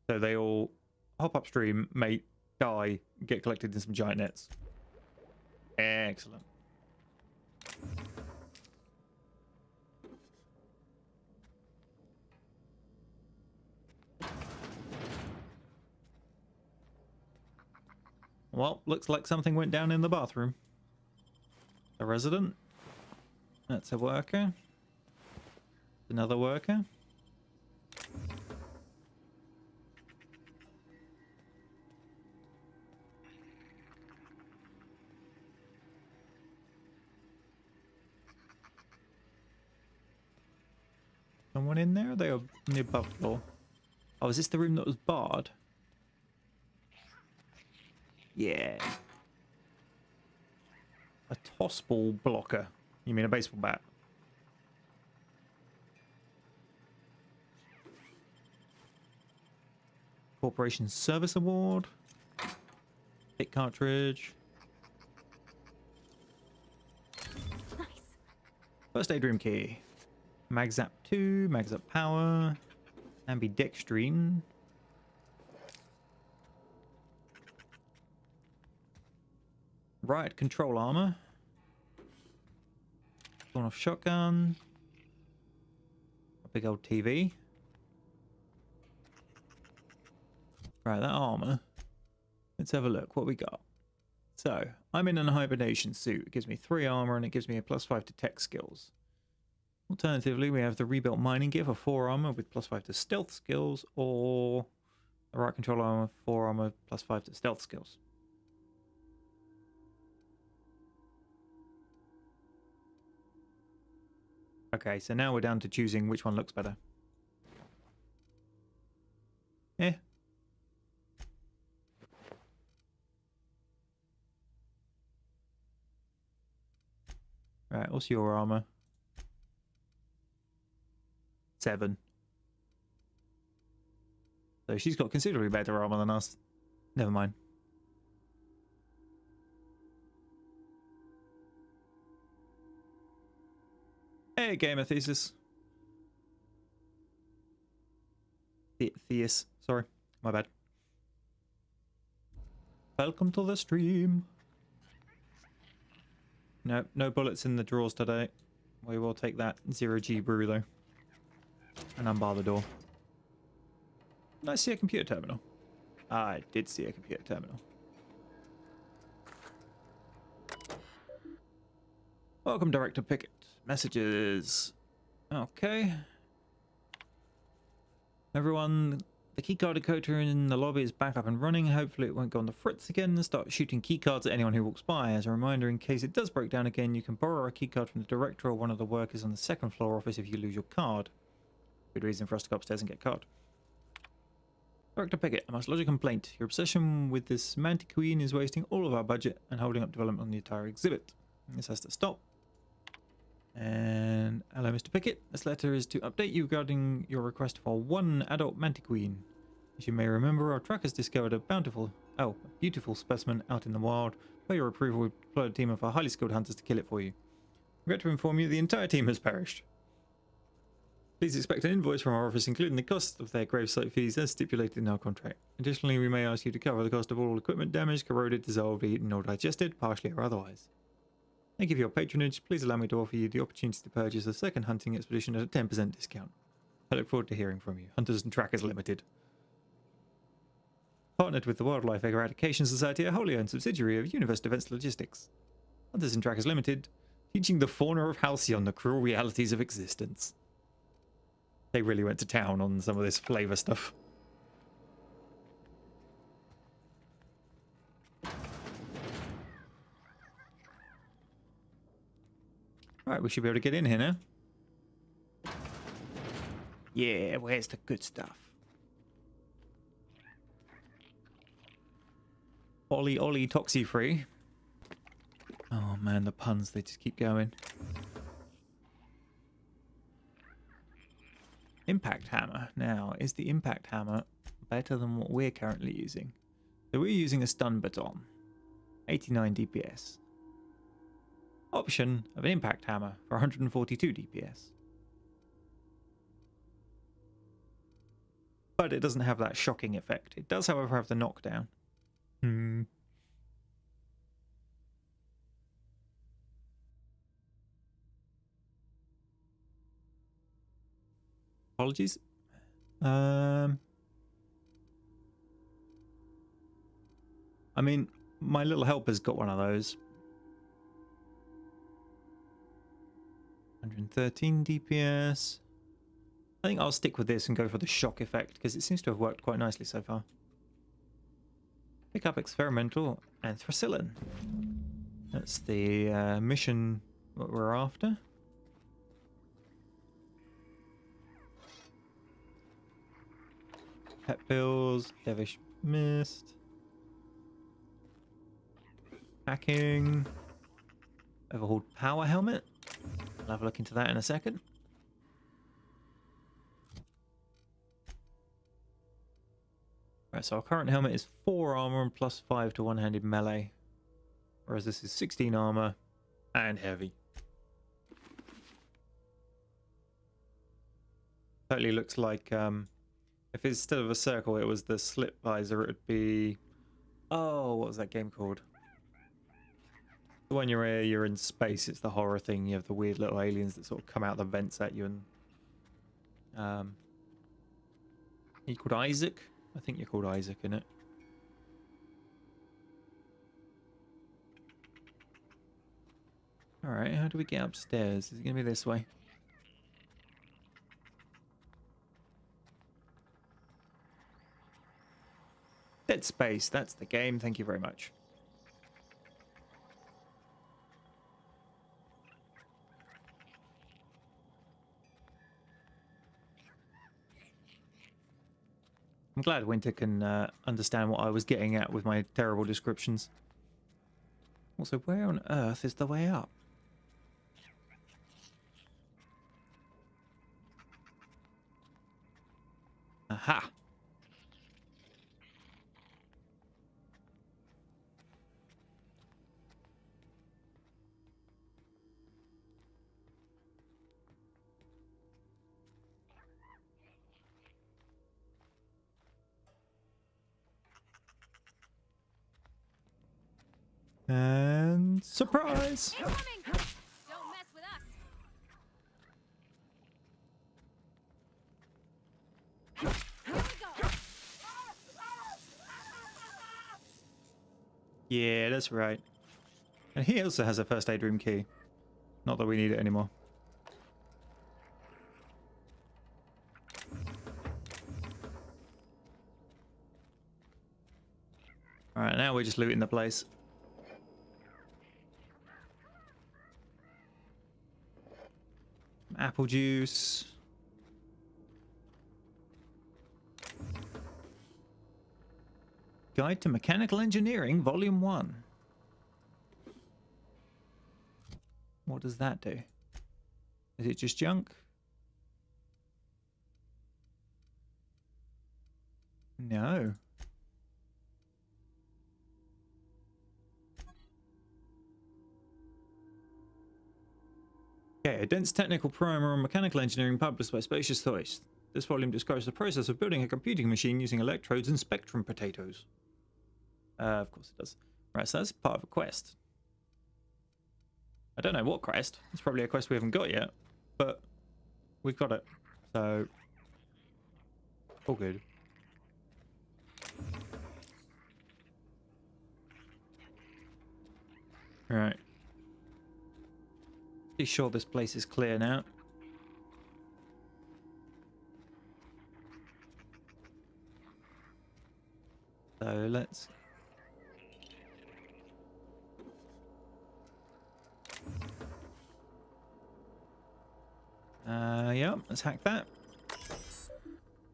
So they all hop upstream, mate, die, get collected in some giant nets. Excellent. Well, looks like something went down in the bathroom. A resident. That's a worker. Another worker. Someone in there? They are on the above floor. Oh, is this the room that was barred? Yeah. A toss ball blocker. You mean a baseball bat? Corporation Service Award. Hit cartridge. Nice. First aid room key. Magzap 2, Magzap power, ambidextrine. Riot control armor. Sawn off shotgun. A big old TV. Right, that armor. Let's have a look what we got. So, I'm in an hibernation suit. It gives me 3 armor and it gives me a +5 to tech skills. Alternatively, we have the rebuilt mining gear for 4 armor with +5 to stealth skills, or the riot control armor 4 armor +5 to stealth skills. Okay, so now we're down to choosing which one looks better. Eh. Right, what's your armor? 7. So she's got considerably better armor than us. Never mind. Hey, gamer thesis. Theus, sorry, my bad. Welcome to the stream. No, no bullets in the drawers today. We will take that 0G brew though. And unbar the door. Did I see a computer terminal? I did see a computer terminal. Welcome, Director Pickett. Messages. Okay. Everyone, The keycard decoder in the lobby is back up and running. Hopefully it won't go on the fritz again and start shooting keycards at anyone who walks by. As a reminder, in case it does break down again, you can borrow a keycard from the director or one of the workers on the second floor office if you lose your card. Good reason for us to go upstairs and get a card. Director Pickett, I must lodge a complaint. Your obsession with this Mantiqueen is wasting all of our budget and holding up development on the entire exhibit. This has to stop. And hello, Mr. Pickett. This letter is to update you regarding your request for one adult Mantiqueen. As you may remember, our trackers discovered a beautiful specimen out in the wild. By your approval, we deployed a team of our highly skilled hunters to kill it for you. Regret to inform you, the entire team has perished. Please expect an invoice from our office, including the cost of their gravesite fees as stipulated in our contract. Additionally, we may ask you to cover the cost of all equipment damaged, corroded, dissolved, eaten, or digested, partially or otherwise. Thank you for your patronage. Please allow me to offer you the opportunity to purchase a second hunting expedition at a 10% discount. I look forward to hearing from you. Hunters and Trackers Limited. Partnered with the Wildlife Eradication Society, a wholly owned subsidiary of Universe Defense Logistics. Hunters and Trackers Limited, teaching the fauna of Halcyon the cruel realities of existence. They really went to town on some of this flavor stuff. Right, we should be able to get in here now. Yeah, where's the good stuff? Ollie toxi free. Oh man, the puns, they just keep going. Impact hammer. Now, is the impact hammer better than what we're currently using? So we're using a stun baton. 89 DPS. Option of an impact hammer for 142 DPS. But it doesn't have that shocking effect. It does, however, have the knockdown. Apologies. I mean, my little helper's got one of those. 113 DPS. I think I'll stick with this and go for the shock effect because it seems to have worked quite nicely so far. Pick up experimental anthracillin. That's the mission what we're after. Pet pills, Devish Mist. Hacking. Overhauled power helmet. I'll have a look into that in a second. Right, so our current helmet is 4 armor and plus 5 to one-handed melee. Whereas this is 16 armor and heavy. Totally looks like if instead of a circle it was the slit visor, it would be, oh, what was that game called? The one you're in space, it's the horror thing. You have the weird little aliens that sort of come out the vents at you and you called Isaac? I think you're called Isaac in it. Alright, how do we get upstairs? Is it gonna be this way? Dead Space, that's the game, thank you very much. I'm glad Winter can understand what I was getting at with my terrible descriptions. Also, where on earth is the way up? Aha! And surprise! They're coming! Don't mess with us! Here we go! Yeah, that's right. And he also has a first aid room key. Not that we need it anymore. Alright, now we're just looting the place. Apple juice. Guide to Mechanical Engineering, Volume 1. What does that do? Is it just junk? No. Okay, a dense technical primer on mechanical engineering published by Spacious Toys. This volume describes the process of building a computing machine using electrodes and spectrum potatoes. Of course it does. Right, so that's part of a quest. I don't know what quest. It's probably a quest we haven't got yet, but we've got it. So, all good. Right. Be sure this place is clear now. So let's... yeah, let's hack that.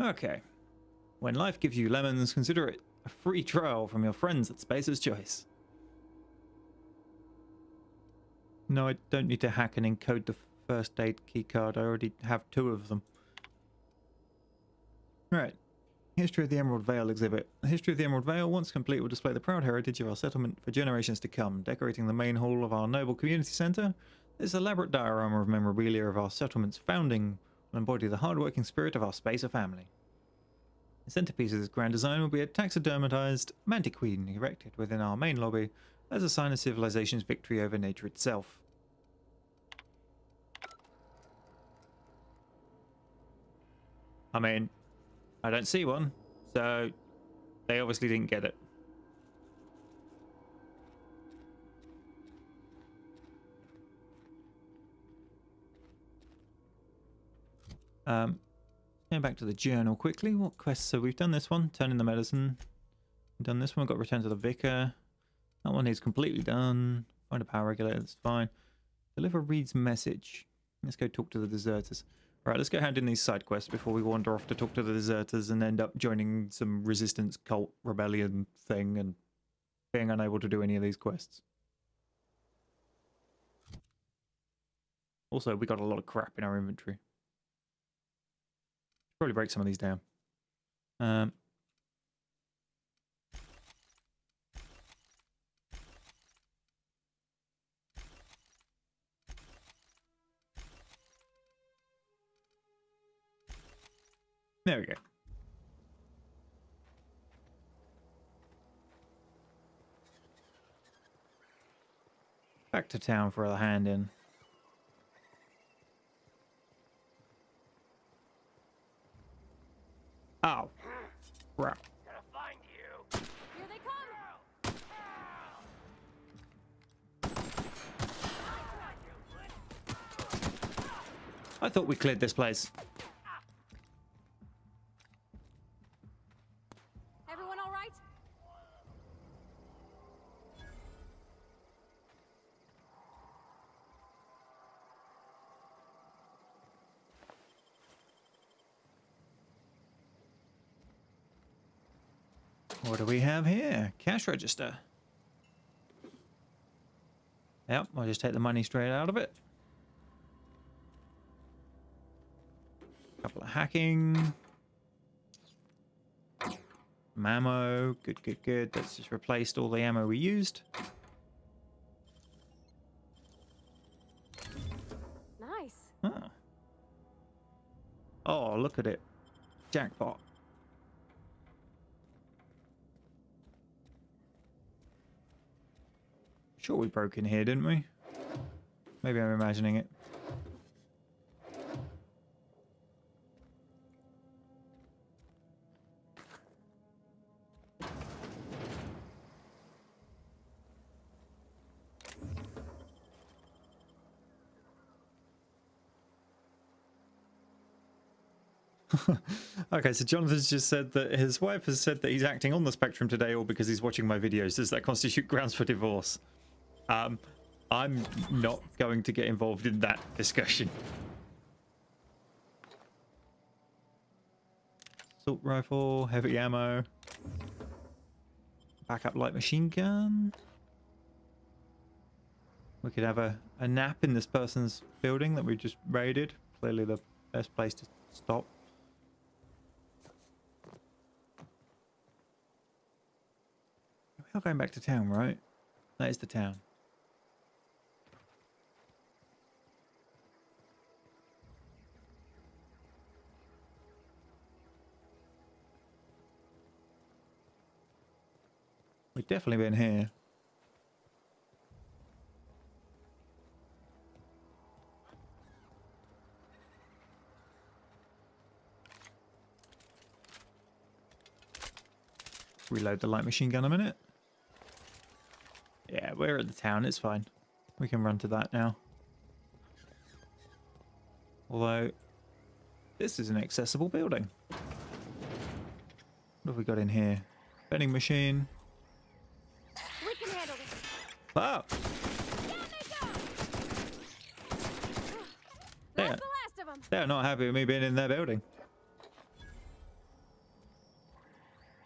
Okay. When life gives you lemons, consider it a free trial from your friends at Spacer's Choice. No, I don't need to hack and encode the first aid keycard. I already have 2 of them. Right. History of the Emerald Vale exhibit. The history of the Emerald Vale, once complete, will display the proud heritage of our settlement for generations to come. Decorating the main hall of our noble community centre, this elaborate diorama of memorabilia of our settlement's founding will embody the hard-working spirit of our Spacer family. The centerpiece of this grand design will be a taxidermatized mantiqueen erected within our main lobby as a sign of civilization's victory over nature itself. I mean, I don't see one, so they obviously didn't get it. Going back to the journal quickly. What quests? So we've done this one, turn in the medicine. We've done this one, we've got return to the vicar. That one is completely done. Find a power regulator, that's fine. Deliver Reed's message. Let's go talk to the deserters. Right, let's go hand in these side quests before we wander off to talk to the deserters and end up joining some resistance cult rebellion thing and being unable to do any of these quests. Also, we got a lot of crap in our inventory. Probably break some of these down. There we go. Back to town for a hand in. Oh. Crap. Gonna find you. Here they come! I thought we cleared this place. Everyone all right? What do we have here? Cash register. Yep, I'll just take the money straight out of it. Couple of hacking. Some ammo. Good, good, good. That's just replaced all the ammo we used. Nice. Oh. Oh, look at it. Jackpot. Sure we broke in here, didn't we? Maybe I'm imagining it. Okay, so Jonathan's just said that his wife has said that he's acting on the spectrum today, all because he's watching my videos. Does that constitute grounds for divorce? I'm not going to get involved in that discussion. Assault rifle, heavy ammo, backup light machine gun. We could have a nap in this person's building that we just raided. Clearly the best place to stop. We're not going back to town, right? That is the town. We've definitely been here. Reload the light machine gun a minute. Yeah, we're at the town, it's fine. We can run to that now. Although, this is an accessible building. What have we got in here? Vending machine. We can handle this. Wow! That's the last of them. They're not happy with me being in their building.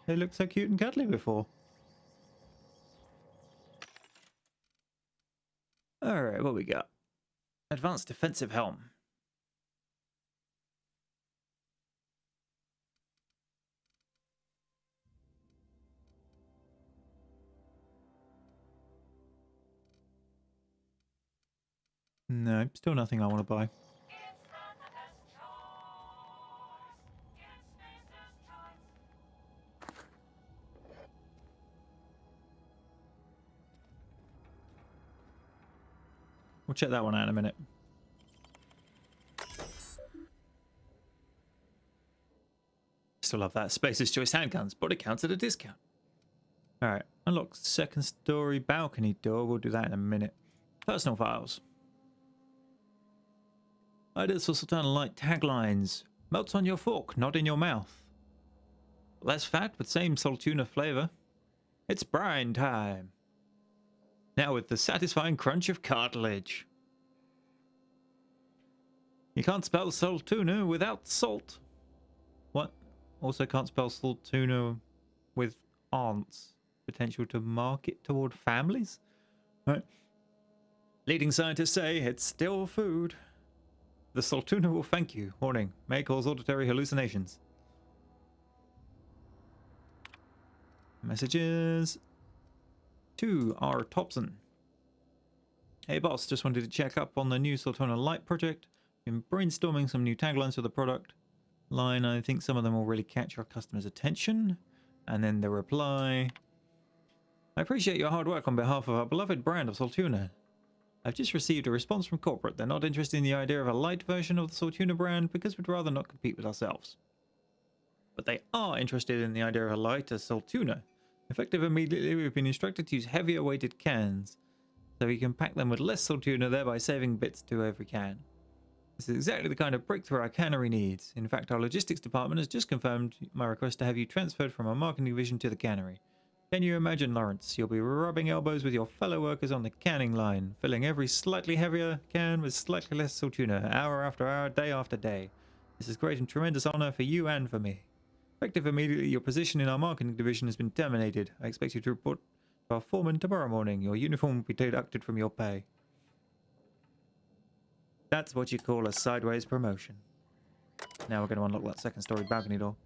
They looked so cute and cuddly before. Alright, what we got? Advanced defensive helm. No, still nothing I want to buy. We'll check that one out in a minute. Still love that. Spacer's Choice handguns. Body counts at a discount. Alright. Unlock second story balcony door. We'll do that in a minute. Personal files. Ideas for Sultana Light taglines. Melts on your fork, not in your mouth. Less fat, but same saltuna flavor. It's brine time. Now with the satisfying crunch of cartilage. You can't spell saltuna without salt. What? Also can't spell saltuna with aunts. Potential to market toward families? Right. Leading scientists say it's still food. The saltuna will thank you. Warning, may cause auditory hallucinations. Messages. To R. Thompson. Hey boss, just wanted to check up on the new Sultana Light project. Been brainstorming some new taglines for the product line. I think some of them will really catch our customers' attention. And then the reply. I appreciate your hard work on behalf of our beloved brand of Saltuna. I've just received a response from corporate. They're not interested in the idea of a light version of the Saltuna brand because we'd rather not compete with ourselves. But they are interested in the idea of a lighter Saltuna. Effective immediately, we've been instructed to use heavier weighted cans, so we can pack them with less Saltuna, thereby saving bits to every can. This is exactly the kind of breakthrough our cannery needs. In fact, our logistics department has just confirmed my request to have you transferred from our marketing division to the cannery. Can you imagine, Lawrence? You'll be rubbing elbows with your fellow workers on the canning line, filling every slightly heavier can with slightly less Saltuna, hour after hour, day after day. This is great and tremendous honor for you and for me. Effective immediately, your position in our marketing division has been terminated. I expect you to report to our foreman tomorrow morning. Your uniform will be deducted from your pay. That's what you call a sideways promotion. Now we're going to unlock that second story balcony door.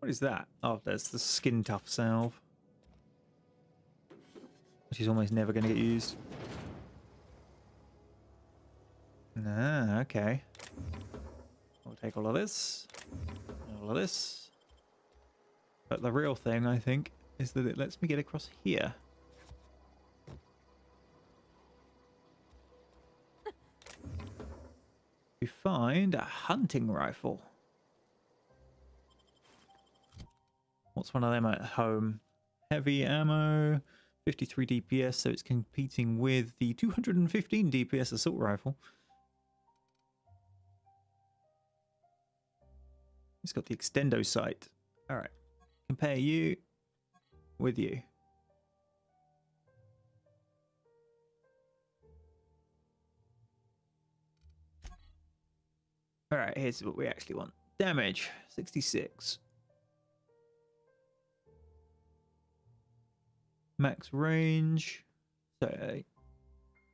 What is that? Oh, that's the skin tough salve. Which is almost never going to get used. Ah, okay. We'll take all of this. All of this. But the real thing, I think, is that it lets me get across here. We find a hunting rifle. What's one of them at home? Heavy ammo, 53 DPS, so it's competing with the 215 DPS assault rifle. It's got the extendo sight. All right, compare you with you. All right, here's what we actually want. Damage, 66. Max range, so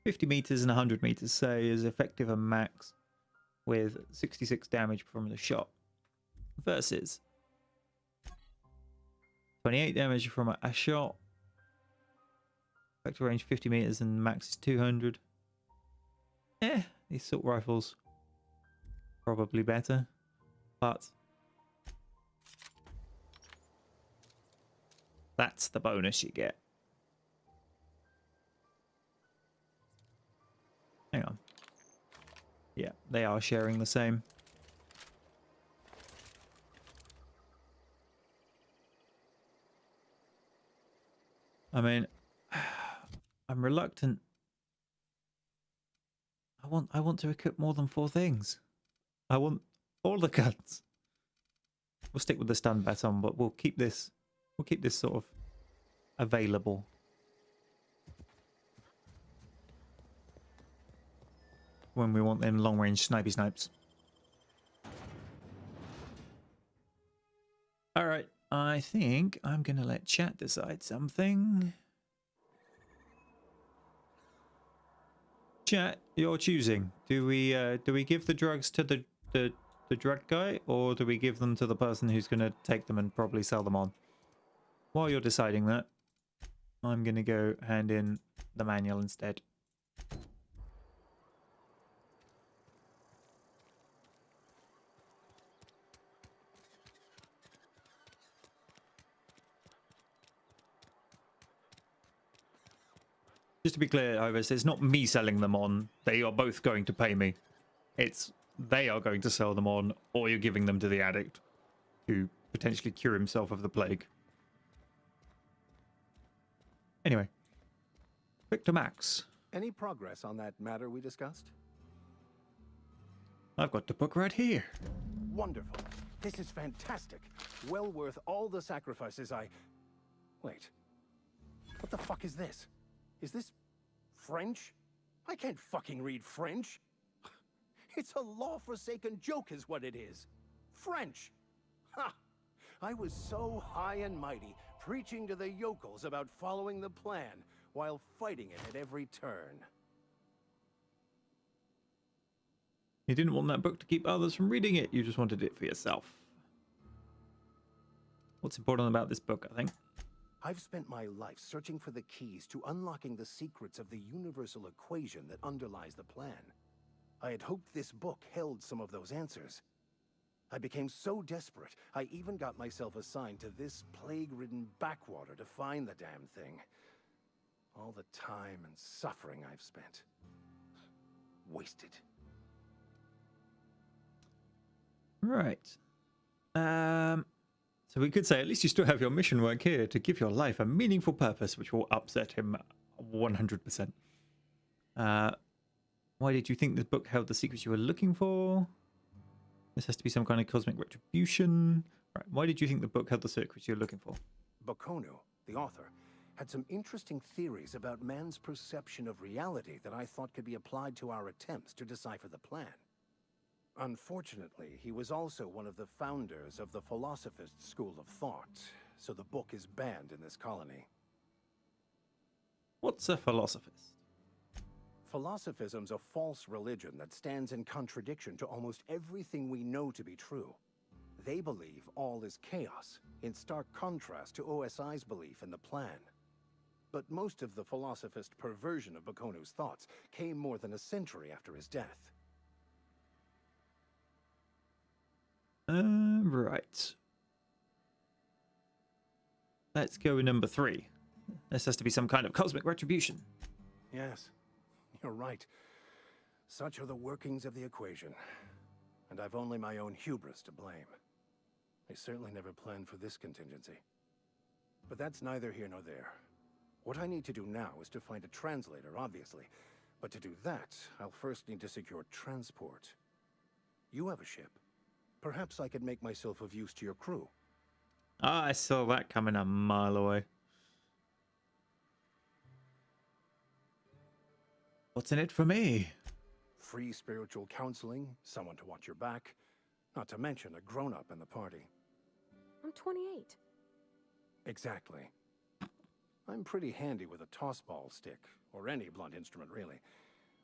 50 meters and 100 meters, say, is effective and max with 66 damage from the shot. Versus 28 damage from a shot. Effective range 50 meters and max is 200. These assault rifles probably better, but that's the bonus you get. Hang on. Yeah, they are sharing the same. I mean, I'm reluctant. I want to equip more than 4 things. I want all the guns. We'll stick with the stun baton, but we'll keep this sort of available. When we want them long range snipey snipes. Alright, I think I'm gonna let chat decide something. Chat, you're choosing. Do we give the drugs to the drug guy, or do we give them to the person who's gonna take them and probably sell them on? While you're deciding that, I'm gonna go hand in the manual instead. Just to be clear, Iris, it's not me selling them on. They are both going to pay me. It's they are going to sell them on, or you're giving them to the addict to potentially cure himself of the plague. Anyway, Vicar Max. Any progress on that matter we discussed? I've got the book right here. Wonderful. This is fantastic. Well worth all the sacrifices I... Wait. What the fuck is this? Is this French? I can't fucking read French. It's a law-forsaken joke is what it is. French. Ha! I was so high and mighty, preaching to the yokels about following the plan, while fighting it at every turn. You didn't want that book to keep others from reading it. You just wanted it for yourself. What's important about this book, I think? I've spent my life searching for the keys to unlocking the secrets of the universal equation that underlies the plan. I had hoped this book held some of those answers. I became so desperate, I even got myself assigned to this plague-ridden backwater to find the damn thing. All the time and suffering I've spent. Wasted. Right. So we could say, at least you still have your mission work here to give your life a meaningful purpose, which will upset him 100%. Why did you think this book held the secrets you were looking for? This has to be some kind of cosmic retribution. Right. Why did you think the book held the secrets you were looking for? Botanical, the author, had some interesting theories about man's perception of reality that I thought could be applied to our attempts to decipher the plan. Unfortunately, he was also one of the founders of the Philosophist school of thought, so the book is banned in this colony. What's a philosophist? Philosophism's a false religion that stands in contradiction to almost everything we know to be true. They believe all is chaos, in stark contrast to OSI's belief in the plan. But most of the philosophist perversion of Bakonu's thoughts came more than a century after his death. Right. Let's go with number 3. This has to be some kind of cosmic retribution. Yes, you're right. Such are the workings of the equation. And I've only my own hubris to blame. I certainly never planned for this contingency. But that's neither here nor there. What I need to do now is to find a translator, obviously. But to do that, I'll first need to secure transport. You have a ship. Perhaps I could make myself of use to your crew. Ah, I saw that coming a mile away. What's in it for me? Free spiritual counseling, someone to watch your back, not to mention a grown-up in the party. I'm 28. Exactly. I'm pretty handy with a tossball stick, or any blunt instrument, really.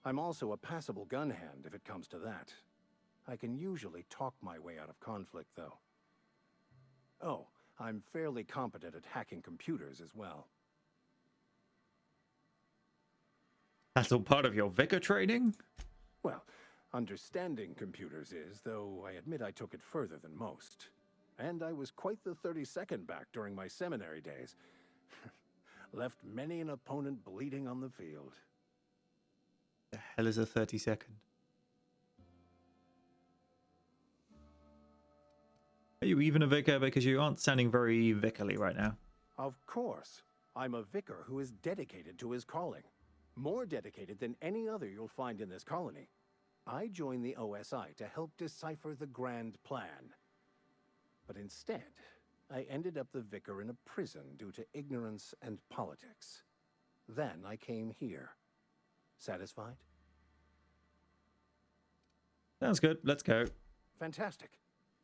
I'm also a passable gun hand, if it comes to that. I can usually talk my way out of conflict, though. Oh, I'm fairly competent at hacking computers as well. That's all part of your Vicar training? Well, understanding computers is, though I admit I took it further than most. And I was quite the 32nd back during my seminary days. Left many an opponent bleeding on the field. The hell is a 32nd? Are you even a vicar? Because you aren't sounding very vicarly right now. Of course. I'm a vicar who is dedicated to his calling. More dedicated than any other you'll find in this colony. I joined the OSI to help decipher the grand plan. But instead, I ended up the vicar in a prison due to ignorance and politics. Then I came here. Satisfied? Sounds good. Let's go. Fantastic.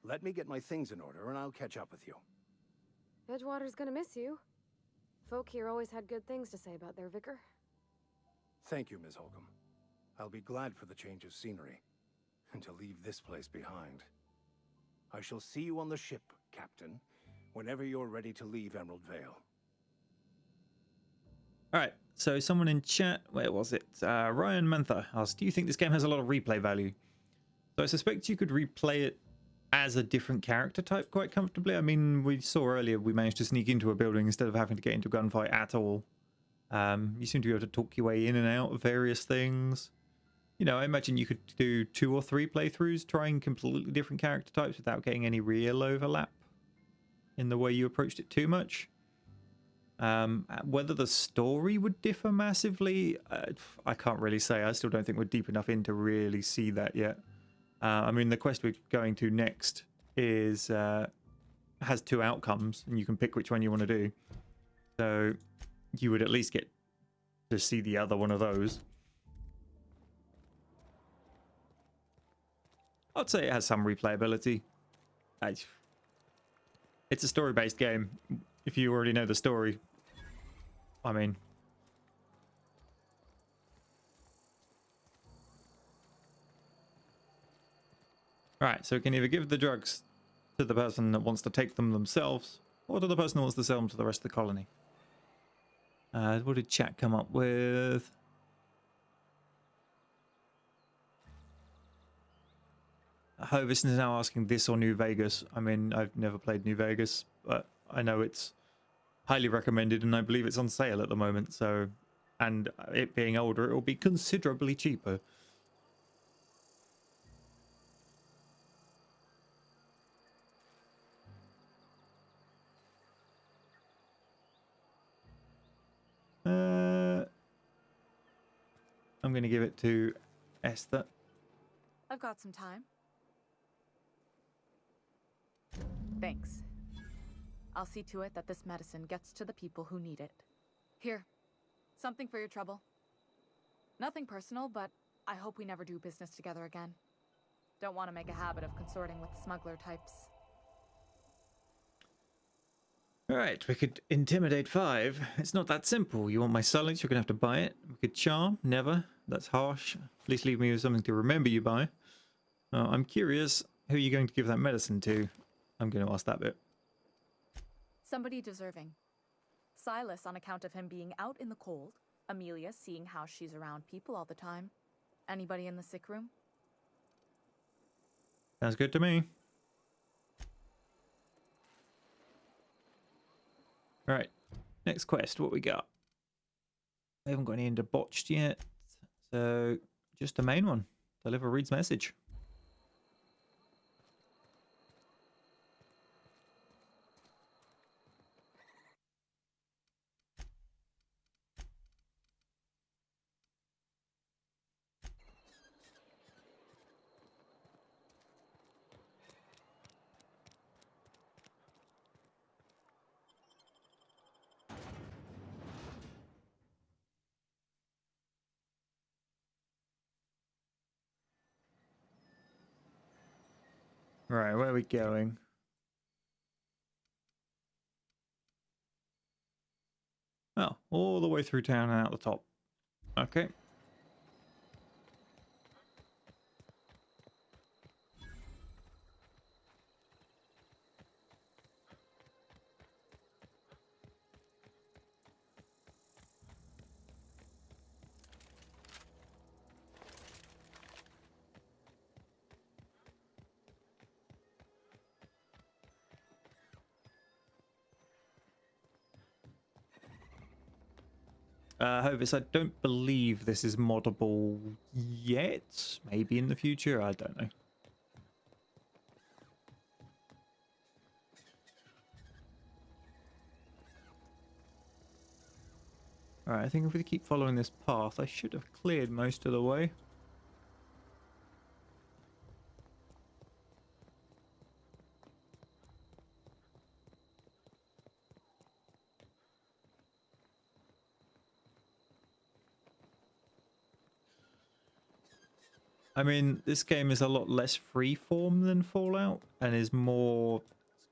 Let me get my things in order and I'll catch up with you. Edgewater's gonna miss you. Folk here always had good things to say about their vicar. Thank you, Ms. Holcomb. I'll be glad for the change of scenery, and to leave this place behind. I shall see you on the ship, Captain, whenever you're ready to leave Emerald Vale. Alright, so someone in chat, where was it? Ryan Mantha asked, do you think this game has a lot of replay value? So I suspect you could replay it as a different character type quite comfortably. I mean, we saw earlier we managed to sneak into a building instead of having to get into a gunfight at all. You seem to be able to talk your way in and out of various things. You know, I imagine you could do 2 or 3 playthroughs trying completely different character types without getting any real overlap in the way you approached it too much. Whether the story would differ massively, I can't really say. I still don't think we're deep enough in to really see that yet. I mean, the quest we're going to next is has 2 outcomes, and you can pick which one you want to do. So you would at least get to see the other one of those. I'd say it has some replayability. It's a story-based game. If you already know the story, I mean... Right, so we can either give the drugs to the person that wants to take them themselves, or to the person who wants to sell them to the rest of the colony. What did chat come up with? Hovis is now asking this or New Vegas. I mean, I've never played New Vegas, but I know it's highly recommended, and I believe it's on sale at the moment. So, and it being older, it will be considerably cheaper. I'm going to give it to Esther. I've got some time. Thanks. I'll see to it that this medicine gets to the people who need it. Here, something for your trouble. Nothing personal, but I hope we never do business together again. Don't want to make a habit of consorting with smuggler types. Alright, we could intimidate 5. It's not that simple. You want my silence, you're going to have to buy it. We could charm, never. That's harsh. Please leave me with something to remember you by. I'm curious, who are you going to give that medicine to? I'm going to ask that bit. Somebody deserving. Silas on account of him being out in the cold. Amelia seeing how she's around people all the time. Anybody in the sick room? Sounds good to me. Right, next quest, what we got? I haven't got any into botched yet, so Just the main one. Deliver Reed's message. Right, where are we going? Oh, all the way through town and out the top. Okay. Hovis, I don't believe this is moddable yet. Maybe in the future, I don't know. Alright, I think if we keep following this path, I should have cleared most of the way. I mean, this game is a lot less freeform than Fallout and is more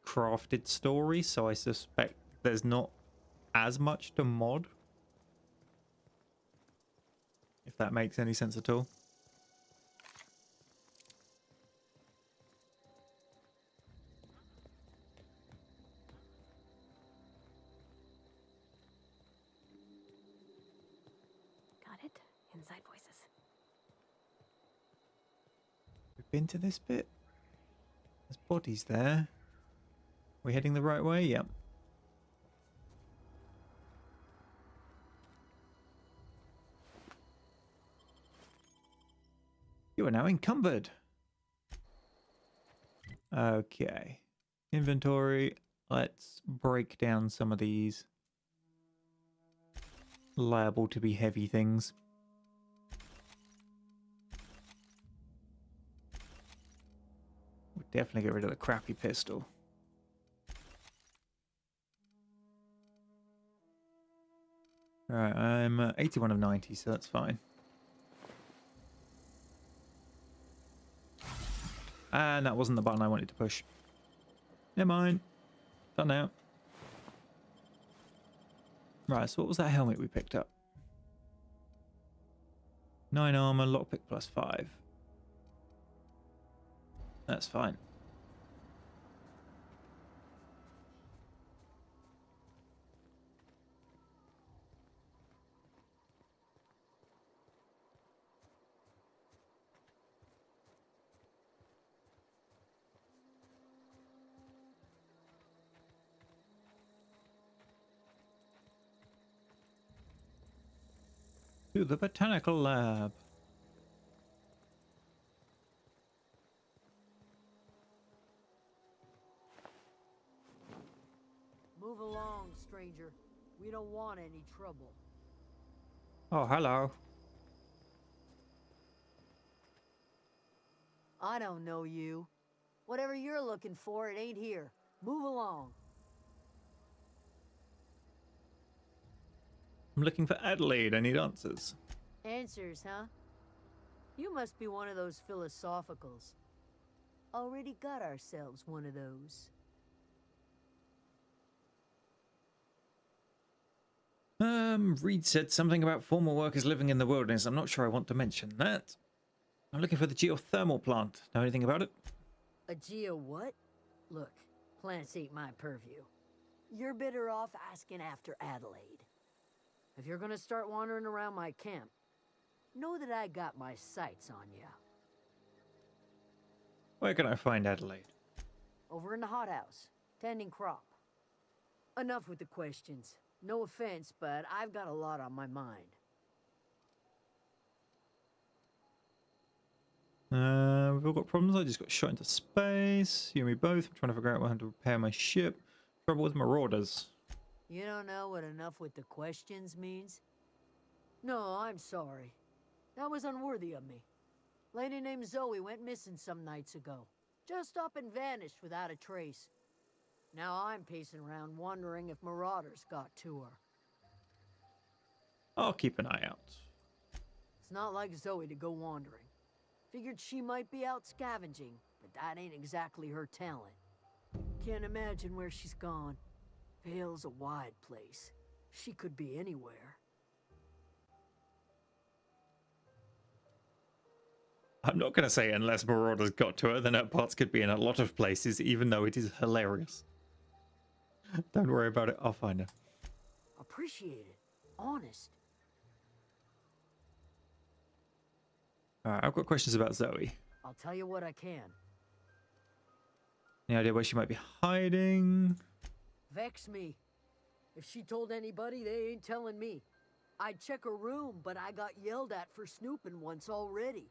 crafted story, so I suspect there's not as much to mod. If that makes any sense at all. Got it? Inside voices. We've been to this bit. There's bodies there. We heading the right way? Yep. You are now encumbered. Okay. Inventory. Let's break down some of these liable to be heavy things. We'll definitely get rid of the crappy pistol. Alright, I'm 81 of 90, so that's fine. And that wasn't the button I wanted to push. Never mind. Done now. Right, so what was that helmet we picked up? 9 armor, lockpick +5. That's fine. To the Botanical Lab. Move along, stranger. We don't want any trouble. Oh, hello. I don't know you. Whatever you're looking for, it ain't here. Move along. I'm looking for Adelaide. I need answers. Answers, huh? You must be one of those philosophicals. Already got ourselves one of those. Reed said something about former workers living in the wilderness. I'm not sure I want to mention that. I'm looking for the geothermal plant. Know anything about it? A geo what? Look, plants ain't my purview. You're better off asking after Adelaide. If you're gonna start wandering around my camp, know that I got my sights on ya. Where can I find Adelaide? Over in the hothouse, tending crop. Enough with the questions. No offense, but I've got a lot on my mind. We've all got problems. I just got shot into space. You and me both. I'm trying to figure out how to repair my ship. Trouble with marauders. You don't know what enough with the questions means? No, I'm sorry. That was unworthy of me. Lady named Zoe went missing some nights ago. Just up and vanished without a trace. Now I'm pacing around wondering if marauders got to her. I'll keep an eye out. It's not like Zoe to go wandering. Figured she might be out scavenging, but that ain't exactly her talent. Can't imagine where she's gone. Vale's a wide place. She could be anywhere. I'm not going to say unless marauders got to her, then her parts could be in a lot of places, even though it is hilarious. Don't worry about it, I'll find her. Appreciate it. Honest. Alright, I've got questions about Zoe. I'll tell you what I can. Any idea where she might be hiding? Vex me. If she told anybody, they ain't telling me. I'd check her room, but I got yelled at for snooping once already.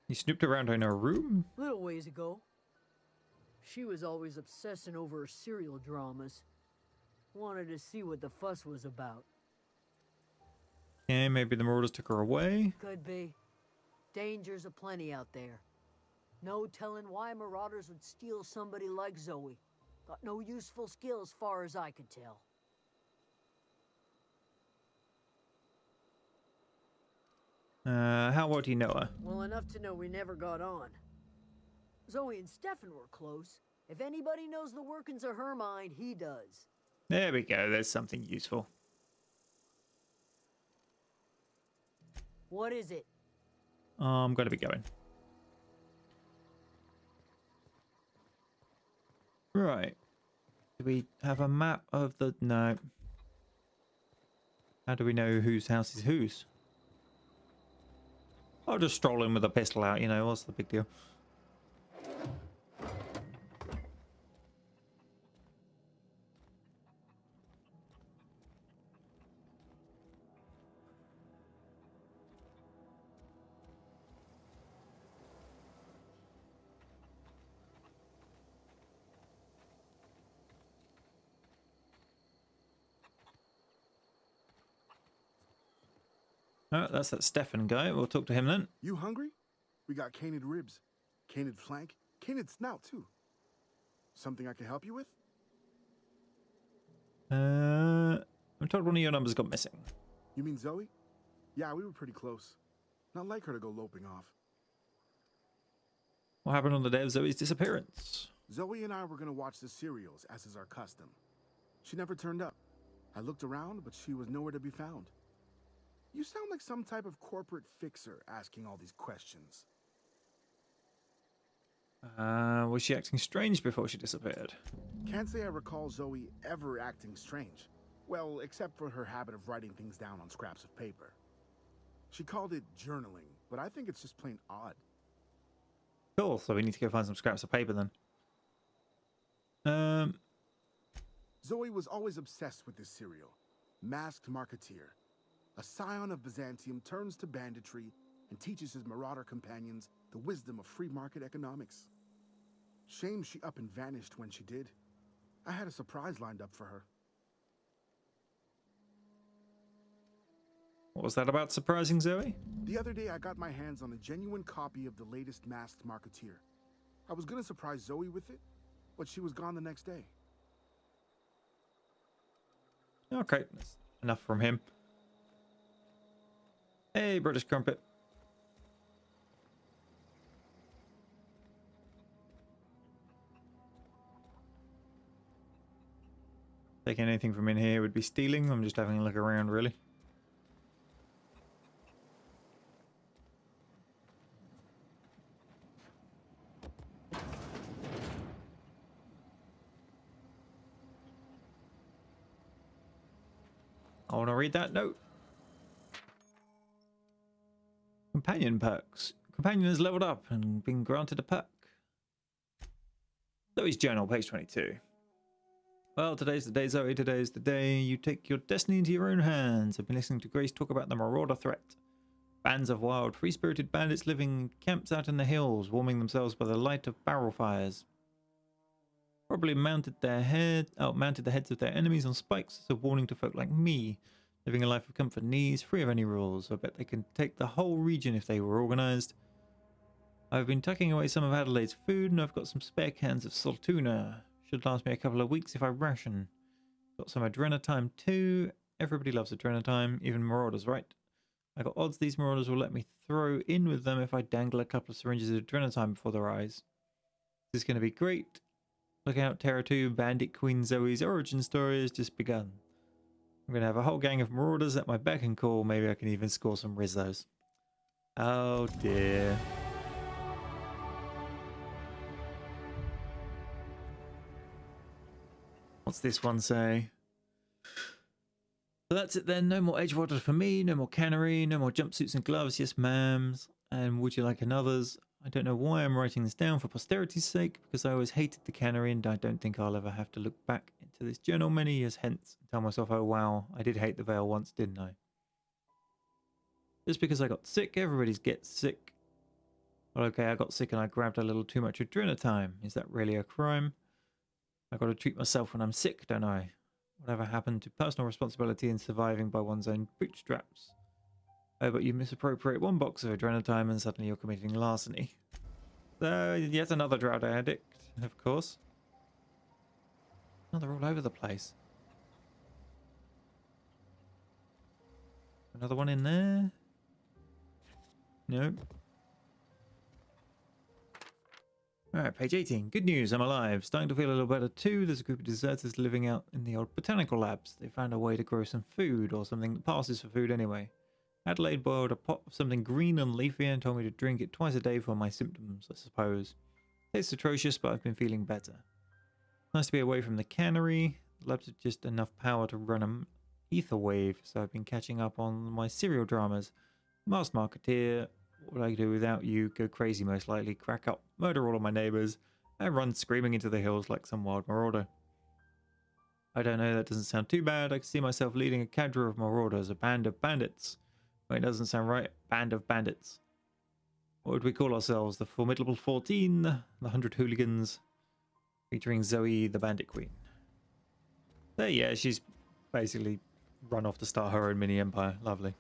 You snooped around in her room? Little ways ago. She was always obsessing over her serial dramas. Wanted to see what the fuss was about. Okay, maybe the marauders took her away. Could be. Dangers aplenty out there. No telling why marauders would steal somebody like Zoe. Got no useful skill as far as I could tell. How well do you know her? Well enough to know we never got on. Zoe and Stefan were close. If anybody knows the workings of her mind, he does. There we go, there's something useful. What is it? I'm going to be going. Right. Do we have a map of the... No. How do we know whose house is whose? I'll just stroll in with a pistol out, you know, what's the big deal? Oh, that's that Stefan guy. We'll talk to him then. You hungry? We got canid ribs, canid flank, canid snout too. Something I can help you with? I'm told one of your numbers got missing. You mean Zoe? Yeah, we were pretty close. Not like her to go loping off. What happened on the day of Zoe's disappearance? Zoe and I were gonna watch the serials, as is our custom. She never turned up. I looked around, but she was nowhere to be found. You sound like some type of corporate fixer asking all these questions. Was she acting strange before she disappeared? Can't say I recall Zoe ever acting strange. Well, except for her habit of writing things down on scraps of paper. She called it journaling, but I think it's just plain odd. Cool, so we need to go find some scraps of paper then. Zoe was always obsessed with this serial. Masked Marketeer. A scion of Byzantium turns to banditry and teaches his marauder companions the wisdom of free market economics. Shame she up and vanished when she did. I had a surprise lined up for her. What was that about surprising Zoe? The other day I got my hands on a genuine copy of the latest Masked Marketeer. I was gonna surprise Zoe with it, but she was gone the next day. Okay, that's enough from him. Hey, British Crumpet. Taking anything from in here would be stealing. I'm just having a look around, really. I want to read that note. Companion perks. Companion has leveled up and been granted a perk. Zoe's journal, page 22. Well, today's the day, Zoe. Today's the day you take your destiny into your own hands. I've been listening to Grace talk about the marauder threat. Bands of wild, free-spirited bandits living in camps out in the hills, warming themselves by the light of barrel fires. Probably mounted the heads of their enemies on spikes as a warning to folk like me, living a life of comfort and ease, free of any rules. I bet they can take the whole region if they were organised. I've been tucking away some of Adelaide's food, and I've got some spare cans of saltuna. Should last me a couple of weeks if I ration. Got some adrenatime too. Everybody loves adrenatime, even marauders, right? I got odds these marauders will let me throw in with them if I dangle a couple of syringes of adrenatime before their eyes. This is going to be great. Look out, Terra 2, Bandit Queen Zoe's origin story has just begun. I'm going to have a whole gang of marauders at my beck and call. Maybe I can even score some Rizzos. Oh dear. What's this one say? So that's it then. No more Edgewater for me. No more cannery. No more jumpsuits and gloves. Yes, ma'ams. And would you like another's? I don't know why I'm writing this down for posterity's sake, because I always hated the cannery and I don't think I'll ever have to look back into this journal many years hence and tell myself, oh wow, I did hate the veil once, didn't I? Just because I got sick, everybody's gets sick. Well, okay, I got sick and I grabbed a little too much adrenatime. Is that really a crime? I got to treat myself when I'm sick, don't I? Whatever happened to personal responsibility and surviving by one's own bootstraps? Oh, but you misappropriate one box of adrenatime and suddenly you're committing larceny. So, yet another drought addict, of course. Oh, they're all over the place. Another one in there? Nope. Alright, page 18. Good news, I'm alive. Starting to feel a little better too. There's a group of deserters living out in the old Botanical labs. They found a way to grow some food, or something that passes for food anyway. Adelaide boiled a pot of something green and leafy and told me to drink it twice a day for my symptoms, I suppose. Tastes atrocious, but I've been feeling better. Nice to be away from the cannery. The labs have just enough power to run an ether wave, so I've been catching up on my serial dramas. Masked Marketeer, What Would I Do Without You, Go Crazy Most Likely, Crack Up, Murder All of My Neighbours, and Run Screaming into the Hills like some wild marauder. I don't know, that doesn't sound too bad. I can see myself leading a cadre of marauders, a band of bandits. Wait, it doesn't sound right. Band of bandits. What would we call ourselves? The Formidable 14, the 100 Hooligans, featuring Zoe, the Bandit Queen. So yeah, she's basically run off to start her own mini empire. Lovely.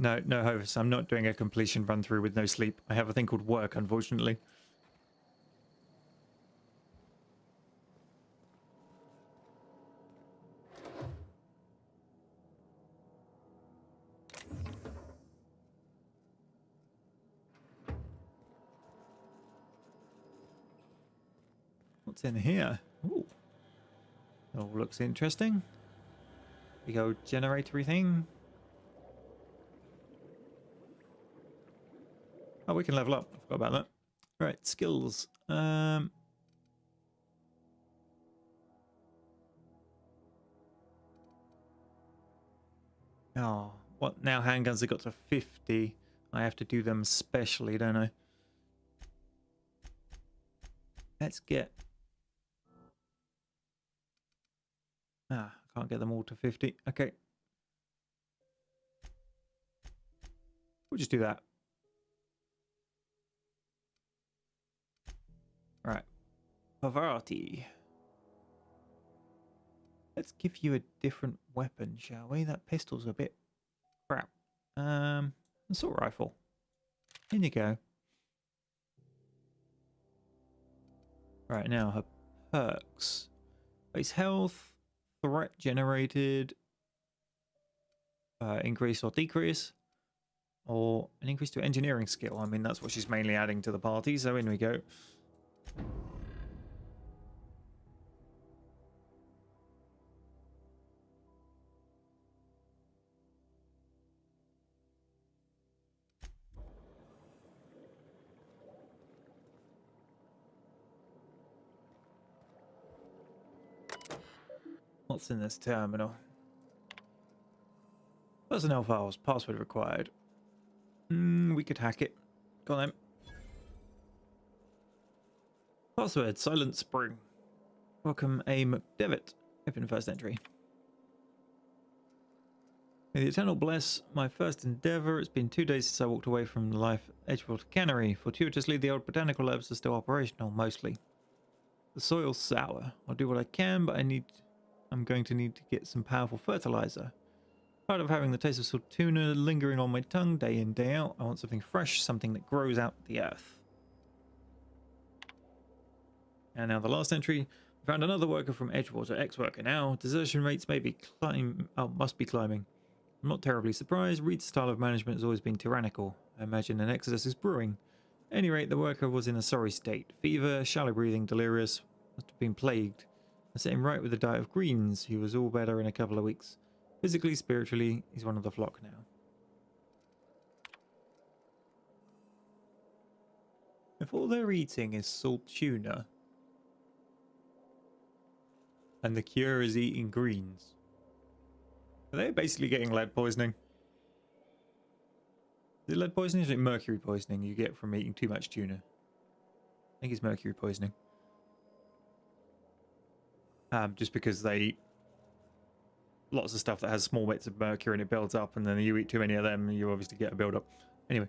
No, no, Hovis, I'm not doing a completion run through with no sleep. I have a thing called work, unfortunately. What's in here? Ooh. All looks interesting. Big old generatory thing. Oh, we can level up. I forgot about that. Right, skills. Oh, what now? Handguns have got to 50. I have to do them specially, don't I? Let's get... I can't get them all to 50. Okay. We'll just do that. Right. Pavarotti. Let's give you a different weapon, shall we? That pistol's a bit crap. Assault rifle. In you go. Right, now her perks. Base health, threat generated, increase or decrease, or an increase to engineering skill. I mean, that's what she's mainly adding to the party, so in we go. What's in this terminal? Personnel files, password required. We could hack it. Go on then. Password, Silent Spring. Welcome A. McDevitt. Open first entry. May the Eternal bless my first endeavour. It's been 2 days since I walked away from the life at Edgewater Cannery. Fortuitously, the old Botanical labs are still operational, mostly. The soil's sour. I'll do what I can, but I'm going to need to get some powerful fertilizer. Part of having the taste of salt tuna lingering on my tongue day in, day out, I want something fresh, something that grows out the earth. And now the last entry. We found another worker from Edgewater, ex-worker now. Desertion rates must be climbing. I'm not terribly surprised. Reed's style of management has always been tyrannical. I imagine an exodus is brewing. At any rate, the worker was in a sorry state. Fever, shallow breathing, delirious. Must have been plagued. I set him right with a diet of greens. He was all better in a couple of weeks. Physically, spiritually, he's one of the flock now. If all they're eating is salt tuna, and the cure is eating greens, are they basically getting lead poisoning? Is it lead poisoning or is it mercury poisoning you get from eating too much tuna? I think it's mercury poisoning. Just because they eat lots of stuff that has small bits of mercury and it builds up, and then you eat too many of them and you obviously get a build up. Anyway.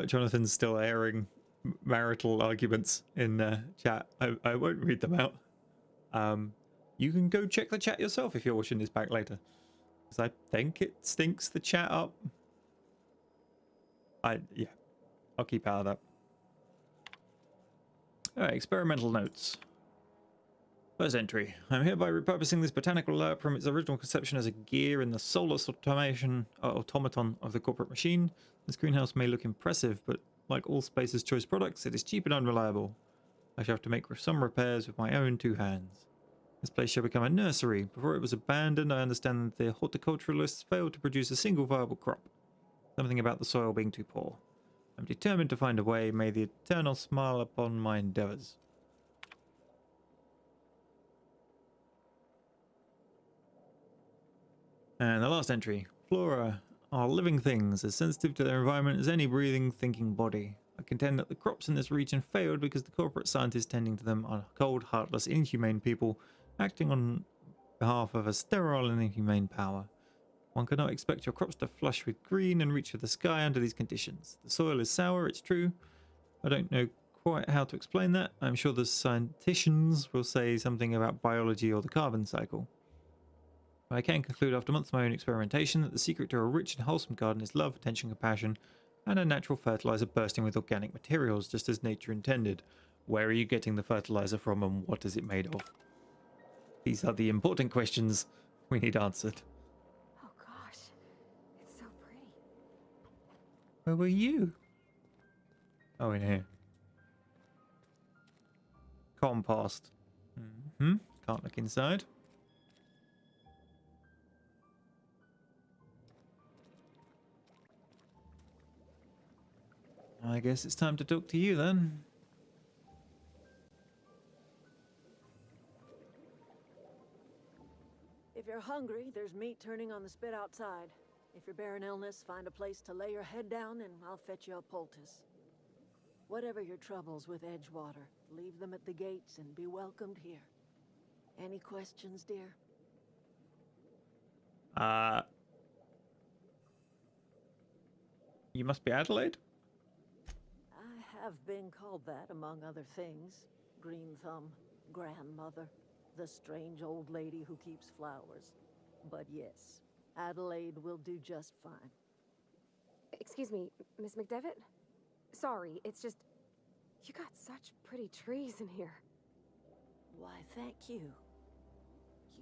Jonathan's still airing marital arguments in chat. I won't read them out. You can go check the chat yourself if you're watching this back later, because I think it stinks the chat up. Yeah, I'll keep out of that. Alright, experimental notes. First entry. I'm hereby repurposing this botanical lab from its original conception as a gear in the soulless automaton of the corporate machine. This greenhouse may look impressive, but like all Spacer's Choice products, it is cheap and unreliable. I shall have to make some repairs with my own 2 hands. This place shall become a nursery. Before it was abandoned, I understand that the horticulturalists failed to produce a single viable crop. Something about the soil being too poor. I'm determined to find a way. May the Eternal smile upon my endeavours. And the last entry. Flora are living things, as sensitive to their environment as any breathing, thinking body. I contend that the crops in this region failed because the corporate scientists tending to them are cold, heartless, inhumane people acting on behalf of a sterile and inhumane power. One cannot expect your crops to flush with green and reach for the sky under these conditions. The soil is sour, it's true. I don't know quite how to explain that. I'm sure the scienticians will say something about biology or the carbon cycle. But I can conclude after months of my own experimentation that the secret to a rich and wholesome garden is love, attention, compassion, and a natural fertilizer bursting with organic materials, just as nature intended. Where are you getting the fertilizer from, and what is it made of? These are the important questions we need answered. Oh gosh, it's so pretty. Where were you? Oh, in here. Compost. Can't look inside. I guess it's time to talk to you then. If you're hungry, there's meat turning on the spit outside. If you're bearing illness, find a place to lay your head down and I'll fetch you a poultice. Whatever your troubles with Edgewater, leave them at the gates and be welcomed here. Any questions, dear? You must be Adelaide? I have been called that, among other things. Green Thumb, grandmother, the strange old lady who keeps flowers. But yes, Adelaide will do just fine. Excuse me, Miss McDevitt? Sorry, it's just... You got such pretty trees in here. Why, thank you.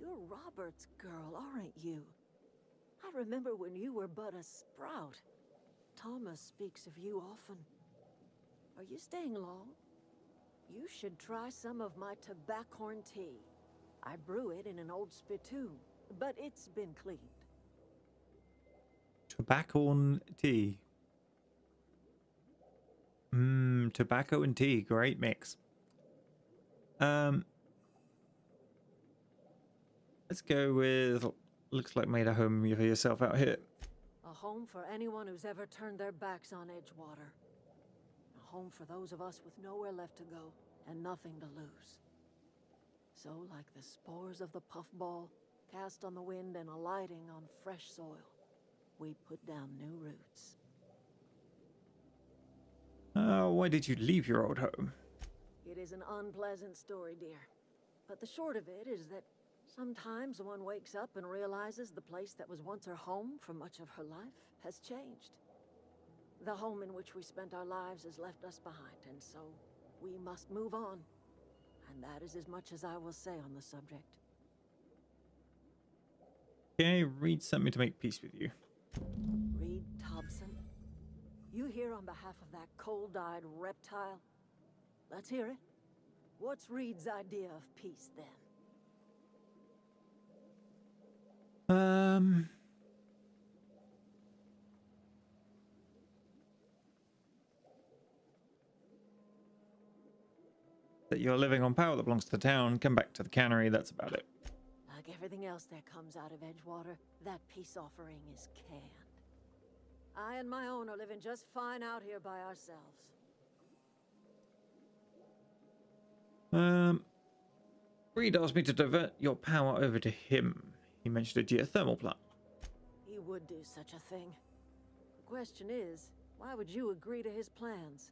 You're Robert's girl, aren't you? I remember when you were but a sprout. Thomas speaks of you often. Are you staying long? You should try some of my tobaccorn tea. I brew it in an old spittoon, but it's been cleaned. Tobaccorn tea. Tobacco and tea, great mix. Let's go with looks like made a home for yourself out here. A home for anyone who's ever turned their backs on Edgewater. A home for those of us with nowhere left to go and nothing to lose. So, like the spores of the puffball, cast on the wind and alighting on fresh soil, we put down new roots. Why did you leave your old home? It is an unpleasant story, dear. But the short of it is that sometimes one wakes up and realizes the place that was once her home for much of her life has changed. The home in which we spent our lives has left us behind, and so we must move on. And that is as much as I will say on the subject. Okay, Reed sent me to make peace with you. Reed Thompson? You here on behalf of that cold-eyed reptile? Let's hear it. What's Reed's idea of peace, then? That you're living on power that belongs to the town, come back to the cannery, that's about it. Like everything else that comes out of Edgewater, that peace offering is canned. I and my own are living just fine out here by ourselves. Reed asked me to divert your power over to him. He mentioned a geothermal plant. He would do such a thing. The question is, why would you agree to his plans?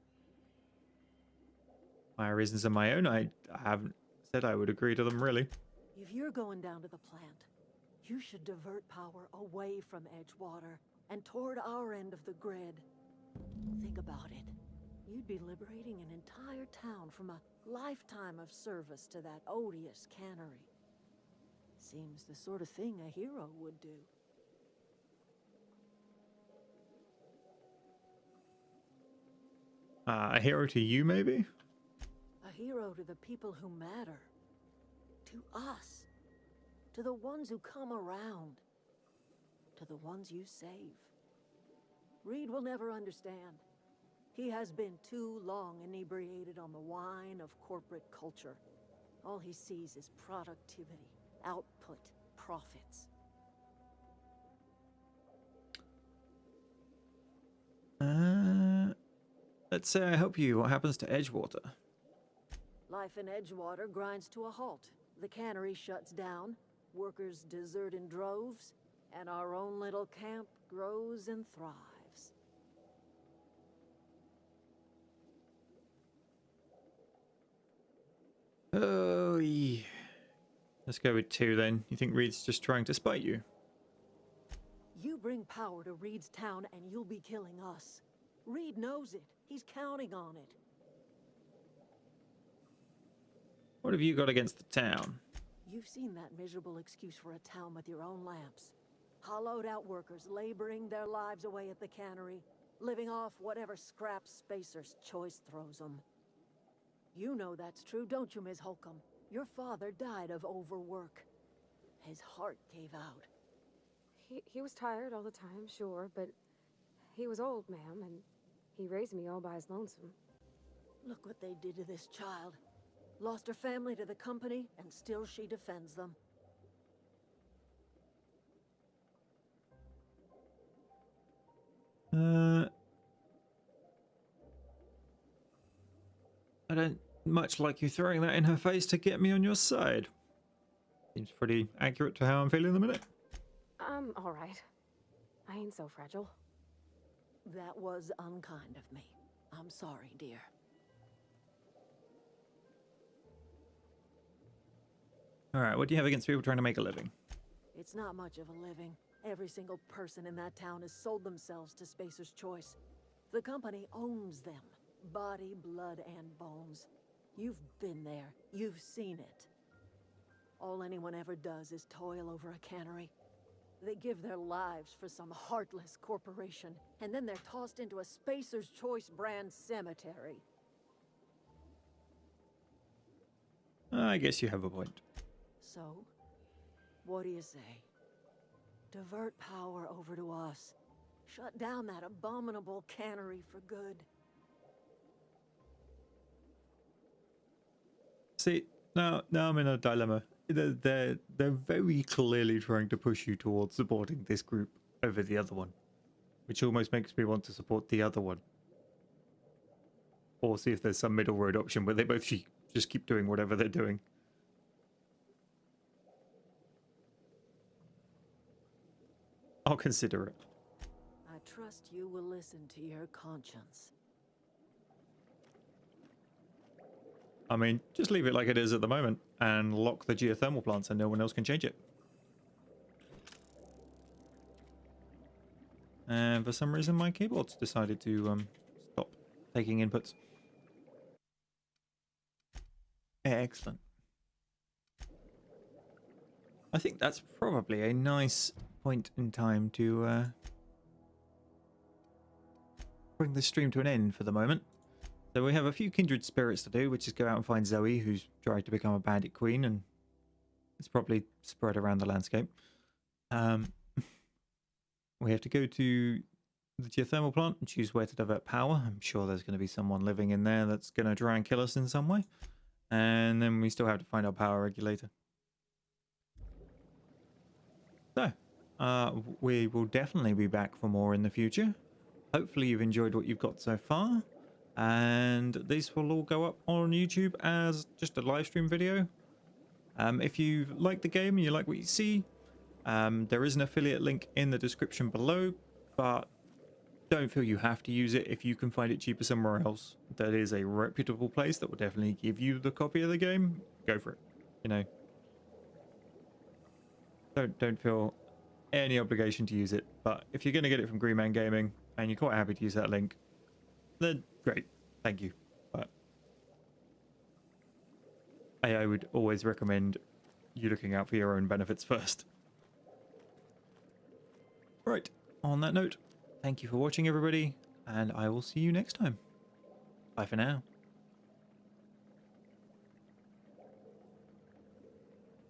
My reasons are my own. I haven't said I would agree to them, really. If you're going down to the plant, you should divert power away from Edgewater and toward our end of the grid. Think about it. You'd be liberating an entire town from a lifetime of service to that odious cannery. Seems the sort of thing a hero would do. A hero to you, maybe? A hero to the people who matter. To us. To the ones who come around. To the ones you save. Reed will never understand. He has been too long inebriated on the wine of corporate culture. All he sees is productivity, output, profits. Let's say I help you. What happens to Edgewater? Life in Edgewater grinds to a halt. The cannery shuts down, workers desert in droves, and our own little camp grows and thrives. Oh, yeah. Let's go with 2 then. You think Reed's just trying to spite you? You bring power to Reed's town and you'll be killing us. Reed knows it. He's counting on it. What have you got against the town? You've seen that miserable excuse for a town with your own lamps. Hollowed out workers laboring their lives away at the cannery, living off whatever scraps Spacer's Choice throws them. You know that's true, don't you, Ms. Holcomb? Your father died of overwork. His heart gave out. He was tired all the time, sure, but he was old, ma'am, and he raised me all by his lonesome. Look what they did to this child. Lost her family to the company, and still she defends them. I don't much like you throwing that in her face to get me on your side. Seems pretty accurate to how I'm feeling in the minute. I'm all right. I ain't so fragile. That was unkind of me. I'm sorry, dear. Alright, what do you have against people trying to make a living? It's not much of a living. Every single person in that town has sold themselves to Spacer's Choice. The company owns them. Body, blood, and bones. You've been there. You've seen it. All anyone ever does is toil over a cannery. They give their lives for some heartless corporation, and then they're tossed into a Spacer's Choice brand cemetery. I guess you have a point. So, what do you say? Divert power over to us. Shut down that abominable cannery for good. See, now I'm in a dilemma. They're very clearly trying to push you towards supporting this group over the other one, which almost makes me want to support the other one. Or see if there's some middle road option where they both just keep doing whatever they're doing. I'll consider it. I trust you will listen to your conscience. I mean, just leave it like it is at the moment and lock the geothermal plant so no one else can change it. And for some reason my keyboard's decided to stop taking inputs. Excellent. I think that's probably a nice point in time to bring the stream to an end for the moment. So we have a few kindred spirits to do, which is go out and find Zoe, who's tried to become a bandit queen, and it's probably spread around the landscape. We have to go to the geothermal plant and choose where to divert power. I'm sure there's going to be someone living in there that's going to try and kill us in some way. And then we still have to find our power regulator. So, we will definitely be back for more in the future. Hopefully you've enjoyed what you've got so far. And this will all go up on YouTube as just a live stream video. If you like the game and you like what you see, there is an affiliate link in the description below, but don't feel you have to use it if you can find it cheaper somewhere else. That is a reputable place that will definitely give you the copy of the game. Go for it. You know, don't feel any obligation to use it. But if you're going to get it from Green Man Gaming and you're quite happy to use that link, then great, thank you. But I would always recommend you looking out for your own benefits first. Right, on that note, thank you for watching everybody, and I will see you next time. Bye for now.